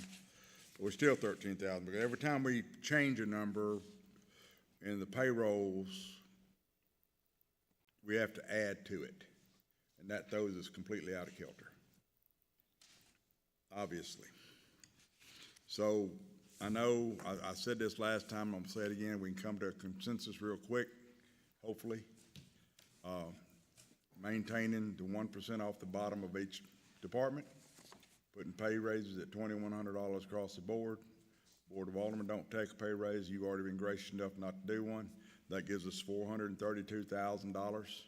We're still 13,000 because every time we change a number in the payrolls, we have to add to it, and that throws us completely out of kilter, obviously. So I know I said this last time, I'm gonna say it again, we can come to a consensus real quick, hopefully. Maintaining the 1% off the bottom of each department, putting pay raises at $2,100 across the board. Board of Aldermen don't take a pay raise, you've already been gracious enough not to do one. That gives us $432,000.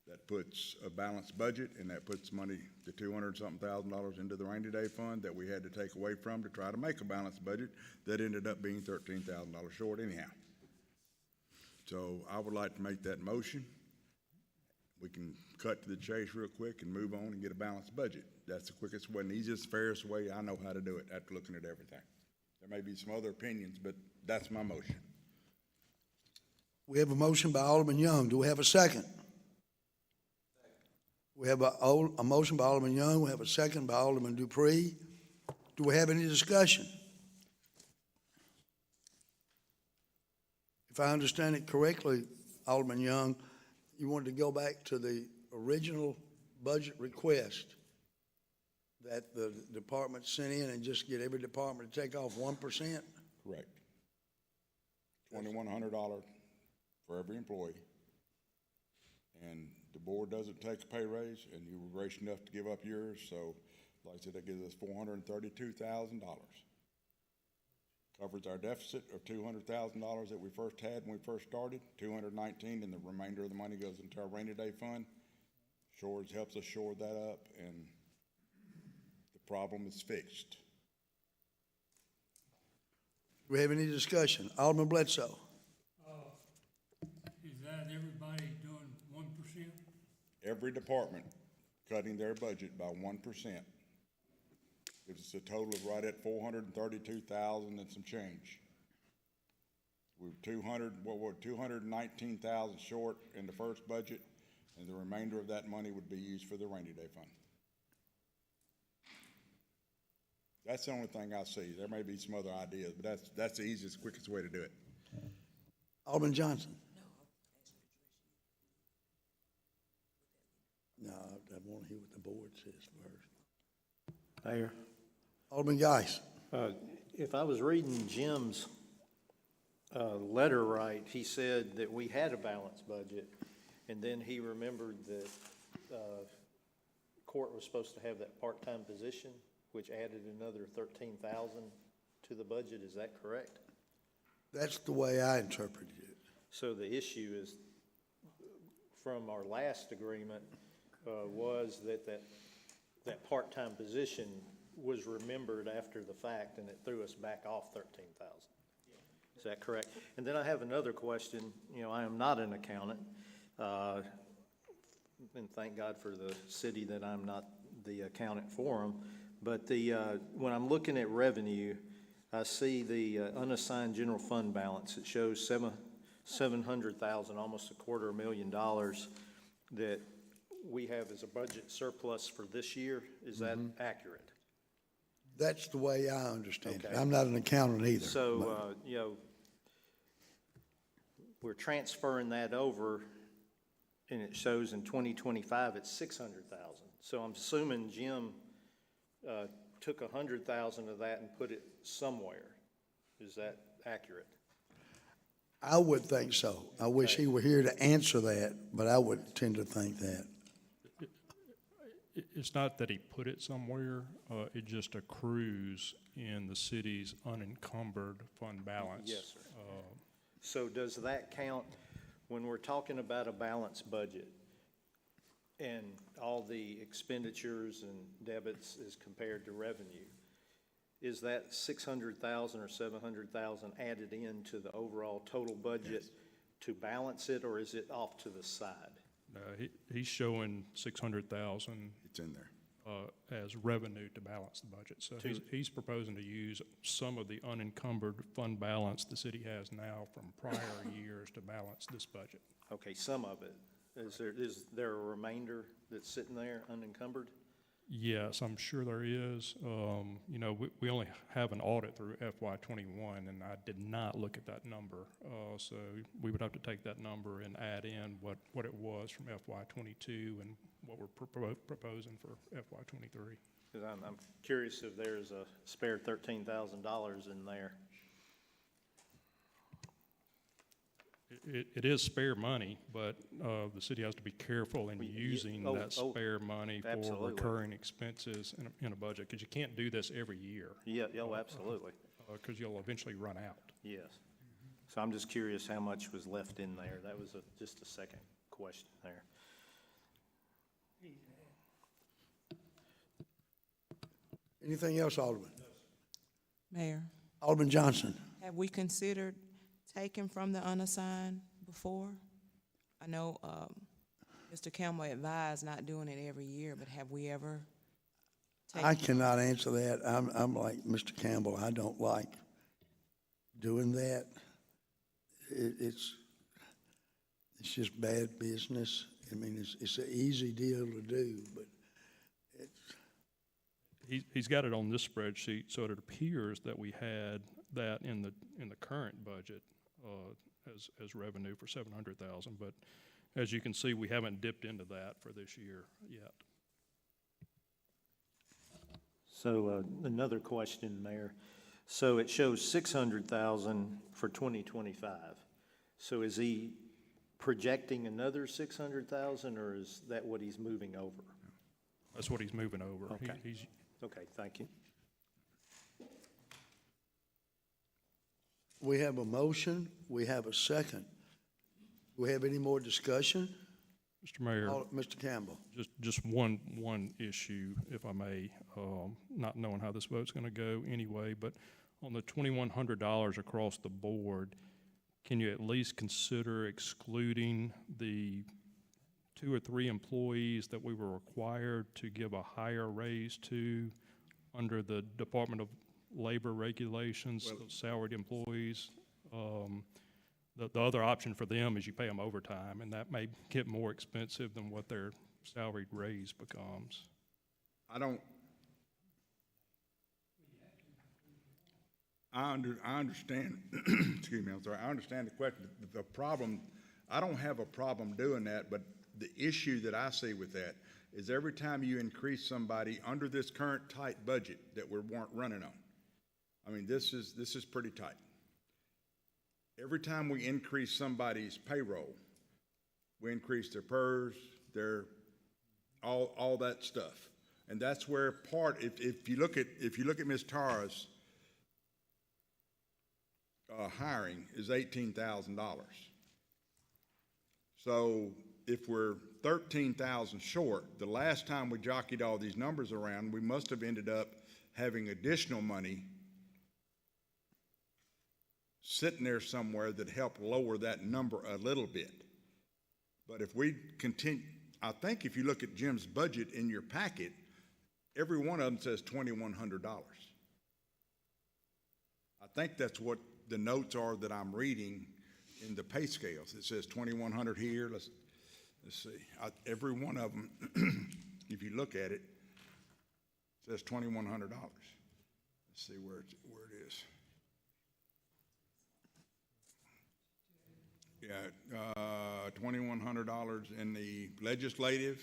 That puts a balanced budget, and that puts money, the $200-something thousand into the rainy day fund that we had to take away from to try to make a balanced budget. That ended up being $13,000 short anyhow. So I would like to make that motion. We can cut to the chase real quick and move on and get a balanced budget. That's the quickest way and easiest, fairest way I know how to do it after looking at everything. There may be some other opinions, but that's my motion. We have a motion by Alderman Young. Do we have a second? We have a motion by Alderman Young. We have a second by Alderman Dupree. Do we have any discussion? If I understand it correctly, Alderman Young, you wanted to go back to the original budget request that the department sent in and just get every department to take off 1%? Correct. $2,100 for every employee. And the board doesn't take a pay raise, and you were gracious enough to give up yours, so like I said, that gives us $432,000. Covers our deficit of $200,000 that we first had when we first started, $219, and the remainder of the money goes into our rainy day fund. Helps us shore that up, and the problem is fixed. Do we have any discussion? Alderman Bledsoe. Is that everybody doing 1%? Every department cutting their budget by 1%. Gives us a total of right at $432,000 and some change. We're 219,000 short in the first budget, and the remainder of that money would be used for the rainy day fund. That's the only thing I see. There may be some other ideas, but that's the easiest, quickest way to do it. Alderman Johnson. No, I want to hear what the board says first. Mayor? Alderman Geis. If I was reading Jim's letter right, he said that we had a balanced budget, and then he remembered that court was supposed to have that part-time position, which added another $13,000 to the budget. Is that correct? That's the way I interpreted it. So the issue is, from our last agreement, was that part-time position was remembered after the fact, and it threw us back off $13,000. Is that correct? And then I have another question. You know, I am not an accountant, and thank God for the city that I'm not the accountant for them. But when I'm looking at revenue, I see the unassigned general fund balance. It shows $700,000, almost $250,000 that we have as a budget surplus for this year. Is that accurate? That's the way I understand it. Okay. I'm not an accountant either. So, you know, we're transferring that over, and it shows in 2025 it's 600,000. So I'm assuming Jim took 100,000 of that and put it somewhere. Is that accurate? I would think so. I wish he were here to answer that, but I would tend to think that. It's not that he put it somewhere, it just accrues in the city's unencumbered fund balance. Yes, sir. So does that count when we're talking about a balanced budget and all the expenditures and debits is compared to revenue? Is that 600,000 or 700,000 added into the overall total budget to balance it, or is it off to the side? He's showing 600,000. It's in there. As revenue to balance the budget. So he's proposing to use some of the unencumbered fund balance the city has now from prior years to balance this budget. Okay, some of it. Is there a remainder that's sitting there unencumbered? Yes, I'm sure there is. You know, we only have an audit through FY21, and I did not look at that number. So we would have to take that number and add in what it was from FY22 and what we're proposing for FY23. Because I'm curious if there's a spare $13,000 in there. It is spare money, but the city has to be careful in using that spare money for absolutely. recurring expenses in a budget, because you can't do this every year. Yeah, absolutely. Because you'll eventually run out. Yes. So I'm just curious how much was left in there. That was just a second question there. Anything else, Alderman? Mayor, Alderman Johnson? have we considered taking from the unassigned before? I know Mr. Campbell advised not doing it every year, but have we ever I cannot answer that. I'm like Mr. Campbell. I don't like doing that. It's just bad business. I mean, it's an easy deal to do, but He's got it on this spreadsheet, so it appears that we had that in the current budget as revenue for 700,000. But as you can see, we haven't dipped into that for this year yet. So another question, Mayor. So it shows 600,000 for 2025. So is he projecting another 600,000, or is that what he's moving over? That's what he's moving over. Okay. He's Okay, thank you. we have a motion. We have a second. Do we have any more discussion? Mr. Mayor. Mr. Campbell? Just one issue, if I may, not knowing how this vote's going to go anyway, but on the $2,100 across the board, can you at least consider excluding the 2 or 3 employees that we were required to give a higher raise to under the Department of Labor regulations, those salaried employees? The other option for them is you pay them overtime, and that may get more expensive than what their salaried raise becomes. I understand, excuse me, I'm sorry, I understand the question. The problem, I don't have a problem doing that, but the issue that I see with that is every time you increase somebody under this current tight budget that we're running on, I mean, this is pretty tight. Every time we increase somebody's payroll, we increase their PERS, their, all that stuff. And that's where if you look at Ms. Tara's hiring is $18,000. So if we're 13,000 short, the last time we jockeyed all these numbers around, we must have ended up having additional money sitting there somewhere that helped lower that number a little bit. But if we continue, I think if you look at Jim's budget in your packet, every one of them says $2,100. I think that's what the notes are that I'm reading in the pay scales. It says 2,100 here. Let's see. Every one of them, if you look at it, says $2,100. see where it is. Yeah, $2,100 in the legislative,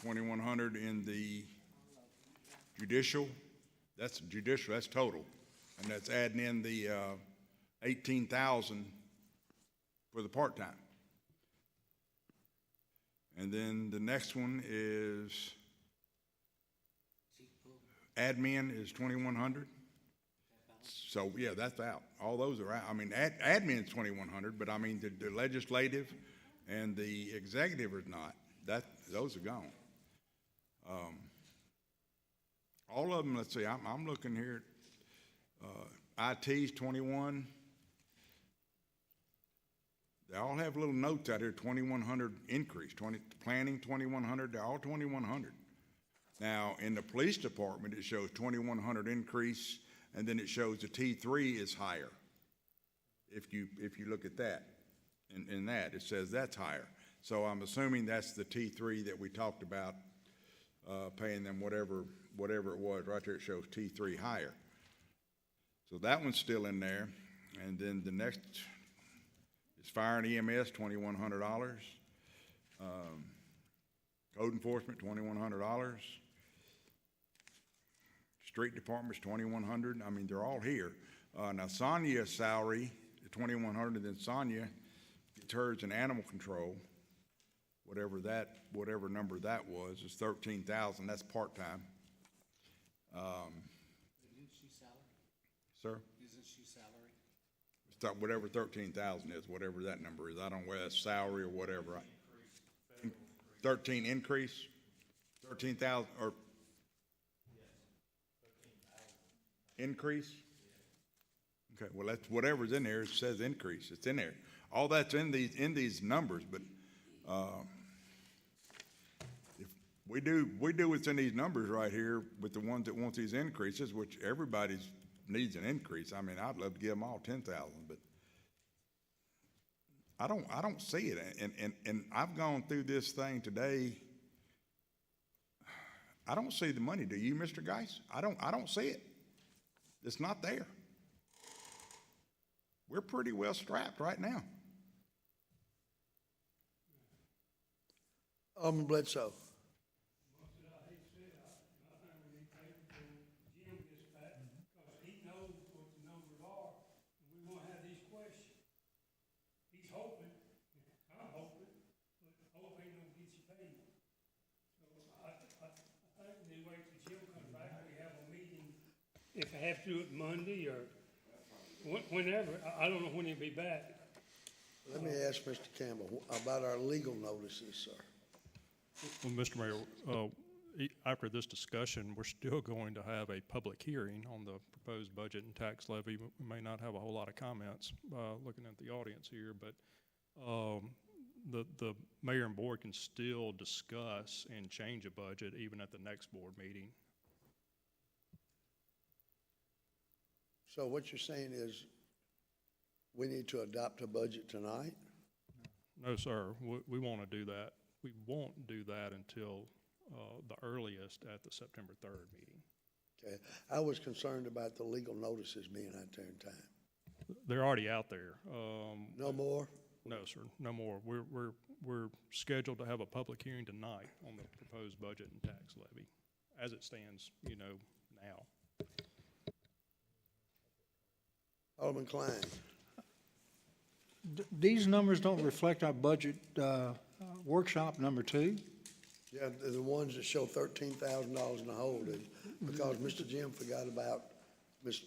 2,100 in the judicial. That's judicial, that's total. And that's adding in the 18,000 for the part-time. And then the next one is admin is 2,100. So, yeah, that's out. All those are out. I mean, admin's 2,100, but I mean, the legislative and the executive is not. Those are gone. All of them, let's see, I'm looking here at IT's 21. They all have little notes out here, 2,100 increase, planning 2,100, they're all 2,100. Now, in the police department, it shows 2,100 increase, and then it shows the T3 is higher. If you look at that, in that, it says that's higher. So I'm assuming that's the T3 that we talked about, paying them whatever it was. Right there it shows T3 higher. So that one's still in there. And then the next is fire and EMS, $2,100. Code enforcement, $2,100. Street department's $2,100. I mean, they're all here. Now Sonia's salary, $2,100, and then Sonia gets hers in animal control. Whatever number that was, is 13,000. That's part-time. Isn't she salary? Sir? Isn't she salary? It's whatever 13,000 is, whatever that number is. I don't know whether that's salary or whatever. 13 increase? 13,000 or increase? Okay, well, that's whatever's in there. It says increase. It's in there. All that's in these numbers, but if we do what's in these numbers right here with the ones that want these increases, which everybody needs an increase. I mean, I'd love to give them all 10,000, but I don't see it. And I've gone through this thing today. I don't see the money. Do you, Mr. Geis? I don't see it. It's not there. We're pretty well strapped right now. Alderman Bledsoe. If I have to do it Monday or whenever, I don't know when he'll be back. Let me ask Mr. Campbell about our legal notices, sir. Well, Mr. Mayor, after this discussion, we're still going to have a public hearing on the proposed budget and tax levy. We may not have a whole lot of comments looking at the audience here, but the mayor and board can still discuss and change a budget even at the next board meeting. So what you're saying is we need to adopt a budget tonight? No, sir. We want to do that. We won't do that until the earliest at the September 3rd meeting. Okay. I was concerned about the legal notices being out there in time. They're already out there. No more? No, sir. No more. We're scheduled to have a public hearing tonight on the proposed budget and tax levy, as it stands, now. Alderman Klein. These numbers don't reflect our budget workshop number 2? Yeah, they're the ones that show $13,000 in the hole, because Mr. Jim forgot about Ms.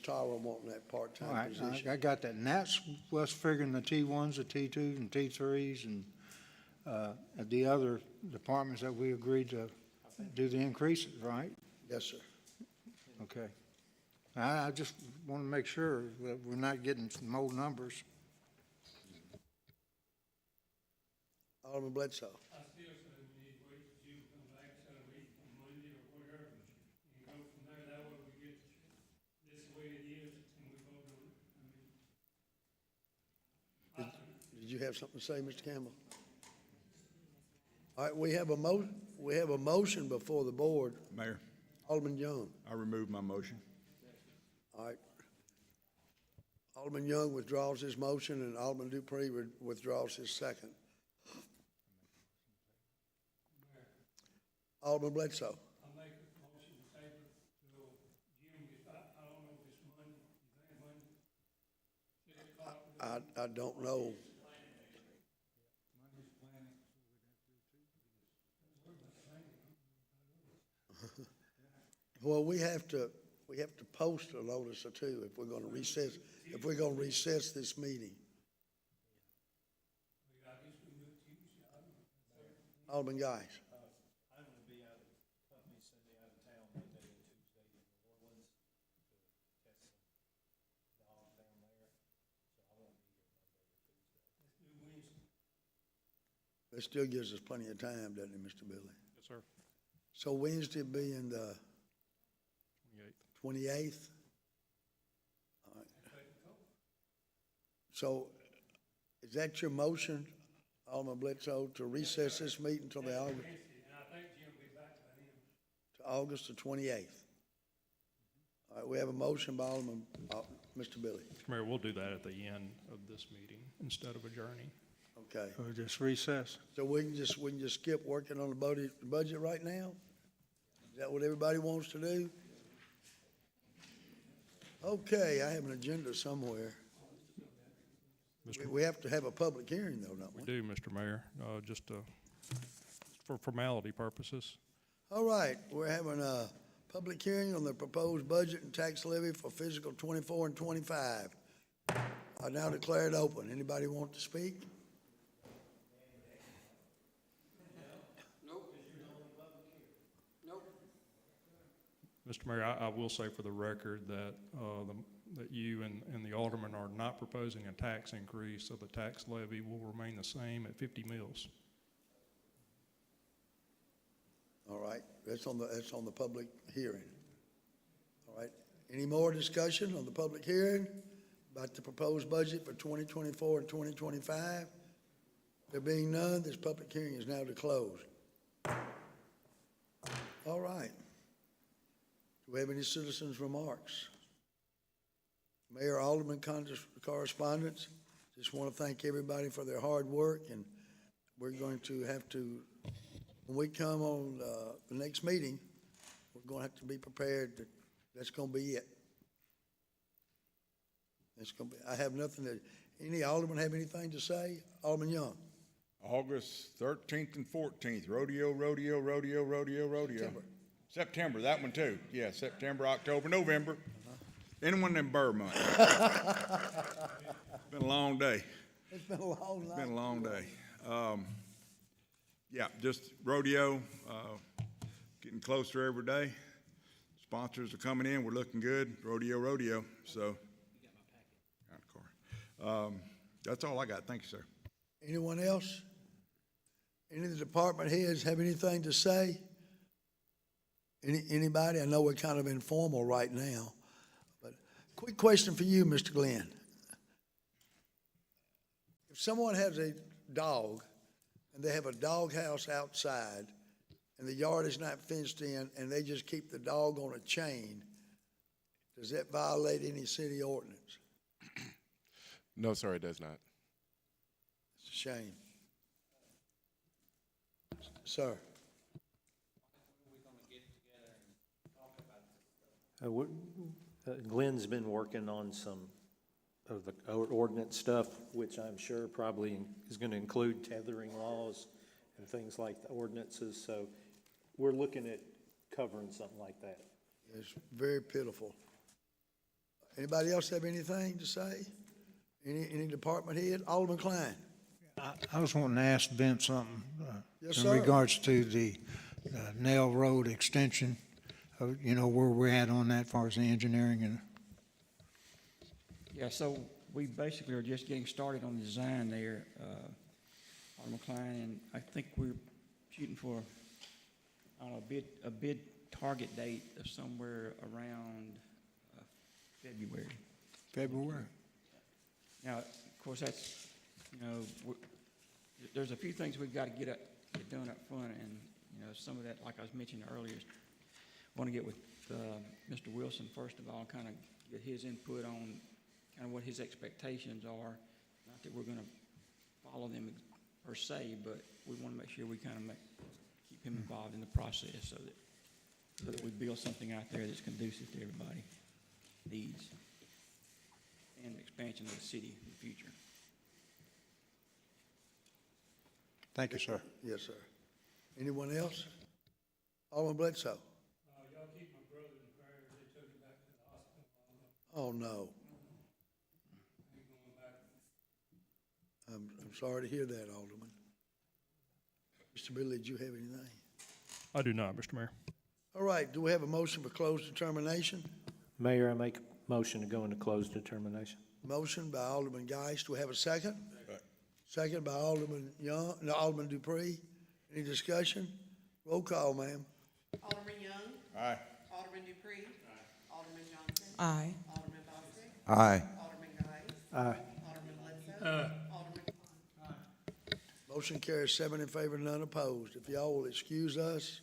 Tara wanting that All part-time right, position. I got that. And that's what's figuring the T1s, the T2s, and T3s, and the other departments that we agreed to do the increases, right? Yes, sir. Okay. I just want to make sure that we're not getting some old numbers. Alderman Bledsoe. I still say we need to wait till you come back, so we can Monday or whatever, and go from there. That way we get this way it is, and we vote on it. Did you have something to say, Mr. Campbell? All right, we have a motion before the board. Mayor, Alderman Young. I remove my motion. All right. Alderman Young withdraws his motion, and Alderman Dupree withdraws his second. Alderman Bledsoe. I make a motion to table till Jim gets back, I don't know if it's Monday, you think Monday? 6 o'clock? I don't know. Well, we have to post a notice or two if we're gonna recess this meeting. Alderman Guys. I'm going to be out of company Sunday, out of town Monday and Tuesday in New Orleans to test some dogs down there, so I won't be here Monday or Tuesday. That still gives us plenty of time, doesn't it, Mr. Billy? Yes, sir. So Wednesday being the 28th? All right. So is that your motion, Alderman Bledsoe, to recess this meeting till the August? And I think Jim will be back by then. To August the 28th. All right, we have a motion by Alderman, Mr. Billy. Mr. Mayor, we'll do that at the end of this meeting instead of adjourning. Okay. Or just recess. So we can just skip working on the budget right now? Is that what everybody wants to do? Okay, I have an agenda somewhere. We have to have a public hearing though, don't we? We do, Mr. Mayor, just for formality purposes. All right, we're having a public hearing on the proposed budget and tax levy for fiscal 24 and 25. I now declare it open. Anybody want to speak? Mr. Mayor, I will say for the record that, that you and the aldermen are not proposing a tax increase, so the tax levy will remain the same at 50 mills. All right, that's on the public hearing. All right, any more discussion on the public hearing about the proposed budget for 2024 and 2025? There being none, this public hearing is now closed. All right. Do we have any citizens' remarks? Mayor, Alderman correspondence. Just want to thank everybody for their hard work, and we're going to have to, when we come on the next meeting, we're going to have to be prepared that that's going to be it. That's going to be, I have nothing to, any alderman have anything to say? Alderman Young. August 13th and 14th, rodeo. September, that one too. Yeah, September, October, November. Anyone in Burr month. Been a long day. It's been a long night. Been a long day. Yeah, just rodeo, getting closer every day. Sponsors are coming in. We're looking good. Rodeo. So, that's all I got. Thank you, sir. Anyone else? Any of the department heads have anything to say? Anybody? I know we're kind of informal right now, but quick question for you, Mr. Glenn. If someone has a dog and they have a dog house outside and the yard is not fenced in and they just keep the dog on a chain, does that violate any city ordinance? No, sir, it does not. It's a shame. Sir. Glenn's been working on some of the ordinance stuff, which I'm sure probably is going to include tethering laws and things like the ordinances. So we're looking at covering something like that. It's very pitiful. Anybody else have anything to say? Any department head? Alderman Klein. I was wanting to ask Ben something Yes, in sir. regards to the Nail Road extension. You know, where we're at on that as far as the engineering and. Yeah, so we basically are just getting started on the design there, Alderman Klein, and I think we're shooting for, I don't know, a bid target date of somewhere around February. February. Now, of course, that's, you know, there's a few things we've got to get done up front, and, you know, some of that, like I was mentioning earlier, want to get with Mr. Wilson first of all, kind of get his input on kind of what his expectations are. Not that we're going to follow them per se, but we want to make sure we kind of keep him involved in the process so that we build something out there that's conducive to everybody's needs and the expansion of the city in the future. Thank you, sir. Yes, sir. Anyone else? Alderman Bledsoe? Y'all keep my brother in prayers. They took him back to the hospital. Oh, no. He's going back. I'm sorry to hear that, Alderman. Mr. Billy, did you have anything? I do not, Mr. Mayor. All right, do we have a motion for closed determination? Mayor, I make a motion to go into closed determination. Motion by Alderman Geist. Do we have a second? Second by Alderman Young, no, Alderman Dupree. Any discussion? Roll call, ma'am. Alderman Young. Aye. Alderman Dupree. Alderman Johnson. Aye. Alderman Bostick. Aye. Alderman Geist. Aye. Alderman Bledsoe. Alderman Klein. Motion carries 7 in favor, none opposed. If y'all will excuse us.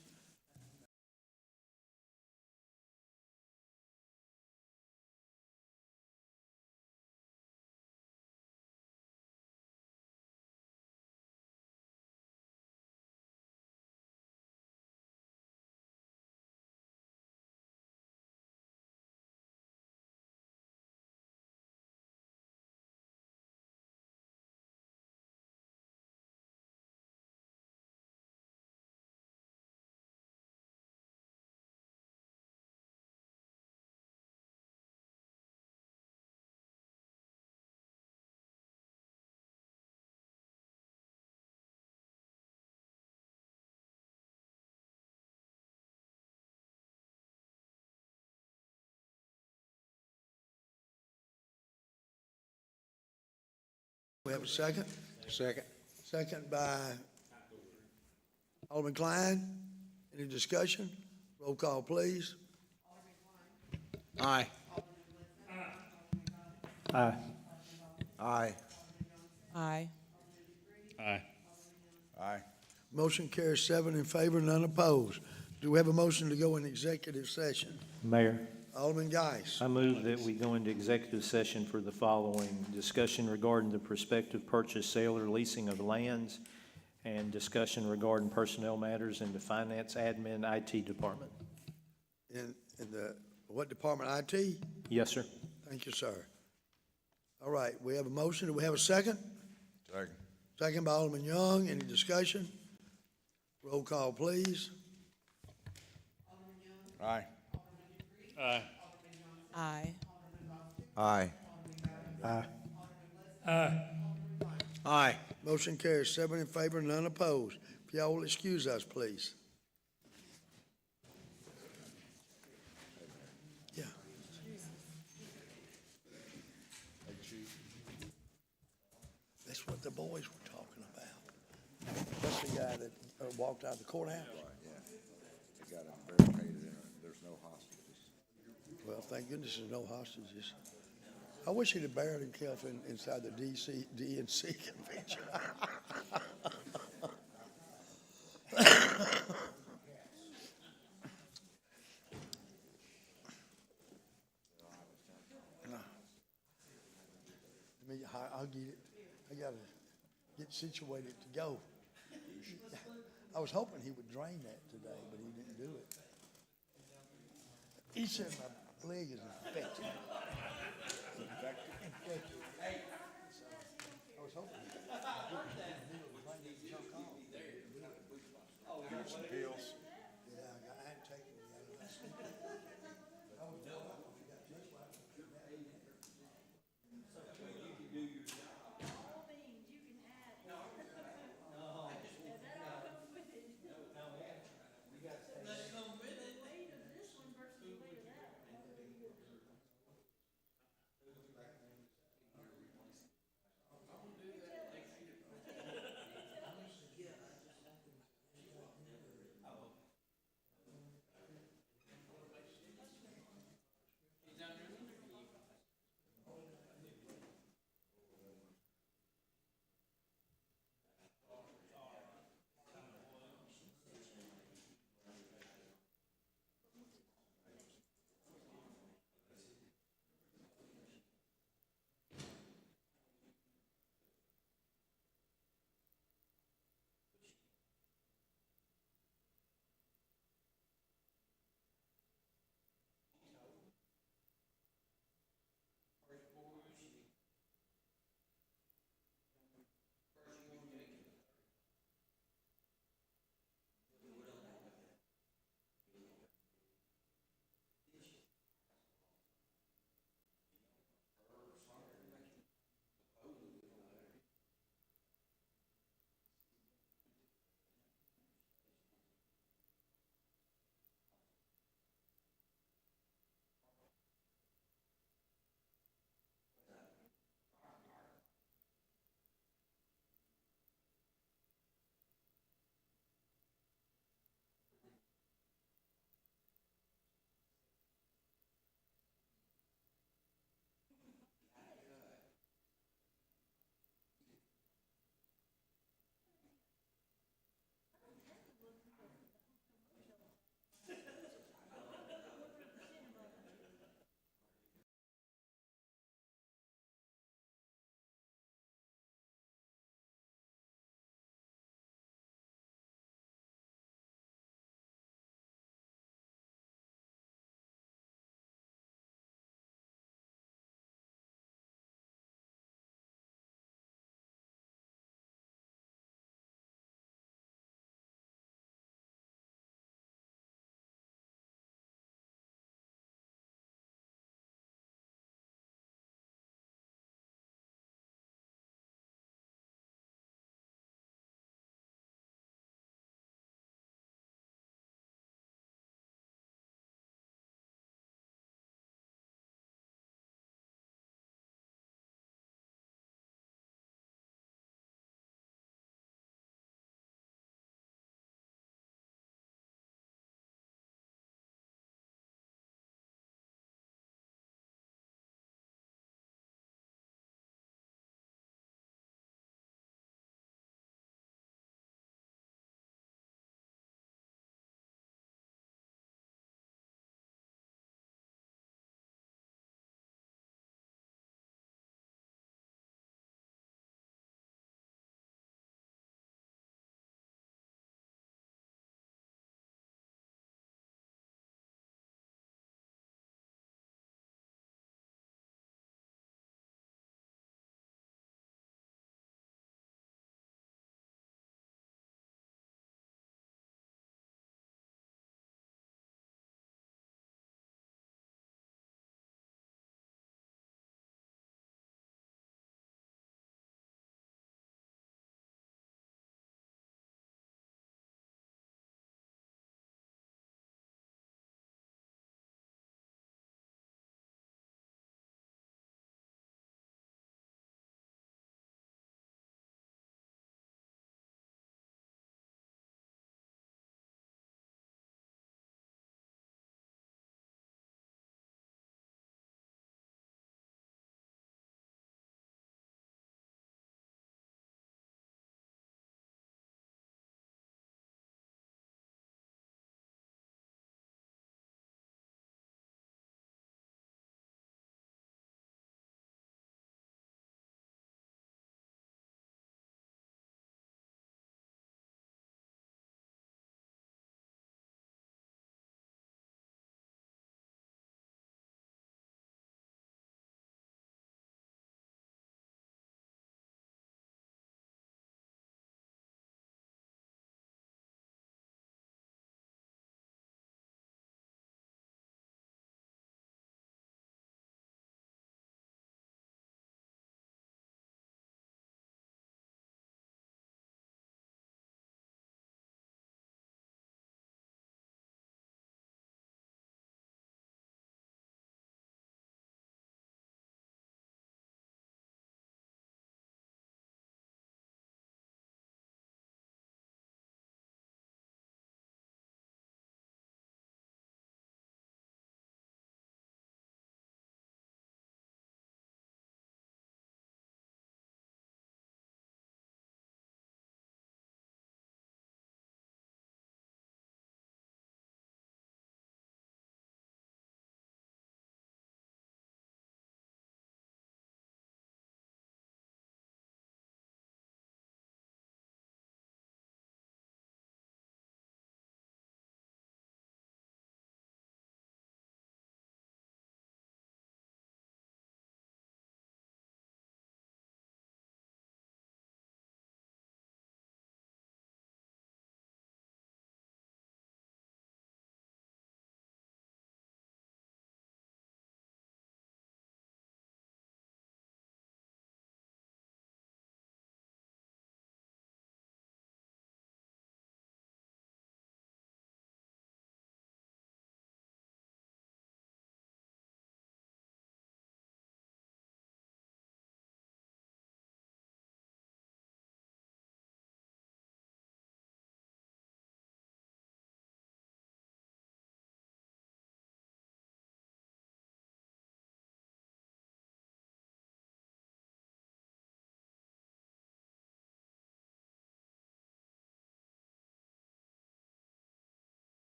We have a second? Second. Second by Alderman Klein. Any discussion? Roll call, please. Aye. Aye. Aye. Aye. Aye. Aye. Motion carries 7 in favor, none opposed. Do we have a motion to go in executive session? Mayor, Alderman Geis. I move that we go into executive session for the following: discussion regarding the prospective purchase, sale, or leasing of lands, and discussion regarding personnel matters in the finance, admin, IT department. In the, what department, IT? Yes, sir. Thank you, sir. All right, we have a motion. Do we have a second? Second. Second by Alderman Young. Any discussion? Roll call, please. Aye. Aye. Aye. Aye. Aye. Aye. Aye. Motion carries 7 in favor, none opposed. If y'all will excuse us, please. Yeah. That's what the boys were talking about. That's the guy that walked out of the courthouse. They got it barricaded in it. There's no hostages. Well, thank goodness there's no hostages. I wish he'd have buried himself inside the DNC convention. I'll get it. I gotta get situated to go. I was hoping he would drain that today, but he didn't do it. He said my leg is infected. Infected. I was hoping. Some pills. Yeah, I hadn't taken it yet. I was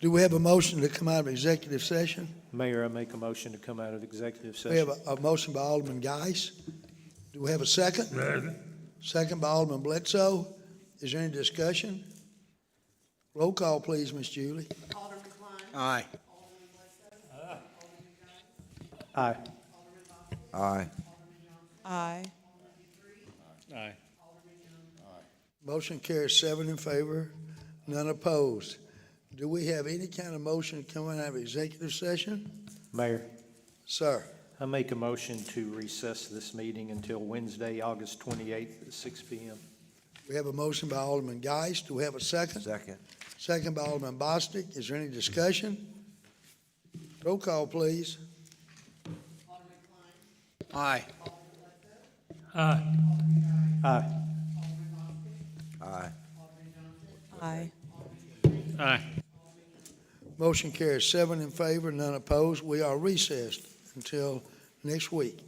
Do we have a motion to come out of executive session? Mayor, I make a motion to come out of executive We have session. a motion by Alderman Geis. Do we have a second? Second by Alderman Bledsoe. Is there any discussion? Roll call, please, Miss Julie. Alderman Klein. Aye. Alderman Bledsoe. Alderman Geis. Aye. Alderman Bostic. Aye. Aye. Aye. Motion carries 7 in favor, none opposed. Do we have any kind of motion coming out of executive session? Mayor, Sir, I make a motion to recess this meeting until Wednesday, August 28th at 6 PM. we have a motion by Alderman Geis. Do we have a second? Second. Second by Alderman Bostic. Is there any discussion? Roll call, please. Alderman Klein. Aye. Aye. Aye. Aye. Aye. Aye. Motion carries 7 in favor, none opposed. We are recessed until next week.